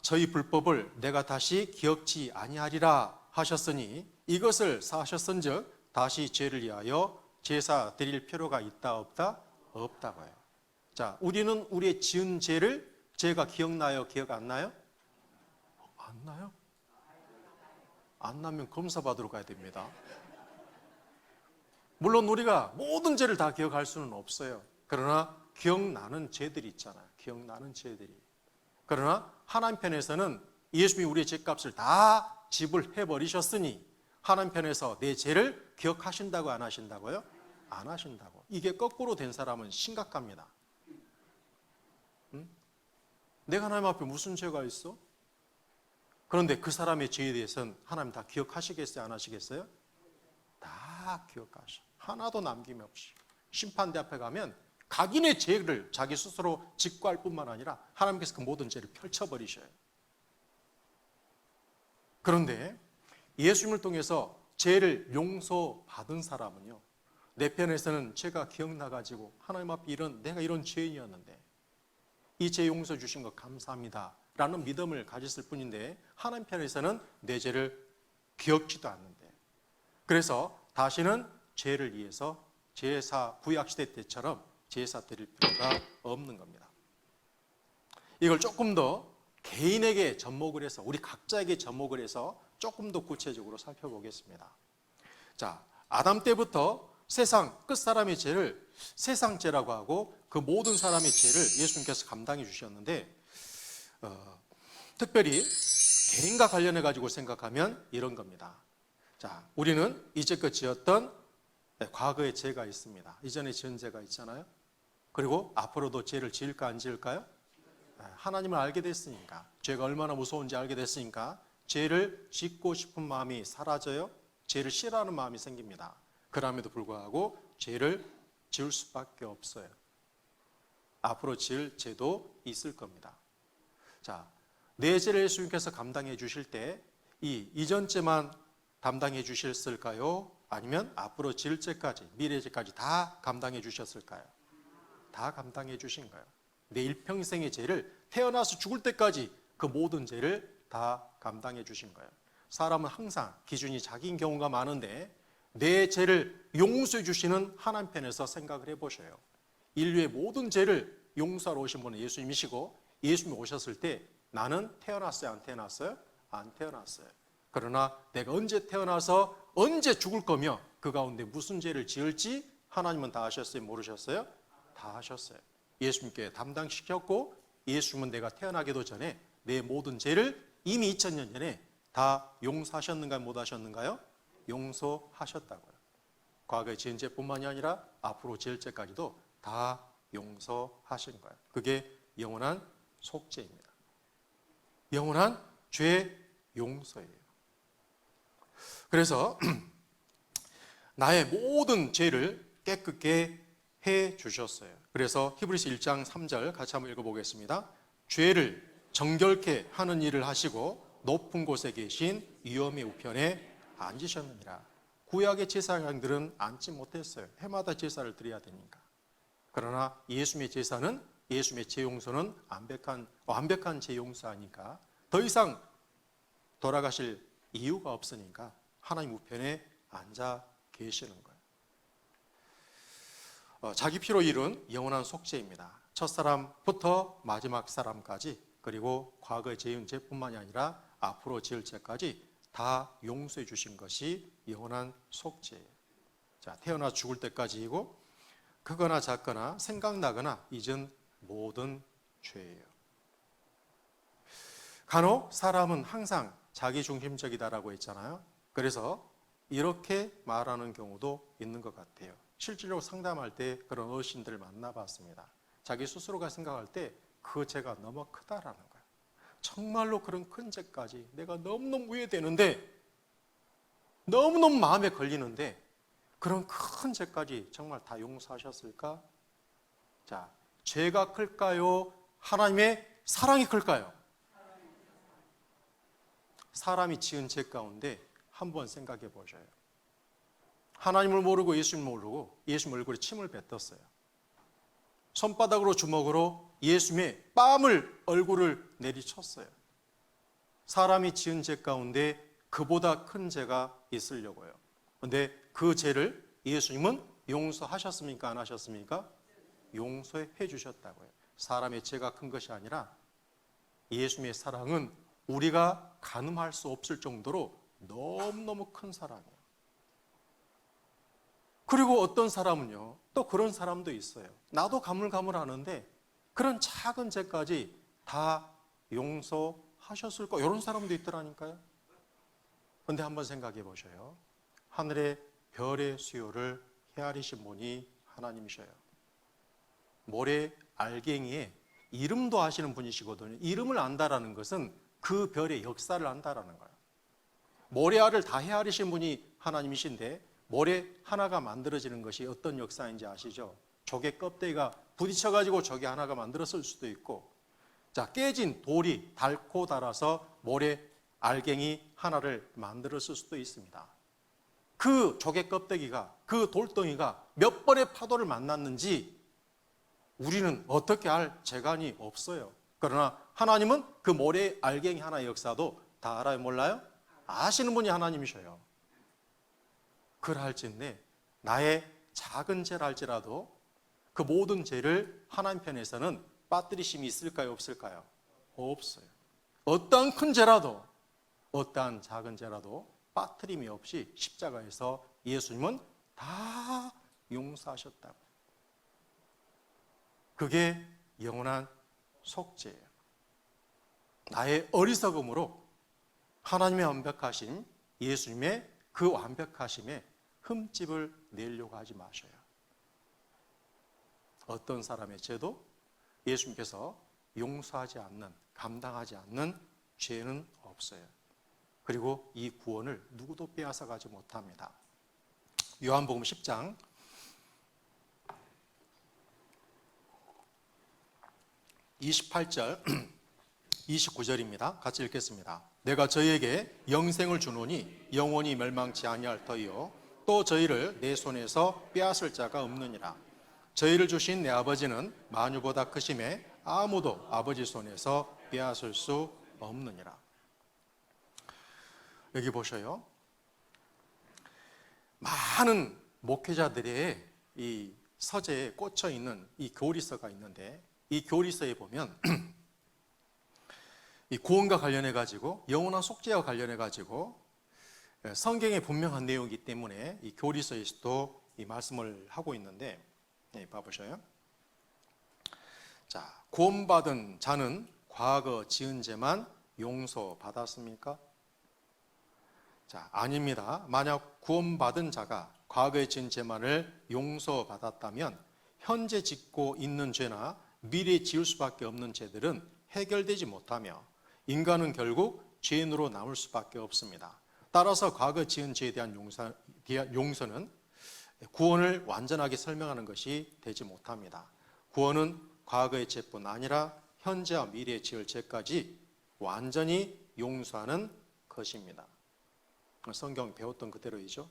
저희 불법을 내가 다시 기억지 아니하리라 하셨으니 이것을 사하셨은즉 다시 죄를 위하여 제사 드릴 필요가 있다 없다? 없다고요. 자, 우리는 우리의 지은 죄가 기억나요? 기억 안 나요? 안 나요? 안 나면 검사 받으러 가야 됩니다. 물론 우리가 모든 죄를 다 기억할 수는 없어요. 그러나 기억나는 죄들이 있잖아요. 기억나는 죄들이. 그러나 하나님 편에서는 예수님이 우리의 죄값을 다 지불해 버리셨으니 하나님 편에서 내 죄를 기억하신다고 안 하신다고요? 안 하신다고. 이게 거꾸로 된 사람은 심각합니다. 응? 내가 하나님 앞에 무슨 죄가 있어? 그런데 그 사람의 죄에 대해서는 하나님 다 기억하시겠어요? 안 하시겠어요? 다 기억하셔. 하나도 남김없이. 심판대 앞에 가면 각인의 죄를 자기 스스로 직구할 뿐만 아니라 하나님께서 그 모든 죄를 펼쳐버리셔요. 그런데 예수님을 통해서 죄를 용서받은 사람은요, 내 편에서는 죄가 기억나가지고 하나님 앞에 내가 이런 죄인이었는데 이 죄 용서 주신 것 감사합니다 라는 믿음을 가졌을 뿐인데 하나님 편에서는 내 죄를 기억지도 않는데, 그래서 다시는 죄를 위해서 제사 구약시대 때처럼 제사 드릴 필요가 없는 겁니다. 이걸 조금 더 개인에게 접목을 해서 우리 각자에게 접목을 해서 조금 더 구체적으로 살펴보겠습니다. 자, 아담 때부터 세상 끝사람의 죄를 세상죄라고 하고 그 모든 사람의 죄를 예수님께서 감당해 주셨는데 특별히 개인과 관련해 가지고 생각하면 이런 겁니다. 자, 우리는 이제껏 지었던 과거의 죄가 있습니다. 이전에 지은 죄가 있잖아요. 그리고 앞으로도 죄를 지을까 안 지을까요? 하나님을 알게 됐으니까, 죄가 얼마나 무서운지 알게 됐으니까 죄를 짓고 싶은 마음이 사라져요. 죄를 싫어하는 마음이 생깁니다. 그럼에도 불구하고 죄를 지을 수밖에 없어요. 앞으로 지을 죄도 있을 겁니다. 자, 내 죄를 예수님께서 감당해 주실 때 이 이전 죄만 담당해 주셨을까요? 아니면 앞으로 지을 죄까지, 미래 죄까지 다 감당해 주셨을까요? 다 감당해 주신 거예요. 내 일평생의 죄를 태어나서 죽을 때까지 그 모든 죄를 다 감당해 주신 거예요. 사람은 항상 기준이 자기인 경우가 많은데 내 죄를 용서해 주시는 하나님 편에서 생각을 해보셔요. 인류의 모든 죄를 용서하러 오신 분은 예수님이시고 예수님이 오셨을 때 나는 태어났어요? 안 태어났어요? 안 태어났어요. 그러나 내가 언제 태어나서 언제 죽을 거며 그 가운데 무슨 죄를 지을지 하나님은 다 아셨어요? 모르셨어요? 다 아셨어요. 예수님께 담당시켰고 예수님은 내가 태어나기도 전에 내 모든 죄를 이미 2000년 전에 다 용서하셨는가요? 못 하셨는가요? 용서하셨다고요. 과거에 지은 죄뿐만이 아니라 앞으로 지을 죄까지도 다 용서하신 거예요. 그게 영원한 속죄입니다. 영원한 죄 용서예요. 그래서 나의 모든 죄를 깨끗게 해 주셨어요. 그래서 히브리서 1장 3절 같이 한번 읽어보겠습니다. 죄를 정결케 하는 일을 하시고 높은 곳에 계신 위엄의 우편에 앉으셨느니라. 구약의 제사장들은 앉지 못했어요. 해마다 제사를 드려야 되니까. 그러나 예수님의 제사는, 예수님의 죄 용서는 완벽한 죄 용서하니까 더 이상 돌아가실 이유가 없으니까 하나님 우편에 앉아 계시는 거예요. 자기 피로 이룬 영원한 속죄입니다. 첫 사람부터 마지막 사람까지, 그리고 과거에 지은 죄뿐만이 아니라 앞으로 지을 죄까지 다 용서해 주신 것이 영원한 속죄예요. 자, 태어나 죽을 때까지이고 크거나 작거나 생각나거나 잊은 모든 죄예요. 간혹 사람은 항상 자기중심적이다라고 했잖아요. 그래서 이렇게 말하는 경우도 있는 것 같아요. 실질적으로 상담할 때 그런 어르신들을 만나봤습니다. 자기 스스로가 생각할 때 그 죄가 너무 크다라는 거예요. 정말로 그런 큰 죄까지 내가 너무너무 후회되는데, 너무너무 마음에 걸리는데 그런 큰 죄까지 정말 다 용서하셨을까? 자, 죄가 클까요? 하나님의 사랑이 클까요? 사람이 지은 죄 가운데 한번 생각해 보셔요. 하나님을 모르고 예수님을 모르고 예수님 얼굴에 침을 뱉었어요. 손바닥으로 주먹으로 예수님의 뺨을 얼굴을 내리쳤어요. 사람이 지은 죄 가운데 그보다 큰 죄가 있으려고요. 그런데 그 죄를 예수님은 용서하셨습니까? 안 하셨습니까? 용서해 주셨다고요. 사람의 죄가 큰 것이 아니라 예수님의 사랑은 우리가 가늠할 수 없을 정도로 너무너무 큰 사랑이에요. 그리고 어떤 사람은요, 또 그런 사람도 있어요. 나도 가물가물하는데 그런 작은 죄까지 다 용서하셨을까? 이런 사람도 있더라니까요. 그런데 한번 생각해 보셔요. 하늘의 별의 수요를 헤아리신 분이 하나님이셔요. 모래 알갱이에 이름도 아시는 분이시거든요. 이름을 안다라는 것은 그 별의 역사를 안다라는 거예요. 모래알을 다 헤아리신 분이 하나님이신데 모래 하나가 만들어지는 것이 어떤 역사인지 아시죠? 조개 껍데기가 부딪혀가지고 조개 하나가 만들었을 수도 있고, 자, 깨진 돌이 닳고 닳아서 모래 알갱이 하나를 만들었을 수도 있습니다. 그 조개 껍데기가, 그 돌덩이가 몇 번의 파도를 만났는지 우리는 어떻게 알 재간이 없어요. 그러나 하나님은 그 모래 알갱이 하나의 역사도 다 알아요? 몰라요? 아시는 분이 하나님이셔요. 그럴진데 나의 작은 죄를 할지라도 그 모든 죄를 하나님 편에서는 빠뜨리심이 있을까요? 없을까요? 없어요. 어떠한 큰 죄라도, 어떠한 작은 죄라도 빠뜨림이 없이 십자가에서 예수님은 다 용서하셨다고. 그게 영원한 속죄예요. 나의 어리석음으로 하나님의 완벽하심, 예수님의 그 완벽하심에 흠집을 내려고 하지 마셔요. 어떤 사람의 죄도 예수님께서 용서하지 않는, 감당하지 않는 죄는 없어요. 그리고 이 구원을 누구도 빼앗아가지 못합니다. 요한복음 10장 28절 29절입니다. 같이 읽겠습니다. 내가 저희에게 영생을 주노니 영원히 멸망치 아니할 터이요 또 저희를 내 손에서 빼앗을 자가 없느니라. 저희를 주신 내 아버지는 만유보다 크심에 아무도 아버지 손에서 빼앗을 수 없느니라. 여기 보셔요. 많은 목회자들의 이 서재에 꽂혀 있는 이 교리서가 있는데, 이 교리서에 보면 이 구원과 관련해 가지고 영원한 속죄와 관련해 가지고 성경에 분명한 내용이기 때문에 이 교리서에서도 이 말씀을 하고 있는데 봐보셔요. 자, 구원받은 자는 과거 지은 죄만 용서받았습니까? 자, 아닙니다. 만약 구원받은 자가 과거에 지은 죄만을 용서받았다면 현재 짓고 있는 죄나 미래에 지을 수밖에 없는 죄들은 해결되지 못하며 인간은 결국 죄인으로 남을 수밖에 없습니다. 따라서 과거 지은 죄에 대한 용서는 구원을 완전하게 설명하는 것이 되지 못합니다. 구원은 과거의 죄뿐 아니라 현재와 미래에 지을 죄까지 완전히 용서하는 것입니다. 성경 배웠던 그대로이죠.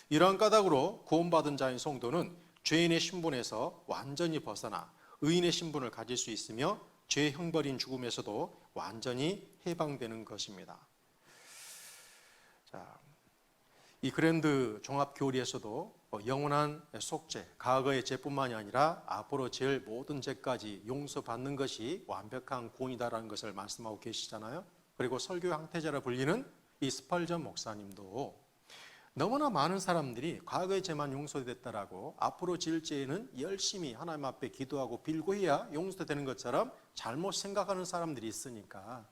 이러한 까닭으로 구원받은 자인 성도는 죄인의 신분에서 완전히 벗어나 의인의 신분을 가질 수 있으며 죄 형벌인 죽음에서도 완전히 해방되는 것입니다. 자, 이 그랜드 종합 교리에서도 영원한 속죄, 과거의 죄뿐만이 아니라 앞으로 지을 모든 죄까지 용서받는 것이 완벽한 구원이다라는 것을 말씀하고 계시잖아요. 그리고 설교 황태자라 불리는 이 스펄전 목사님도 너무나 많은 사람들이 과거의 죄만 용서됐다라고 앞으로 지을 죄는 열심히 하나님 앞에 기도하고 빌고 해야 용서되는 것처럼 잘못 생각하는 사람들이 있으니까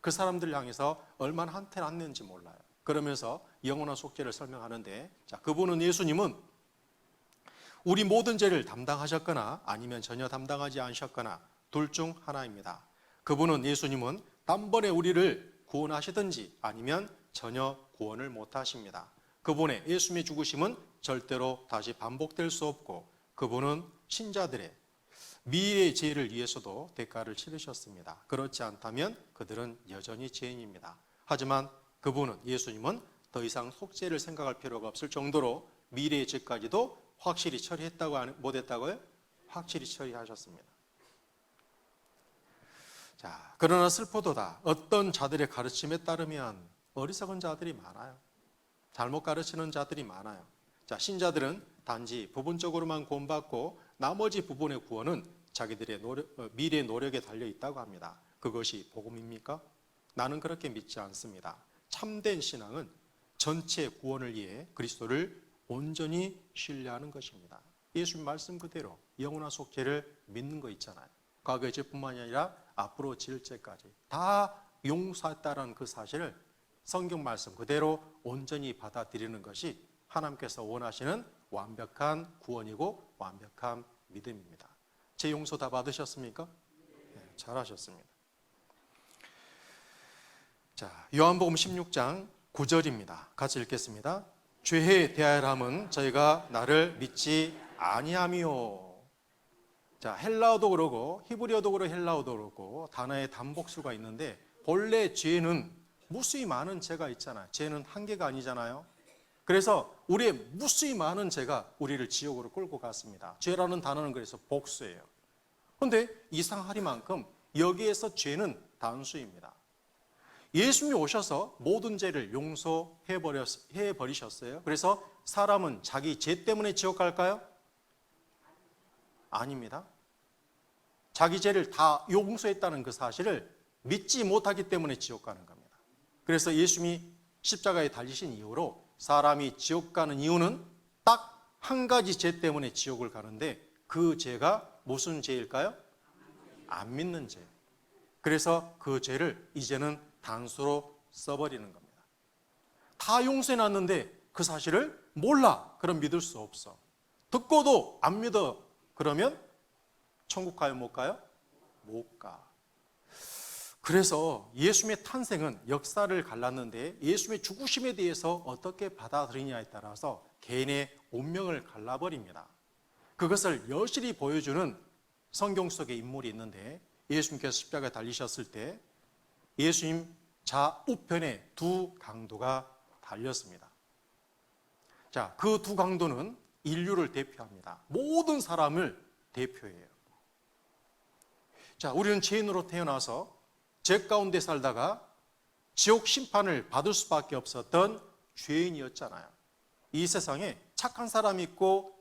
그 사람들 향해서 얼마나 한태를 안 냈는지 몰라요. 그러면서 영원한 속죄를 설명하는데, 자, 그분은 예수님은 우리 모든 죄를 담당하셨거나 아니면 전혀 담당하지 않으셨거나 둘 중 하나입니다. 그분은 예수님은 단번에 우리를 구원하시든지 아니면 전혀 구원을 못 하십니다. 그분의 예수님의 죽으심은 절대로 다시 반복될 수 없고 그분은 신자들의 미래의 죄를 위해서도 대가를 치르셨습니다. 그렇지 않다면 그들은 여전히 죄인입니다. 하지만 그분은, 예수님은 더 이상 속죄를 생각할 필요가 없을 정도로 미래의 죄까지도 확실히 처리했다고 못했다고요? 확실히 처리하셨습니다. 자, 그러나 슬프도다. 어떤 자들의 가르침에 따르면 어리석은 자들이 많아요. 잘못 가르치는 자들이 많아요. 자, 신자들은 단지 부분적으로만 구원받고 나머지 부분의 구원은 자기들의 미래의 노력에 달려 있다고 합니다. 그것이 복음입니까? 나는 그렇게 믿지 않습니다. 참된 신앙은 전체 구원을 위해 그리스도를 온전히 신뢰하는 것입니다. 예수님 말씀 그대로 영원한 속죄를 믿는 거 있잖아요. 과거의 죄뿐만이 아니라 앞으로 지을 죄까지 다 용서했다는 그 사실을 성경 말씀 그대로 온전히 받아들이는 것이 하나님께서 원하시는 완벽한 구원이고 완벽한 믿음입니다. 제 용서 다 받으셨습니까? 네, 잘하셨습니다. 자, 요한복음 16장 9절입니다. 같이 읽겠습니다. 죄에 대하여함은 저희가 나를 믿지 아니함이요. 자, 헬라어도 그러고 히브리어도 그러고 헬라어도 그러고 단어의 단복수가 있는데 본래 죄는 무수히 많은 죄가 있잖아요. 죄는 한계가 아니잖아요. 그래서 우리의 무수히 많은 죄가 우리를 지옥으로 끌고 갔습니다. 죄라는 단어는 그래서 복수예요. 그런데 이상하리만큼 여기에서 죄는 단수입니다. 예수님이 오셔서 모든 죄를 용서해 버리셨어요. 그래서 사람은 자기 죄 때문에 지옥 갈까요? 아닙니다. 자기 죄를 다 용서했다는 그 사실을 믿지 못하기 때문에 지옥 가는 겁니다. 그래서 예수님이 십자가에 달리신 이후로 사람이 지옥 가는 이유는 딱 한 가지 죄 때문에 지옥을 가는데 그 죄가 무슨 죄일까요? 안 믿는 죄. 그래서 그 죄를 이제는 단수로 써버리는 겁니다. 다 용서해놨는데 그 사실을 몰라. 그럼 믿을 수 없어. 듣고도 안 믿어. 그러면 천국 가요? 못 가요? 못 가. 그래서 예수님의 탄생은 역사를 갈랐는데 예수님의 죽으심에 대해서 어떻게 받아들이냐에 따라서 개인의 운명을 갈라버립니다. 그것을 여실히 보여주는 성경 속의 인물이 있는데 예수님께서 십자가에 달리셨을 때 예수님 좌우편에 두 강도가 달렸습니다. 자, 그 두 강도는 인류를 대표합니다. 모든 사람을 대표해요. 자, 우리는 죄인으로 태어나서 죄 가운데 살다가 지옥 심판을 받을 수밖에 없었던 죄인이었잖아요. 이 세상에 착한 사람이 있고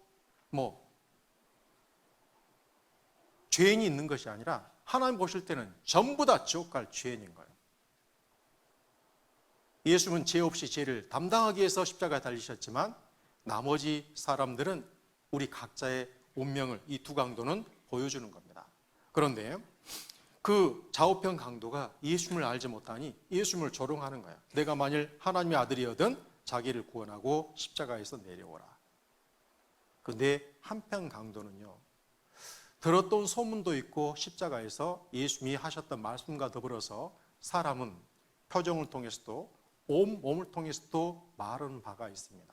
죄인이 있는 것이 아니라 하나님 보실 때는 전부 다 지옥 갈 죄인인 거예요. 예수는 죄 없이 죄를 담당하기 위해서 십자가에 달리셨지만 나머지 사람들은 우리 각자의 운명을 이 두 강도는 보여주는 겁니다. 그런데 그 좌우편 강도가 예수님을 알지 못하니 예수님을 조롱하는 거야. 내가 만일 하나님의 아들이거든 자기를 구원하고 십자가에서 내려오라. 그런데 한편 강도는요, 들었던 소문도 있고 십자가에서 예수님이 하셨던 말씀과 더불어서 사람은 표정을 통해서도 몸을 통해서도 말하는 바가 있습니다.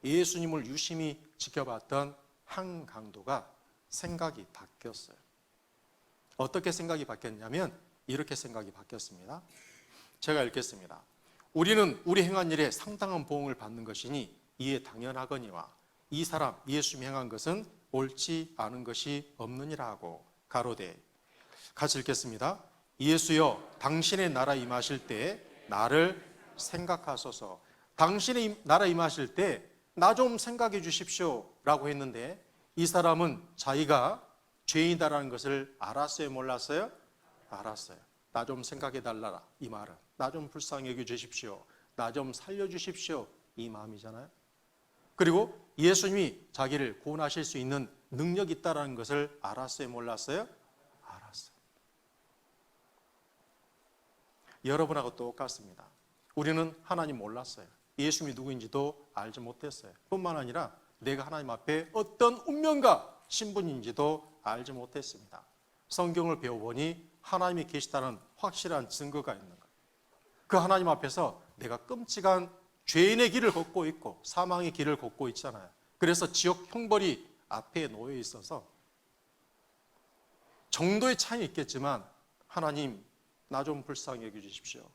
예수님을 유심히 지켜봤던 한 강도가 생각이 바뀌었어요. 어떻게 생각이 바뀌었냐면 이렇게 생각이 바뀌었습니다. 제가 읽겠습니다. 우리는 우리 행한 일에 상당한 보응을 받는 것이니 이에 당연하거니와 이 사람 예수님이 행한 것은 옳지 않은 것이 없느니라 하고 가로되, 같이 읽겠습니다. 예수여 당신의 나라 임하실 때 나를 생각하소서. 당신의 나라 임하실 때 나 좀 생각해 주십시오 라고 했는데 이 사람은 자기가 죄인이다라는 것을 알았어요, 몰랐어요? 알았어요. 나 좀 생각해 달라라, 이 말은. 나 좀 불쌍히 여겨 주십시오, 나 좀 살려 주십시오, 이 마음이잖아요. 그리고 예수님이 자기를 구원하실 수 있는 능력이 있다는 것을 알았어요, 몰랐어요? 알았어요. 여러분하고 똑같습니다. 우리는 하나님 몰랐어요. 예수님이 누구인지도 알지 못했어요. 뿐만 아니라 내가 하나님 앞에 어떤 운명과 신분인지도 알지 못했습니다. 성경을 배워보니 하나님이 계시다는 확실한 증거가 있는 거예요. 그 하나님 앞에서 내가 끔찍한 죄인의 길을 걷고 있고 사망의 길을 걷고 있잖아요. 그래서 지옥 형벌이 앞에 놓여 있어서 정도의 차이 있겠지만 하나님 나 좀 불쌍히 여겨주십시오.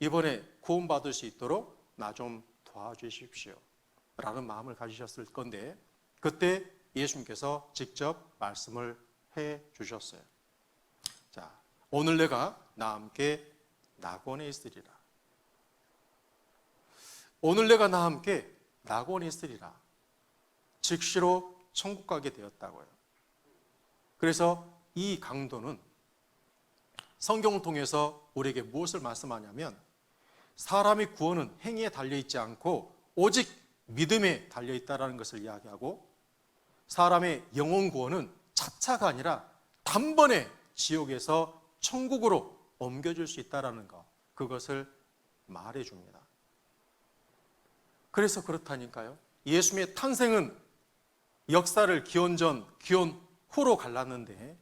이번에 구원받을 수 있도록 나 좀 도와주십시오 라는 마음을 가지셨을 건데 그때 예수님께서 직접 말씀을 해 주셨어요. 자, 오늘 내가 나와 함께 낙원에 있으리라. 오늘 내가 나와 함께 낙원에 있으리라. 즉시로 천국 가게 되었다고요. 그래서 이 강도는 성경을 통해서 우리에게 무엇을 말씀하냐면 사람의 구원은 행위에 달려있지 않고 오직 믿음에 달려있다는 것을 이야기하고 사람의 영혼 구원은 차차가 아니라 단번에 지옥에서 천국으로 옮겨줄 수 있다는 것, 그것을 말해줍니다. 그래서 그렇다니까요. 예수님의 탄생은 역사를 기원 전, 기원 후로 갈랐는데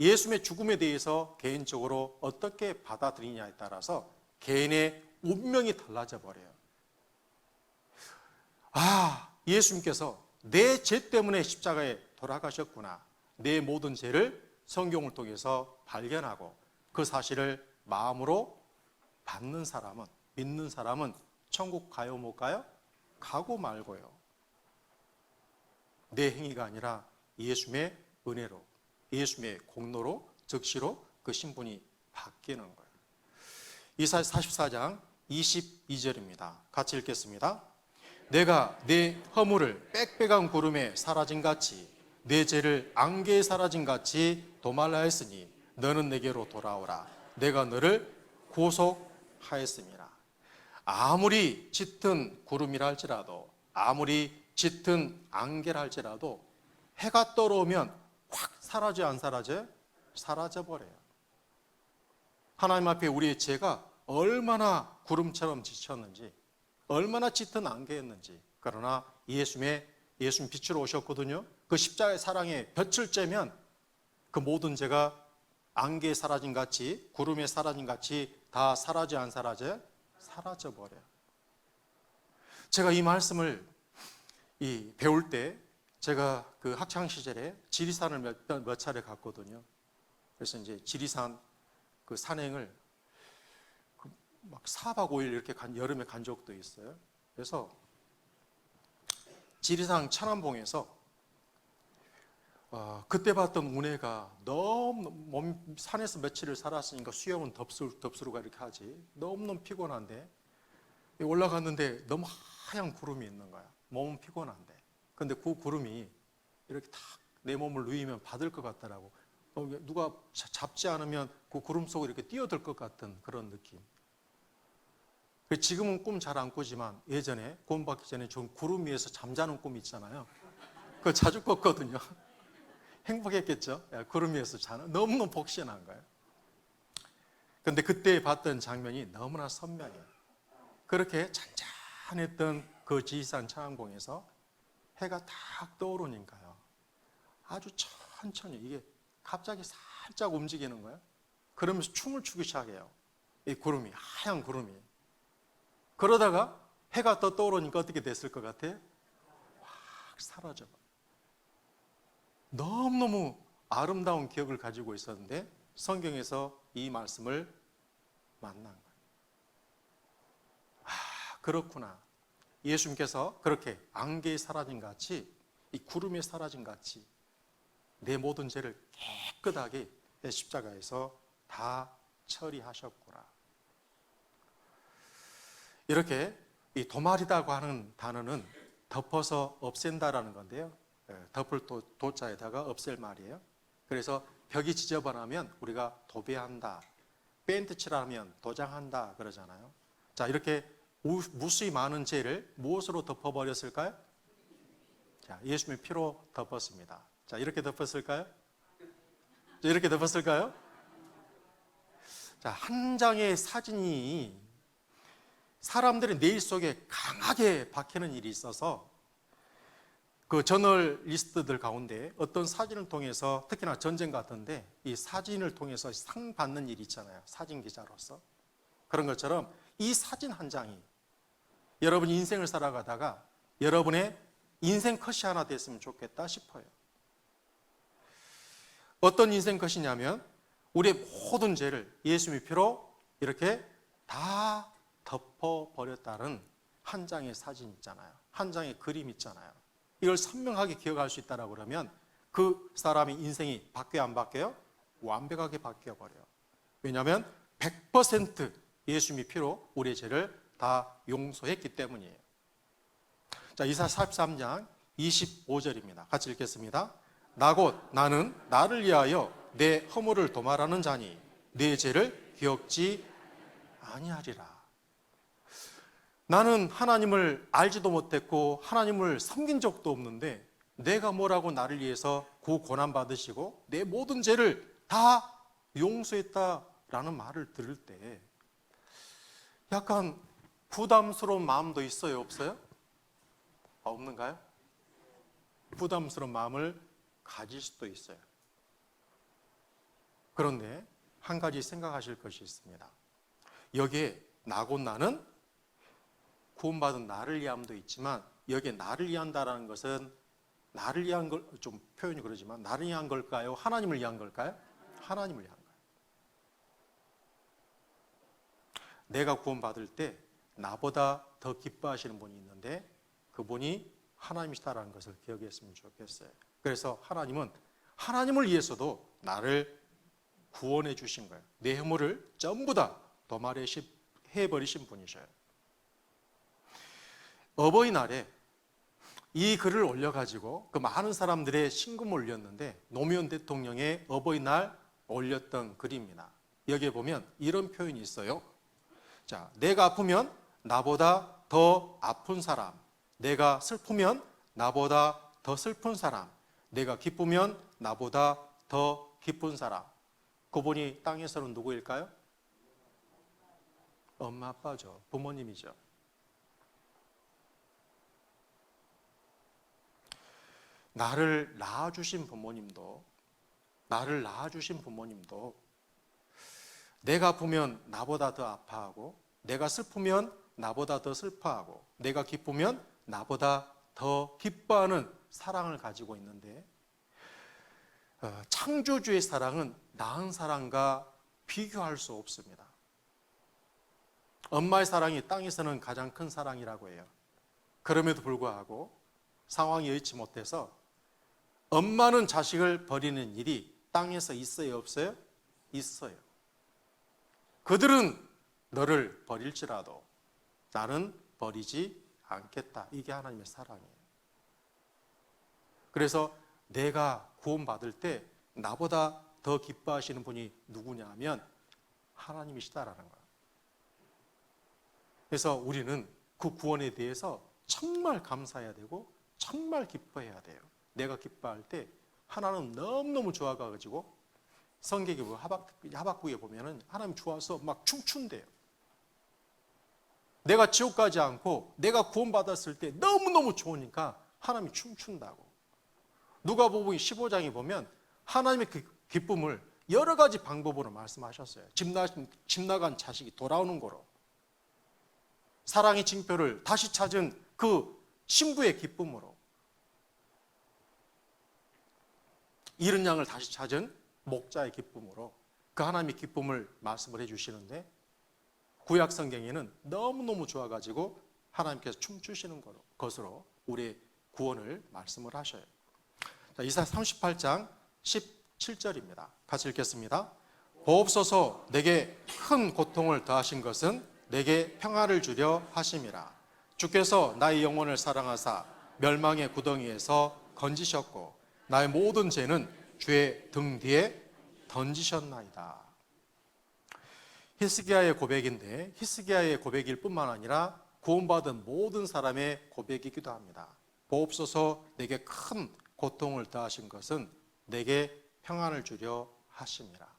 예수님의 죽음에 대해서 개인적으로 어떻게 받아들이냐에 따라서 개인의 운명이 달라져 버려요. 예수님께서 내 죄 때문에 십자가에 돌아가셨구나. 내 모든 죄를 성경을 통해서 발견하고 그 사실을 마음으로 받는 사람은, 믿는 사람은 천국 가요, 못 가요? 가고 말고요. 내 행위가 아니라 예수님의 은혜로, 예수님의 공로로, 즉시로 그 신분이 바뀌는 거예요. 이사야 44장 22절입니다. 같이 읽겠습니다. 내가 내 허물을 빽빽한 구름에 사라진 같이 내 죄를 안개에 사라진 같이 도말라 했으니 너는 내게로 돌아오라. 내가 너를 구속하였습니다. 아무리 짙은 구름이라 할지라도, 아무리 짙은 안개라 할지라도 해가 떨어오면 확 사라져, 안 사라져요? 사라져버려요. 하나님 앞에 우리의 죄가 얼마나 구름처럼 지쳤는지, 얼마나 짙은 안개였는지. 그러나 예수님 빛으로 오셨거든요. 그 십자가의 사랑에 볕을 쬐면 그 모든 죄가 안개에 사라진 같이, 구름에 사라진 같이 다 사라져, 안 사라져요? 사라져버려요. 제가 이 말씀을 배울 때 제가 그 학창 시절에 지리산을 몇 차례 갔거든요. 그래서 이제 지리산 그 산행을 막 4박 5일 이렇게 여름에 간 적도 있어요. 그래서 지리산 천안봉에서 그때 봤던 운해가 너무 산에서 며칠을 살았으니까 수영은 덥수루가 이렇게 하지. 너무너무 피곤한데 올라갔는데 너무 하얀 구름이 있는 거야. 몸은 피곤한데. 근데 그 구름이 이렇게 탁 내 몸을 누이면 받을 것 같더라고. 누가 잡지 않으면 그 구름 속으로 이렇게 뛰어들 것 같은 그런 느낌. 지금은 꿈 잘 안 꾸지만 예전에 구원받기 전에 전 구름 위에서 잠자는 꿈 있잖아요. 그거 자주 꿨거든요. 행복했겠죠? 구름 위에서 자는, 너무너무 복신한 거예요. 근데 그때 봤던 장면이 너무나 선명해요. 그렇게 잔잔했던 그 지리산 창안봉에서 해가 딱 떠오르니까요, 아주 천천히 이게 갑자기 살짝 움직이는 거예요. 그러면서 춤을 추기 시작해요. 이 구름이, 하얀 구름이. 그러다가 해가 더 떠오르니까 어떻게 됐을 것 같아요? 확 사라져. 너무너무 아름다운 기억을 가지고 있었는데 성경에서 이 말씀을 만난 거예요. 그렇구나. 예수님께서 그렇게 안개에 사라진 같이, 이 구름에 사라진 같이 내 모든 죄를 깨끗하게 십자가에서 다 처리하셨구나. 이렇게 이 도말이라고 하는 단어는 덮어서 없앤다라는 건데요. 덮을 도자에다가 없앨 말이에요. 그래서 벽이 지저분하면 우리가 도배한다, 페인트 칠하면 도장한다 그러잖아요. 자, 이렇게 무수히 많은 죄를 무엇으로 덮어버렸을까요? 자, 예수님의 피로 덮었습니다. 자, 이렇게 덮었을까요? 자, 이렇게 덮었을까요? 자, 한 장의 사진이 사람들의 뇌 속에 강하게 박히는 일이 있어서 그 저널리스트들 가운데 어떤 사진을 통해서, 특히나 전쟁 같은데 이 사진을 통해서 상 받는 일이 있잖아요. 사진 기자로서. 그런 것처럼 이 사진 한 장이 여러분 인생을 살아가다가 여러분의 인생 컷이 하나 됐으면 좋겠다 싶어요. 어떤 인생 컷이냐면 우리의 모든 죄를 예수님의 피로 이렇게 다 덮어버렸다는 한 장의 사진 있잖아요. 한 장의 그림 있잖아요. 이걸 선명하게 기억할 수 있다고 그러면 그 사람의 인생이 바뀌어요, 안 바뀌어요? 완벽하게 바뀌어버려요. 왜냐하면 100% 예수님의 피로 우리의 죄를 다 용서했기 때문이에요. 자, 이사 43장 25절입니다. 같이 읽겠습니다. 나 곧 나는 나를 위하여 내 허물을 도말하는 자니 내 죄를 기억지 아니하리라. 나는 하나님을 알지도 못했고 하나님을 섬긴 적도 없는데 내가 뭐라고 나를 위해서 고난 받으시고 내 모든 죄를 다 용서했다라는 말을 들을 때 약간 부담스러운 마음도 있어요, 없어요? 없는가요? 부담스러운 마음을 가질 수도 있어요. 그런데 한 가지 생각하실 것이 있습니다. 여기에 나 곧 나는 구원받은 나를 위함도 있지만 여기에 나를 위한다라는 것은 나를 위한 걸, 좀 표현이 그러지만 나를 위한 걸까요? 하나님을 위한 걸까요? 하나님을 위한 거예요. 내가 구원받을 때 나보다 더 기뻐하시는 분이 있는데 그분이 하나님이시다라는 것을 기억했으면 좋겠어요. 그래서 하나님은 하나님을 위해서도 나를 구원해 주신 거예요. 내 허물을 전부 다 도말해버리신 분이셔요. 어버이날에 이 글을 올려가지고 그 많은 사람들의 신금을 올렸는데 노무현 대통령의 어버이날 올렸던 글입니다. 여기에 보면 이런 표현이 있어요. 자, 내가 아프면 나보다 더 아픈 사람, 내가 슬프면 나보다 더 슬픈 사람, 내가 기쁘면 나보다 더 기쁜 사람. 그분이 땅에서는 누구일까요? 엄마, 아빠죠. 부모님이죠. 나를 낳아주신 부모님도 내가 아프면 나보다 더 아파하고 내가 슬프면 나보다 더 슬퍼하고 내가 기쁘면 나보다 더 기뻐하는 사랑을 가지고 있는데 창조주의 사랑은 낳은 사랑과 비교할 수 없습니다. 엄마의 사랑이 땅에서는 가장 큰 사랑이라고 해요. 그럼에도 불구하고 상황이 여의치 못해서 엄마는 자식을 버리는 일이 땅에서 있어요, 없어요? 있어요. 그들은 너를 버릴지라도 나는 버리지 않겠다. 이게 하나님의 사랑이에요. 그래서 내가 구원받을 때 나보다 더 기뻐하시는 분이 누구냐 하면 하나님이시다라는 거예요. 그래서 우리는 그 구원에 대해서 정말 감사해야 되고 정말 기뻐해야 돼요. 내가 기뻐할 때 하나님 너무너무 좋아가지고 성경에 하박국에 보면은 하나님 좋아서 막 춤춘대요. 내가 지옥 가지 않고 내가 구원받았을 때 너무너무 좋으니까 하나님이 춤춘다고. 누가복음 15장에 보면 하나님의 그 기쁨을 여러 가지 방법으로 말씀하셨어요. 집 나간 자식이 돌아오는 거로, 사랑의 징표를 다시 찾은 그 신부의 기쁨으로, 잃은 양을 다시 찾은 목자의 기쁨으로 그 하나님의 기쁨을 말씀을 해주시는데, 구약 성경에는 너무너무 좋아가지고 하나님께서 춤추시는 것으로 우리의 구원을 말씀을 하셔요. 자, 이사야 38장 17절입니다. 같이 읽겠습니다. 보옵소서, 내게 큰 고통을 더하신 것은 내게 평화를 주려 하심이라. 주께서 나의 영혼을 사랑하사 멸망의 구덩이에서 건지셨고 나의 모든 죄는 주의 등 뒤에 던지셨나이다. 히스기야의 고백인데, 히스기야의 고백일 뿐만 아니라 구원받은 모든 사람의 고백이기도 합니다. 보옵소서, 내게 큰 고통을 더하신 것은 내게 평안을 주려 하심이라.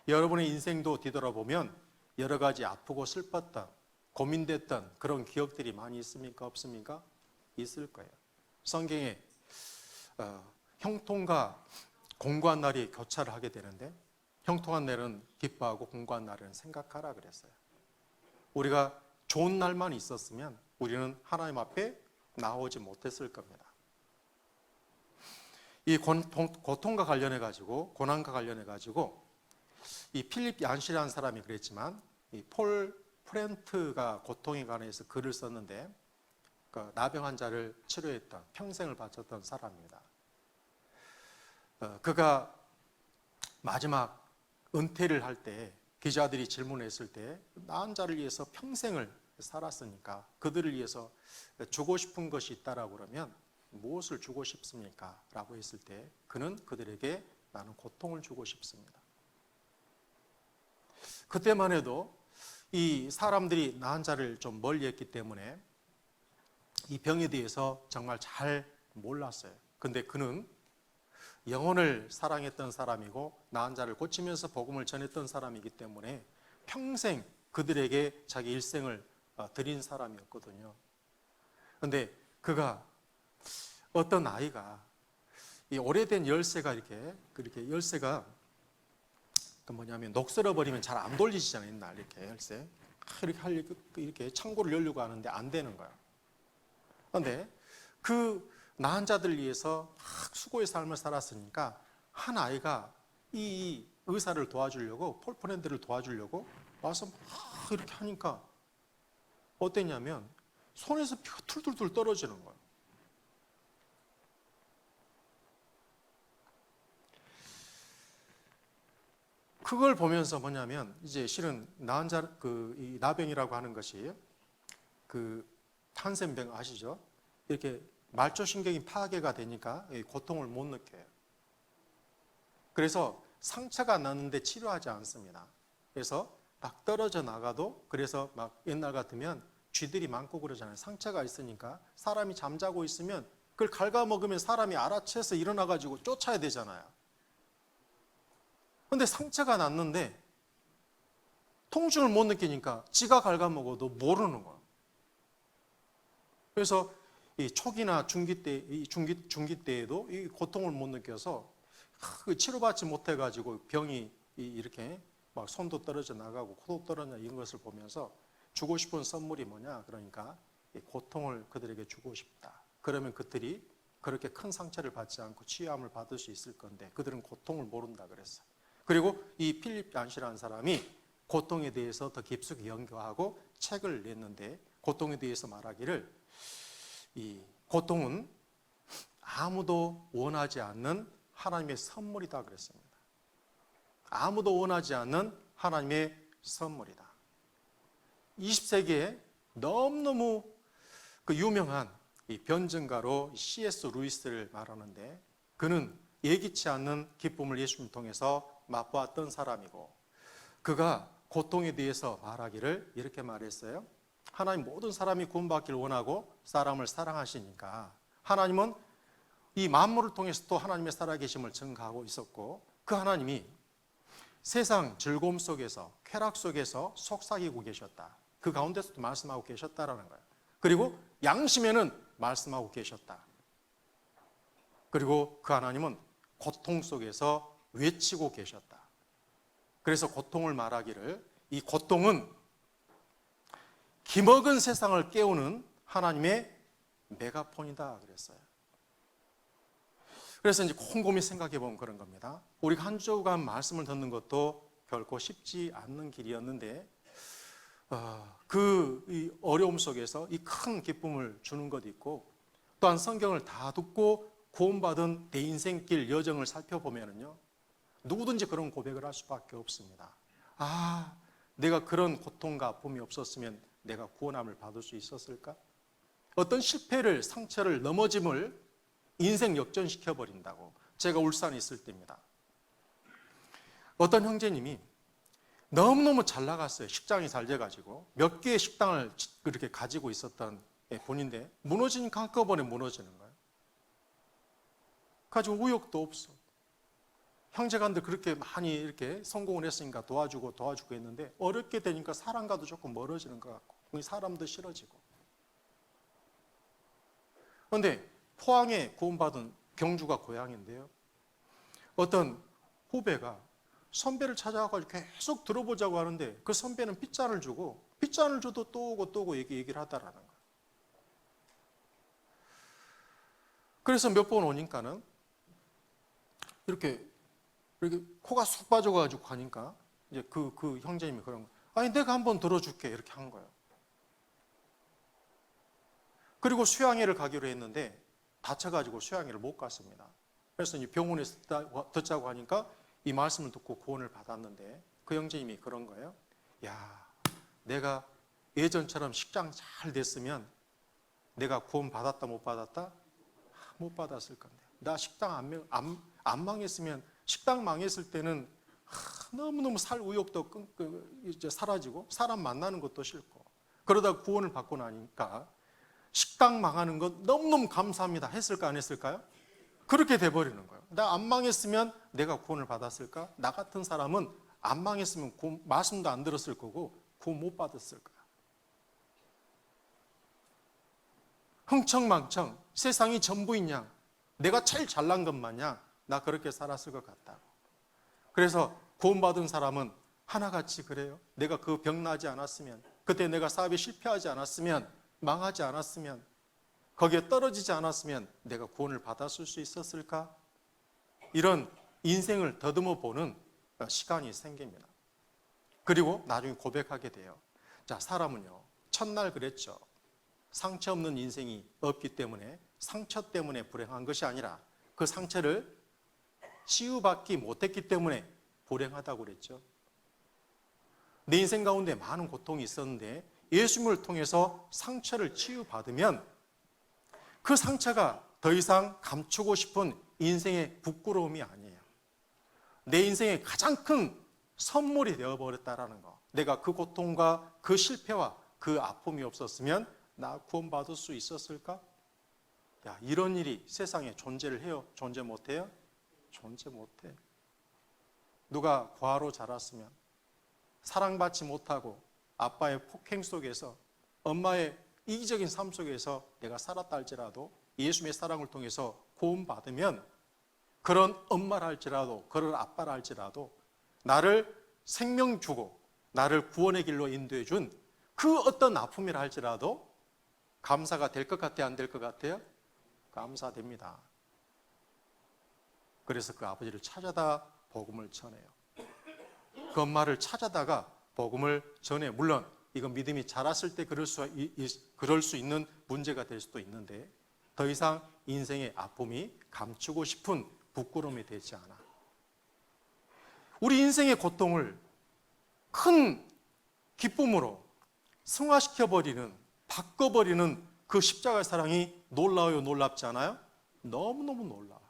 여러분의 인생도 뒤돌아보면 여러 가지 아프고 슬펐던, 고민됐던 그런 기억들이 많이 있습니까? 없습니까? 있을 거예요. 성경에 형통과 공고한 날이 교차를 하게 되는데, 형통한 날은 기뻐하고 공고한 날은 생각하라 그랬어요. 우리가 좋은 날만 있었으면 우리는 하나님 앞에 나오지 못했을 겁니다. 이 고통과 관련해 가지고, 고난과 관련해 가지고 이 필립 얀시라는 사람이 그랬지만, 이 폴 프렌트가 고통에 관해서 글을 썼는데, 그 나병 환자를 치료했던, 평생을 바쳤던 사람입니다. 그가 마지막 은퇴를 할 때 기자들이 질문했을 때, 나은 자를 위해서 평생을 살았으니까 그들을 위해서 주고 싶은 것이 있다라고 그러면 무엇을 주고 싶습니까? 라고 했을 때 그는 그들에게 나는 고통을 주고 싶습니다. 그때만 해도 이 사람들이 나은 자를 좀 멀리 했기 때문에 이 병에 대해서 정말 잘 몰랐어요. 근데 그는 영혼을 사랑했던 사람이고 나은 자를 고치면서 복음을 전했던 사람이기 때문에 평생 그들에게 자기 일생을 드린 사람이었거든요. 그런데 그가 어떤 아이가, 이 오래된 열쇠가 이렇게 열쇠가 그 뭐냐면 녹슬어 버리면 잘 안 돌리시잖아요. 옛날 이렇게 열쇠 이렇게 창고를 열려고 하는데 안 되는 거야. 그런데 그 나은 자들 위해서 수고의 삶을 살았으니까 한 아이가 이 의사를 도와주려고, 폴 프렌드를 도와주려고 와서 막 이렇게 하니까 어땠냐면 손에서 피가 툴툴툴 떨어지는 거예요. 그걸 보면서 뭐냐면, 이제 실은 나은 자, 이 나병이라고 하는 것이 그 한센병 아시죠? 이렇게 말초신경이 파괴가 되니까 고통을 못 느껴요. 그래서 상처가 났는데 치료하지 않습니다. 그래서 막 떨어져 나가도, 그래서 막 옛날 같으면 쥐들이 많고 그러잖아요. 상처가 있으니까 사람이 잠자고 있으면 그걸 갉아먹으면 사람이 알아채서 일어나가지고 쫓아야 되잖아요. 그런데 상처가 났는데 통증을 못 느끼니까 지가 갉아먹어도 모르는 거예요. 그래서 이 초기나 중기 때에도 이 고통을 못 느껴서 치료받지 못해가지고 병이 이렇게 막 손도 떨어져 나가고 코도 떨어져 이런 것을 보면서 주고 싶은 선물이 뭐냐? 그러니까 이 고통을 그들에게 주고 싶다. 그러면 그들이 그렇게 큰 상처를 받지 않고 치유함을 받을 수 있을 건데 그들은 고통을 모른다 그랬어요. 그리고 이 필립 얀시라는 사람이 고통에 대해서 더 깊숙이 연구하고 책을 냈는데, 고통에 대해서 말하기를 이 고통은 아무도 원하지 않는 하나님의 선물이다 그랬습니다. 아무도 원하지 않는 하나님의 선물이다. 20세기에 너무너무 그 유명한 이 변증가로 C.S. 루이스를 말하는데, 그는 예기치 않는 기쁨을 예수님을 통해서 맛보았던 사람이고, 그가 고통에 대해서 말하기를 이렇게 말했어요. 하나님 모든 사람이 구원받기를 원하고 사람을 사랑하시니까 하나님은 이 만물을 통해서 또 하나님의 살아계심을 증거하고 있었고, 그 하나님이 세상 즐거움 속에서, 쾌락 속에서 속삭이고 계셨다. 그 가운데서도 말씀하고 계셨다라는 거예요. 그리고 양심에는 말씀하고 계셨다. 그리고 그 하나님은 고통 속에서 외치고 계셨다. 그래서 고통을 말하기를, 이 고통은 기먹은 세상을 깨우는 하나님의 메가폰이다 그랬어요. 그래서 이제 곰곰이 생각해 보면 그런 겁니다. 우리가 한 주간 말씀을 듣는 것도 결코 쉽지 않는 길이었는데, 이 어려움 속에서 이 큰 기쁨을 주는 것도 있고, 또한 성경을 다 듣고 구원받은 내 인생길 여정을 살펴보면요, 누구든지 그런 고백을 할 수밖에 없습니다. 내가 그런 고통과 아픔이 없었으면 내가 구원함을 받을 수 있었을까? 어떤 실패를, 상처를, 넘어짐을 인생 역전시켜 버린다고. 제가 울산에 있을 때입니다. 어떤 형제님이 너무너무 잘 나갔어요. 식당이 잘 돼가지고 몇 개의 식당을 그렇게 가지고 있었던 분인데, 무너지니까 한꺼번에 무너지는 거예요. 가지고 우욕도 없어. 형제간들 그렇게 많이 이렇게 성공을 했으니까 도와주고 했는데, 어렵게 되니까 사람과도 조금 멀어지는 것 같고, 사람도 싫어지고. 그런데 포항에 구원받은 경주가 고향인데요, 어떤 후배가 선배를 찾아가지고 계속 들어보자고 하는데, 그 선배는 빗잔을 주고, 빗잔을 줘도 또 오고 얘기를 하다라는 거예요. 그래서 몇 번 오니까는 이렇게 코가 쑥 빠져가지고 가니까, 이제 그 형제님이 그런 거예요. 아니, 내가 한번 들어줄게. 이렇게 한 거예요. 그리고 수양회를 가기로 했는데 다쳐가지고 수양회를 못 갔습니다. 그래서 이제 병원에서 듣자고 하니까 이 말씀을 듣고 구원을 받았는데, 그 형제님이 그런 거예요. 야, 내가 예전처럼 식장 잘 됐으면 내가 구원 받았다 못 받았다? 못 받았을 건데. 나 식당 안 망했으면, 식당 망했을 때는 너무너무 살 의욕도 이제 사라지고 사람 만나는 것도 싫고, 그러다 구원을 받고 나니까 식당 망하는 것 너무너무 감사합니다 했을까 안 했을까요? 그렇게 돼버리는 거예요. 나 안 망했으면 내가 구원을 받았을까? 나 같은 사람은 안 망했으면 말씀도 안 들었을 거고 구원 못 받았을 거야. 흥청망청 세상이 전부인 양, 내가 제일 잘난 것 마냥 나 그렇게 살았을 것 같다고. 그래서 구원받은 사람은 하나같이 그래요. 내가 그 병 나지 않았으면, 그때 내가 사업에 실패하지 않았으면, 망하지 않았으면, 거기에 떨어지지 않았으면 내가 구원을 받았을 수 있었을까? 이런 인생을 더듬어 보는 시간이 생깁니다. 그리고 나중에 고백하게 돼요. 자, 사람은요, 첫날 그랬죠. 상처 없는 인생이 없기 때문에, 상처 때문에 불행한 것이 아니라 그 상처를 치유받기 못했기 때문에 불행하다고 그랬죠. 내 인생 가운데 많은 고통이 있었는데 예수님을 통해서 상처를 치유받으면 그 상처가 더 이상 감추고 싶은 인생의 부끄러움이 아니에요. 내 인생의 가장 큰 선물이 되어버렸다라는 거. 내가 그 고통과 그 실패와 그 아픔이 없었으면 나 구원받을 수 있었을까? 야, 이런 일이 세상에 존재를 해요? 존재 못해요? 존재 못해. 누가 과로 자랐으면, 사랑받지 못하고 아빠의 폭행 속에서, 엄마의 이기적인 삶 속에서 내가 살았다 할지라도 예수님의 사랑을 통해서 구원받으면, 그런 엄마라 할지라도, 그런 아빠라 할지라도 나를 생명 주고 나를 구원의 길로 인도해 준 그 어떤 아픔이라 할지라도 감사가 될 것 같아요? 안 될 것 같아요? 감사됩니다. 그래서 그 아버지를 찾아다 복음을 전해요. 그 엄마를 찾아다가 복음을 전해. 물론 이건 믿음이 자랐을 때 그럴 수 있는 문제가 될 수도 있는데, 더 이상 인생의 아픔이 감추고 싶은 부끄러움이 되지 않아. 우리 인생의 고통을 큰 기쁨으로 승화시켜버리는, 바꿔버리는 그 십자가의 사랑이 놀라워요, 놀랍지 않아요? 너무너무 놀라워.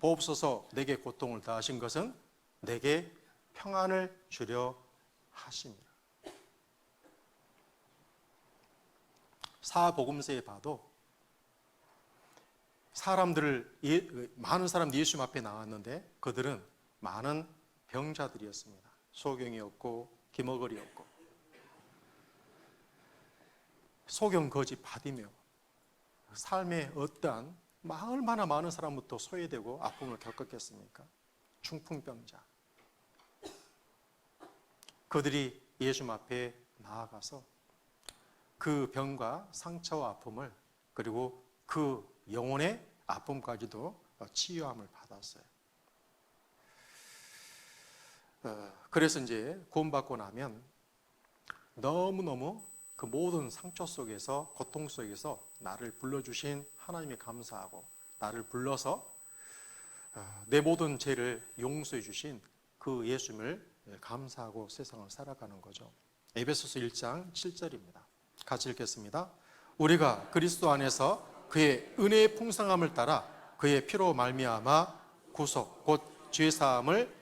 보옵소서 내게 고통을 다하신 것은 내게 평안을 주려 하심이라. 사복음서에 봐도 많은 사람들이 예수님 앞에 나왔는데 그들은 많은 병자들이었습니다. 소경이었고 기머거리였고 소경 거지 바디메오, 삶의 어떠한 얼마나 많은 사람부터 소외되고 아픔을 겪었겠습니까? 중풍병자. 그들이 예수님 앞에 나아가서 그 병과 상처와 아픔을, 그리고 그 영혼의 아픔까지도 치유함을 받았어요. 그래서 이제 구원받고 나면 너무너무 그 모든 상처 속에서, 고통 속에서 나를 불러주신 하나님이 감사하고, 나를 불러서 내 모든 죄를 용서해 주신 그 예수님을 감사하고 세상을 살아가는 거죠. 에베소서 1장 7절입니다. 같이 읽겠습니다. 우리가 그리스도 안에서 그의 은혜의 풍성함을 따라 그의 피로 말미암아 구속 곧 죄 사함을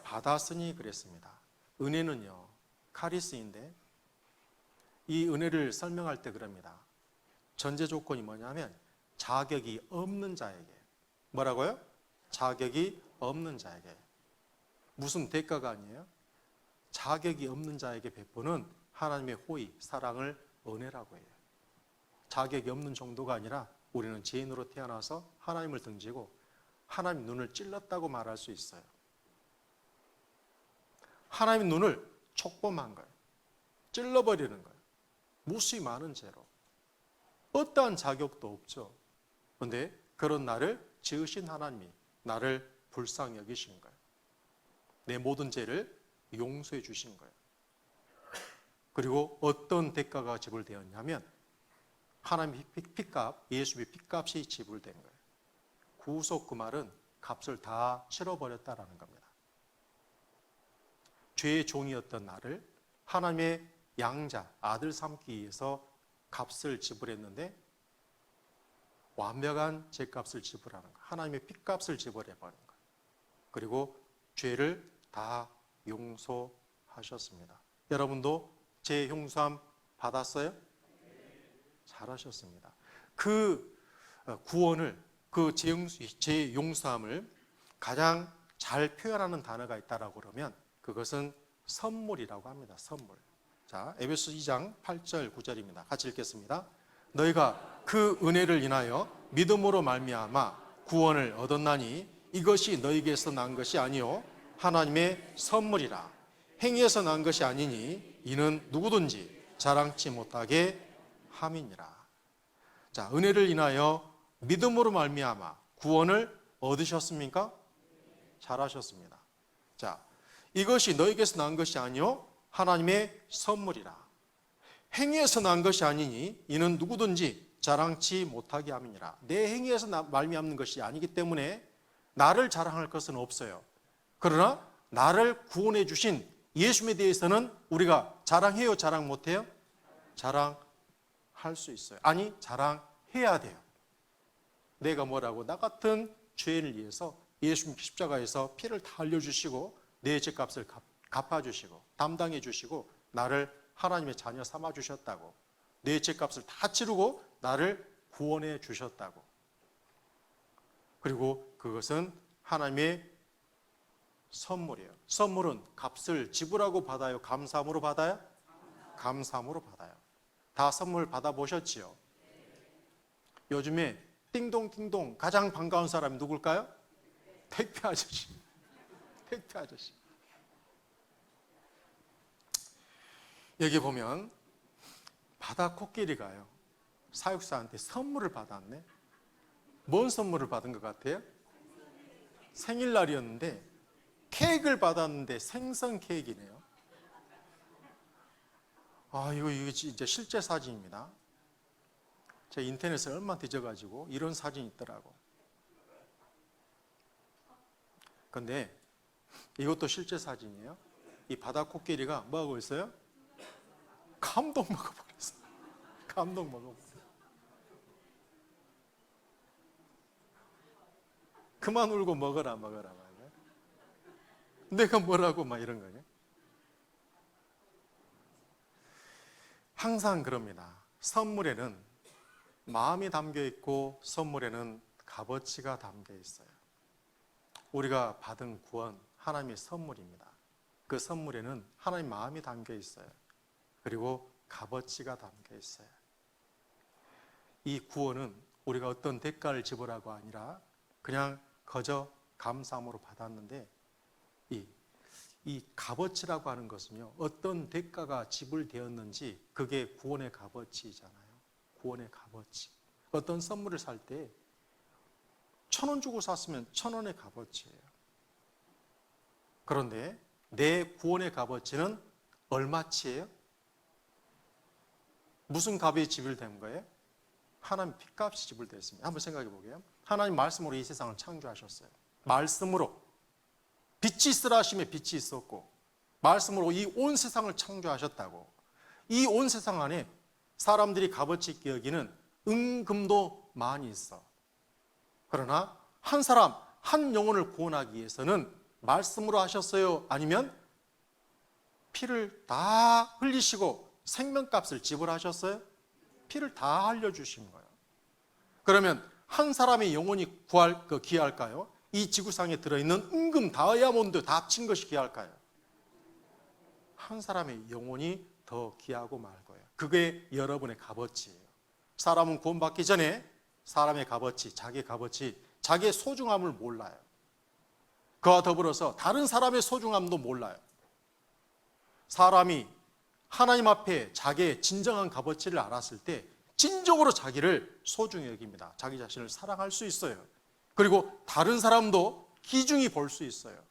받았으니 그랬습니다. 은혜는요, 카리스인데 이 은혜를 설명할 때 그럽니다. 전제 조건이 뭐냐면 자격이 없는 자에게. 뭐라고요? 자격이 없는 자에게. 무슨 대가가 아니에요? 자격이 없는 자에게 베푸는 하나님의 호의, 사랑을 은혜라고 해요. 자격이 없는 정도가 아니라 우리는 죄인으로 태어나서 하나님을 등지고 하나님 눈을 찔렀다고 말할 수 있어요. 하나님 눈을 촉범한 거예요. 찔러버리는 거예요. 무수히 많은 죄로. 어떠한 자격도 없죠. 그런데 그런 나를 지으신 하나님이 나를 불쌍히 여기신 거예요. 내 모든 죄를 용서해 주신 거예요. 그리고 어떤 대가가 지불되었냐면 하나님의 핏값, 예수의 핏값이 지불된 거예요. 구속, 그 말은 값을 다 치러버렸다라는 겁니다. 죄의 종이었던 나를 하나님의 양자, 아들 삼기 위해서 값을 지불했는데 완벽한 죄값을 지불하는 거예요. 하나님의 핏값을 지불해버린 거예요. 그리고 죄를 다 용서하셨습니다. 여러분도 죄 용서함 받았어요? 잘하셨습니다. 그 구원을, 그 죄 용서함을 가장 잘 표현하는 단어가 있다라고 그러면 그것은 선물이라고 합니다. 선물. 자, 에베소 2장 8절 9절입니다. 같이 읽겠습니다. 너희가 그 은혜를 인하여 믿음으로 말미암아 구원을 얻었나니 이것이 너희에게서 난 것이 아니요 하나님의 선물이라. 행위에서 난 것이 아니니 이는 누구든지 자랑치 못하게 함이니라. 자, 은혜를 인하여 믿음으로 말미암아 구원을 얻으셨습니까? 잘하셨습니다. 자, 이것이 너희에게서 난 것이 아니요 하나님의 선물이라. 행위에서 난 것이 아니니 이는 누구든지 자랑치 못하게 함이니라. 내 행위에서 말미암는 것이 아니기 때문에 나를 자랑할 것은 없어요. 그러나 나를 구원해 주신 예수님에 대해서는 우리가 자랑해요, 자랑 못해요? 자랑할 수 있어요. 아니, 자랑해야 돼요. 내가 뭐라고? 나 같은 죄인을 위해서 예수님 십자가에서 피를 다 흘려주시고 내 죄값을 갚아주시고 담당해 주시고 나를 하나님의 자녀 삼아 주셨다고, 내 죄값을 다 치르고 나를 구원해 주셨다고. 그리고 그것은 하나님의 선물이에요. 선물은 값을 지불하고 받아요? 감사함으로 받아요? 감사함으로 받아요. 다 선물 받아보셨지요? 요즘에 띵동띵동 가장 반가운 사람이 누굴까요? 택배 아저씨. 택배 아저씨. 여기 보면 바다 코끼리가요, 사육사한테 선물을 받았네. 뭔 선물을 받은 것 같아요? 생일날이었는데 케이크를 받았는데 생선 케이크네요. 아, 이거 진짜 실제 사진입니다. 제가 인터넷에 얼마 뒤져가지고 이런 사진이 있더라고. 근데 이것도 실제 사진이에요. 이 바다 코끼리가 뭐 하고 있어요? 감동 먹어버렸어. 감동 먹어버렸어. 그만 울고 먹어라 말이야. 내가 뭐라고 막 이런 거냐. 항상 그럽니다. 선물에는 마음이 담겨 있고 선물에는 값어치가 담겨 있어요. 우리가 받은 구원, 하나님의 선물입니다. 그 선물에는 하나님 마음이 담겨 있어요. 그리고 값어치가 담겨 있어요. 이 구원은 우리가 어떤 대가를 지불하고 아니라 그냥 거저 감사함으로 받았는데, 이 값어치라고 하는 것은요, 어떤 대가가 지불되었는지 그게 구원의 값어치잖아요. 구원의 값어치. 어떤 선물을 살 때 1,000원 주고 샀으면 1,000원의 값어치예요. 그런데 내 구원의 값어치는 얼마치예요? 무슨 값이 지불된 거예요? 하나님 핏값이 지불됐습니다. 한번 생각해 보게요. 하나님 말씀으로 이 세상을 창조하셨어요. 말씀으로 빛이 있으라 하심에 빛이 있었고, 말씀으로 이 온 세상을 창조하셨다고. 이 온 세상 안에 사람들이 값어치 있게 여기는 은금도 많이 있어. 그러나 한 사람, 한 영혼을 구원하기 위해서는 말씀으로 하셨어요? 아니면 피를 다 흘리시고 생명값을 지불하셨어요? 피를 다 흘려주신 거예요. 그러면 한 사람의 영혼이 귀할까요? 이 지구상에 들어있는 은금, 다이아몬드 다 합친 것이 귀할까요? 한 사람의 영혼이 더 귀하고 말 거예요. 그게 여러분의 값어치예요. 사람은 구원받기 전에 사람의 값어치, 자기의 값어치, 자기의 소중함을 몰라요. 그와 더불어서 다른 사람의 소중함도 몰라요. 사람이 하나님 앞에 자기의 진정한 값어치를 알았을 때 진정으로 자기를 소중히 여깁니다. 자기 자신을 사랑할 수 있어요. 그리고 다른 사람도 기중히 볼 수 있어요.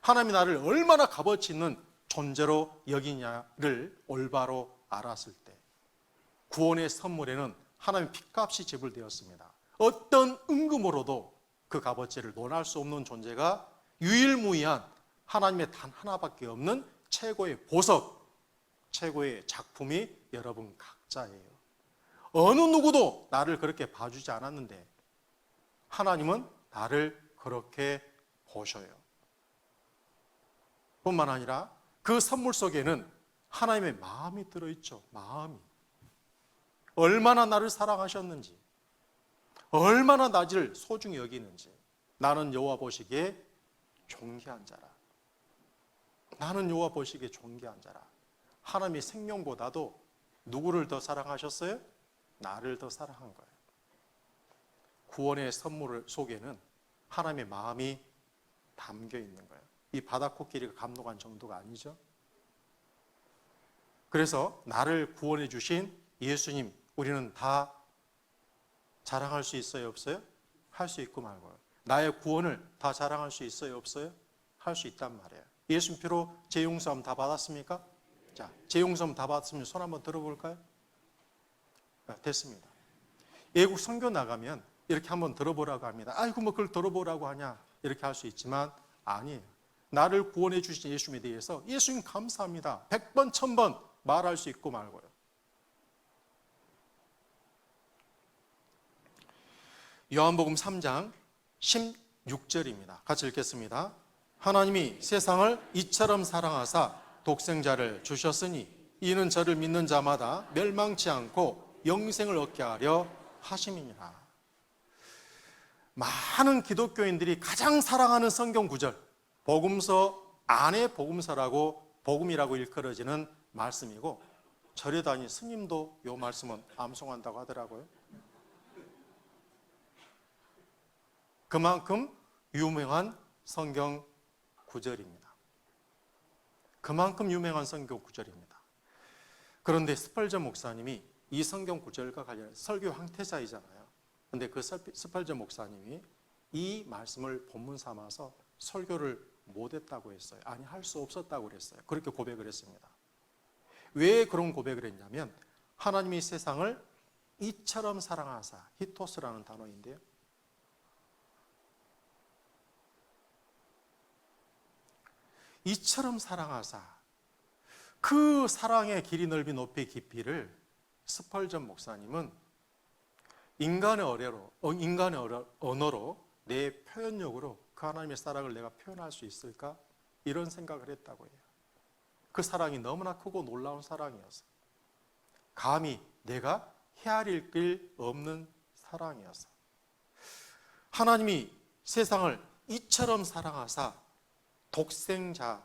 하나님이 나를 얼마나 값어치 있는 존재로 여기냐를 올바로 알았을 때, 구원의 선물에는 하나님의 핏값이 지불되었습니다. 어떤 은금으로도 그 값어치를 논할 수 없는 존재가 유일무이한 하나님의 단 하나밖에 없는 최고의 보석, 최고의 작품이 여러분 각자예요. 어느 누구도 나를 그렇게 봐주지 않았는데 하나님은 나를 그렇게 보셔요. 뿐만 아니라 그 선물 속에는 하나님의 마음이 들어있죠. 마음이. 얼마나 나를 사랑하셨는지, 얼마나 나를 소중히 여기는지. 나는 여호와 보시기에 존귀한 자라. 나는 여호와 보시기에 존귀한 자라. 하나님의 생명보다도 누구를 더 사랑하셨어요? 나를 더 사랑한 거예요. 구원의 선물 속에는 하나님의 마음이 담겨 있는 거예요. 이 바다코끼리가 감동한 정도가 아니죠. 그래서 나를 구원해 주신 예수님, 우리는 다 자랑할 수 있어요, 없어요? 할 수 있고 말고요. 나의 구원을 다 자랑할 수 있어요, 없어요? 할 수 있단 말이에요. 예수님 피로 죄 용서함 다 받았습니까? 자, 죄 용서함 다 받았으면 손 한번 들어볼까요? 됐습니다. 외국 선교 나가면 이렇게 한번 들어보라고 합니다. 아이고 뭐 그걸 들어보라고 하냐, 이렇게 할 수 있지만 아니에요. 나를 구원해 주신 예수님에 대해서 예수님 감사합니다 100번 1000번 말할 수 있고 말고요. 요한복음 3장 16절입니다. 같이 읽겠습니다. 하나님이 세상을 이처럼 사랑하사 독생자를 주셨으니 이는 저를 믿는 자마다 멸망치 않고 영생을 얻게 하려 하심이니라. 많은 기독교인들이 가장 사랑하는 성경 구절, 복음서 안에 복음서라고, 복음이라고 일컬어지는 말씀이고, 절에 다닌 스님도 이 말씀은 암송한다고 하더라고요. 그만큼 유명한 성경 구절입니다. 그만큼 유명한 성경 구절입니다. 그런데 스펄전 목사님이 이 성경 구절과 관련해서 설교 황태자이잖아요. 그런데 그 스펄전 목사님이 이 말씀을 본문 삼아서 설교를 못했다고 했어요. 아니, 할 수 없었다고 그랬어요. 그렇게 고백을 했습니다. 왜 그런 고백을 했냐면, 하나님이 세상을 이처럼 사랑하사, 히토스라는 단어인데요, 이처럼 사랑하사, 그 사랑의 길이 넓이 높이 깊이를 스펄전 목사님은 인간의 언어로, 내 표현력으로 그 하나님의 사랑을 내가 표현할 수 있을까? 이런 생각을 했다고 해요. 그 사랑이 너무나 크고 놀라운 사랑이었어요. 감히 내가 헤아릴 길 없는 사랑이었어. 하나님이 세상을 이처럼 사랑하사 독생자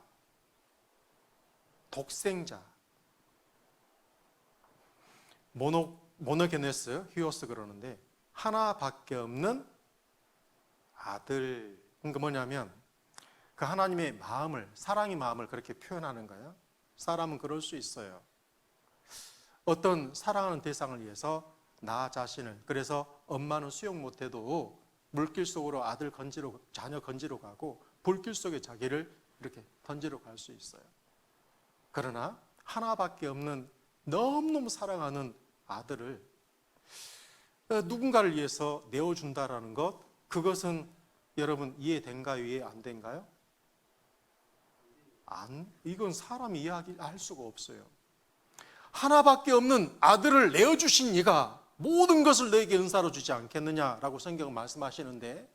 모노게네스 히오스 그러는데 하나밖에 없는 아들. 그러니까 뭐냐면 그 하나님의 마음을, 사랑의 마음을 그렇게 표현하는 거예요. 사람은 그럴 수 있어요. 어떤 사랑하는 대상을 위해서 나 자신을, 그래서 엄마는 수영 못해도 물길 속으로 자녀 건지러 가고 불길 속에 자기를 이렇게 던지러 갈 수 있어요. 그러나 하나밖에 없는 너무너무 사랑하는 아들을 누군가를 위해서 내어준다라는 것, 그것은 여러분 이해된가요? 이해 안 된가요? 이건 사람이 이해할 수가 없어요. 하나밖에 없는 아들을 내어주신 이가 모든 것을 너에게 은사로 주지 않겠느냐라고 성경은 말씀하시는데,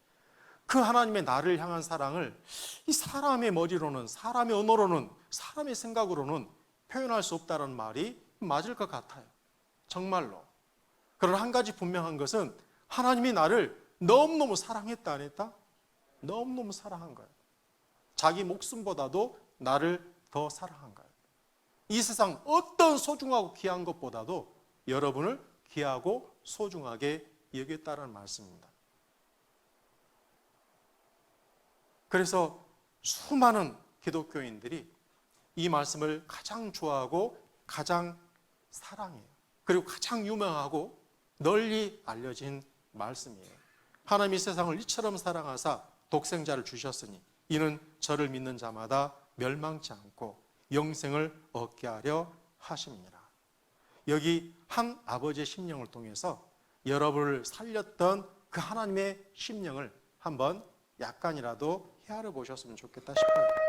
그 하나님의 나를 향한 사랑을 이 사람의 머리로는, 사람의 언어로는, 사람의 생각으로는 표현할 수 없다는 말이 맞을 것 같아요. 정말로. 그러나 한 가지 분명한 것은 하나님이 나를 너무너무 사랑했다 안 했다? 너무너무 사랑한 거예요. 자기 목숨보다도 나를 더 사랑한 거예요. 이 세상 어떤 소중하고 귀한 것보다도 여러분을 귀하고 소중하게 여겼다는 말씀입니다. 그래서 수많은 기독교인들이 이 말씀을 가장 좋아하고 가장 사랑해요. 그리고 가장 유명하고 널리 알려진 말씀이에요. 하나님이 세상을 이처럼 사랑하사 독생자를 주셨으니 이는 저를 믿는 자마다 멸망치 않고 영생을 얻게 하려 하심이니라. 여기 한 아버지의 심령을 통해서 여러분을 살렸던 그 하나님의 심령을 한번 약간이라도 헤아려 보셨으면 좋겠다 싶어요.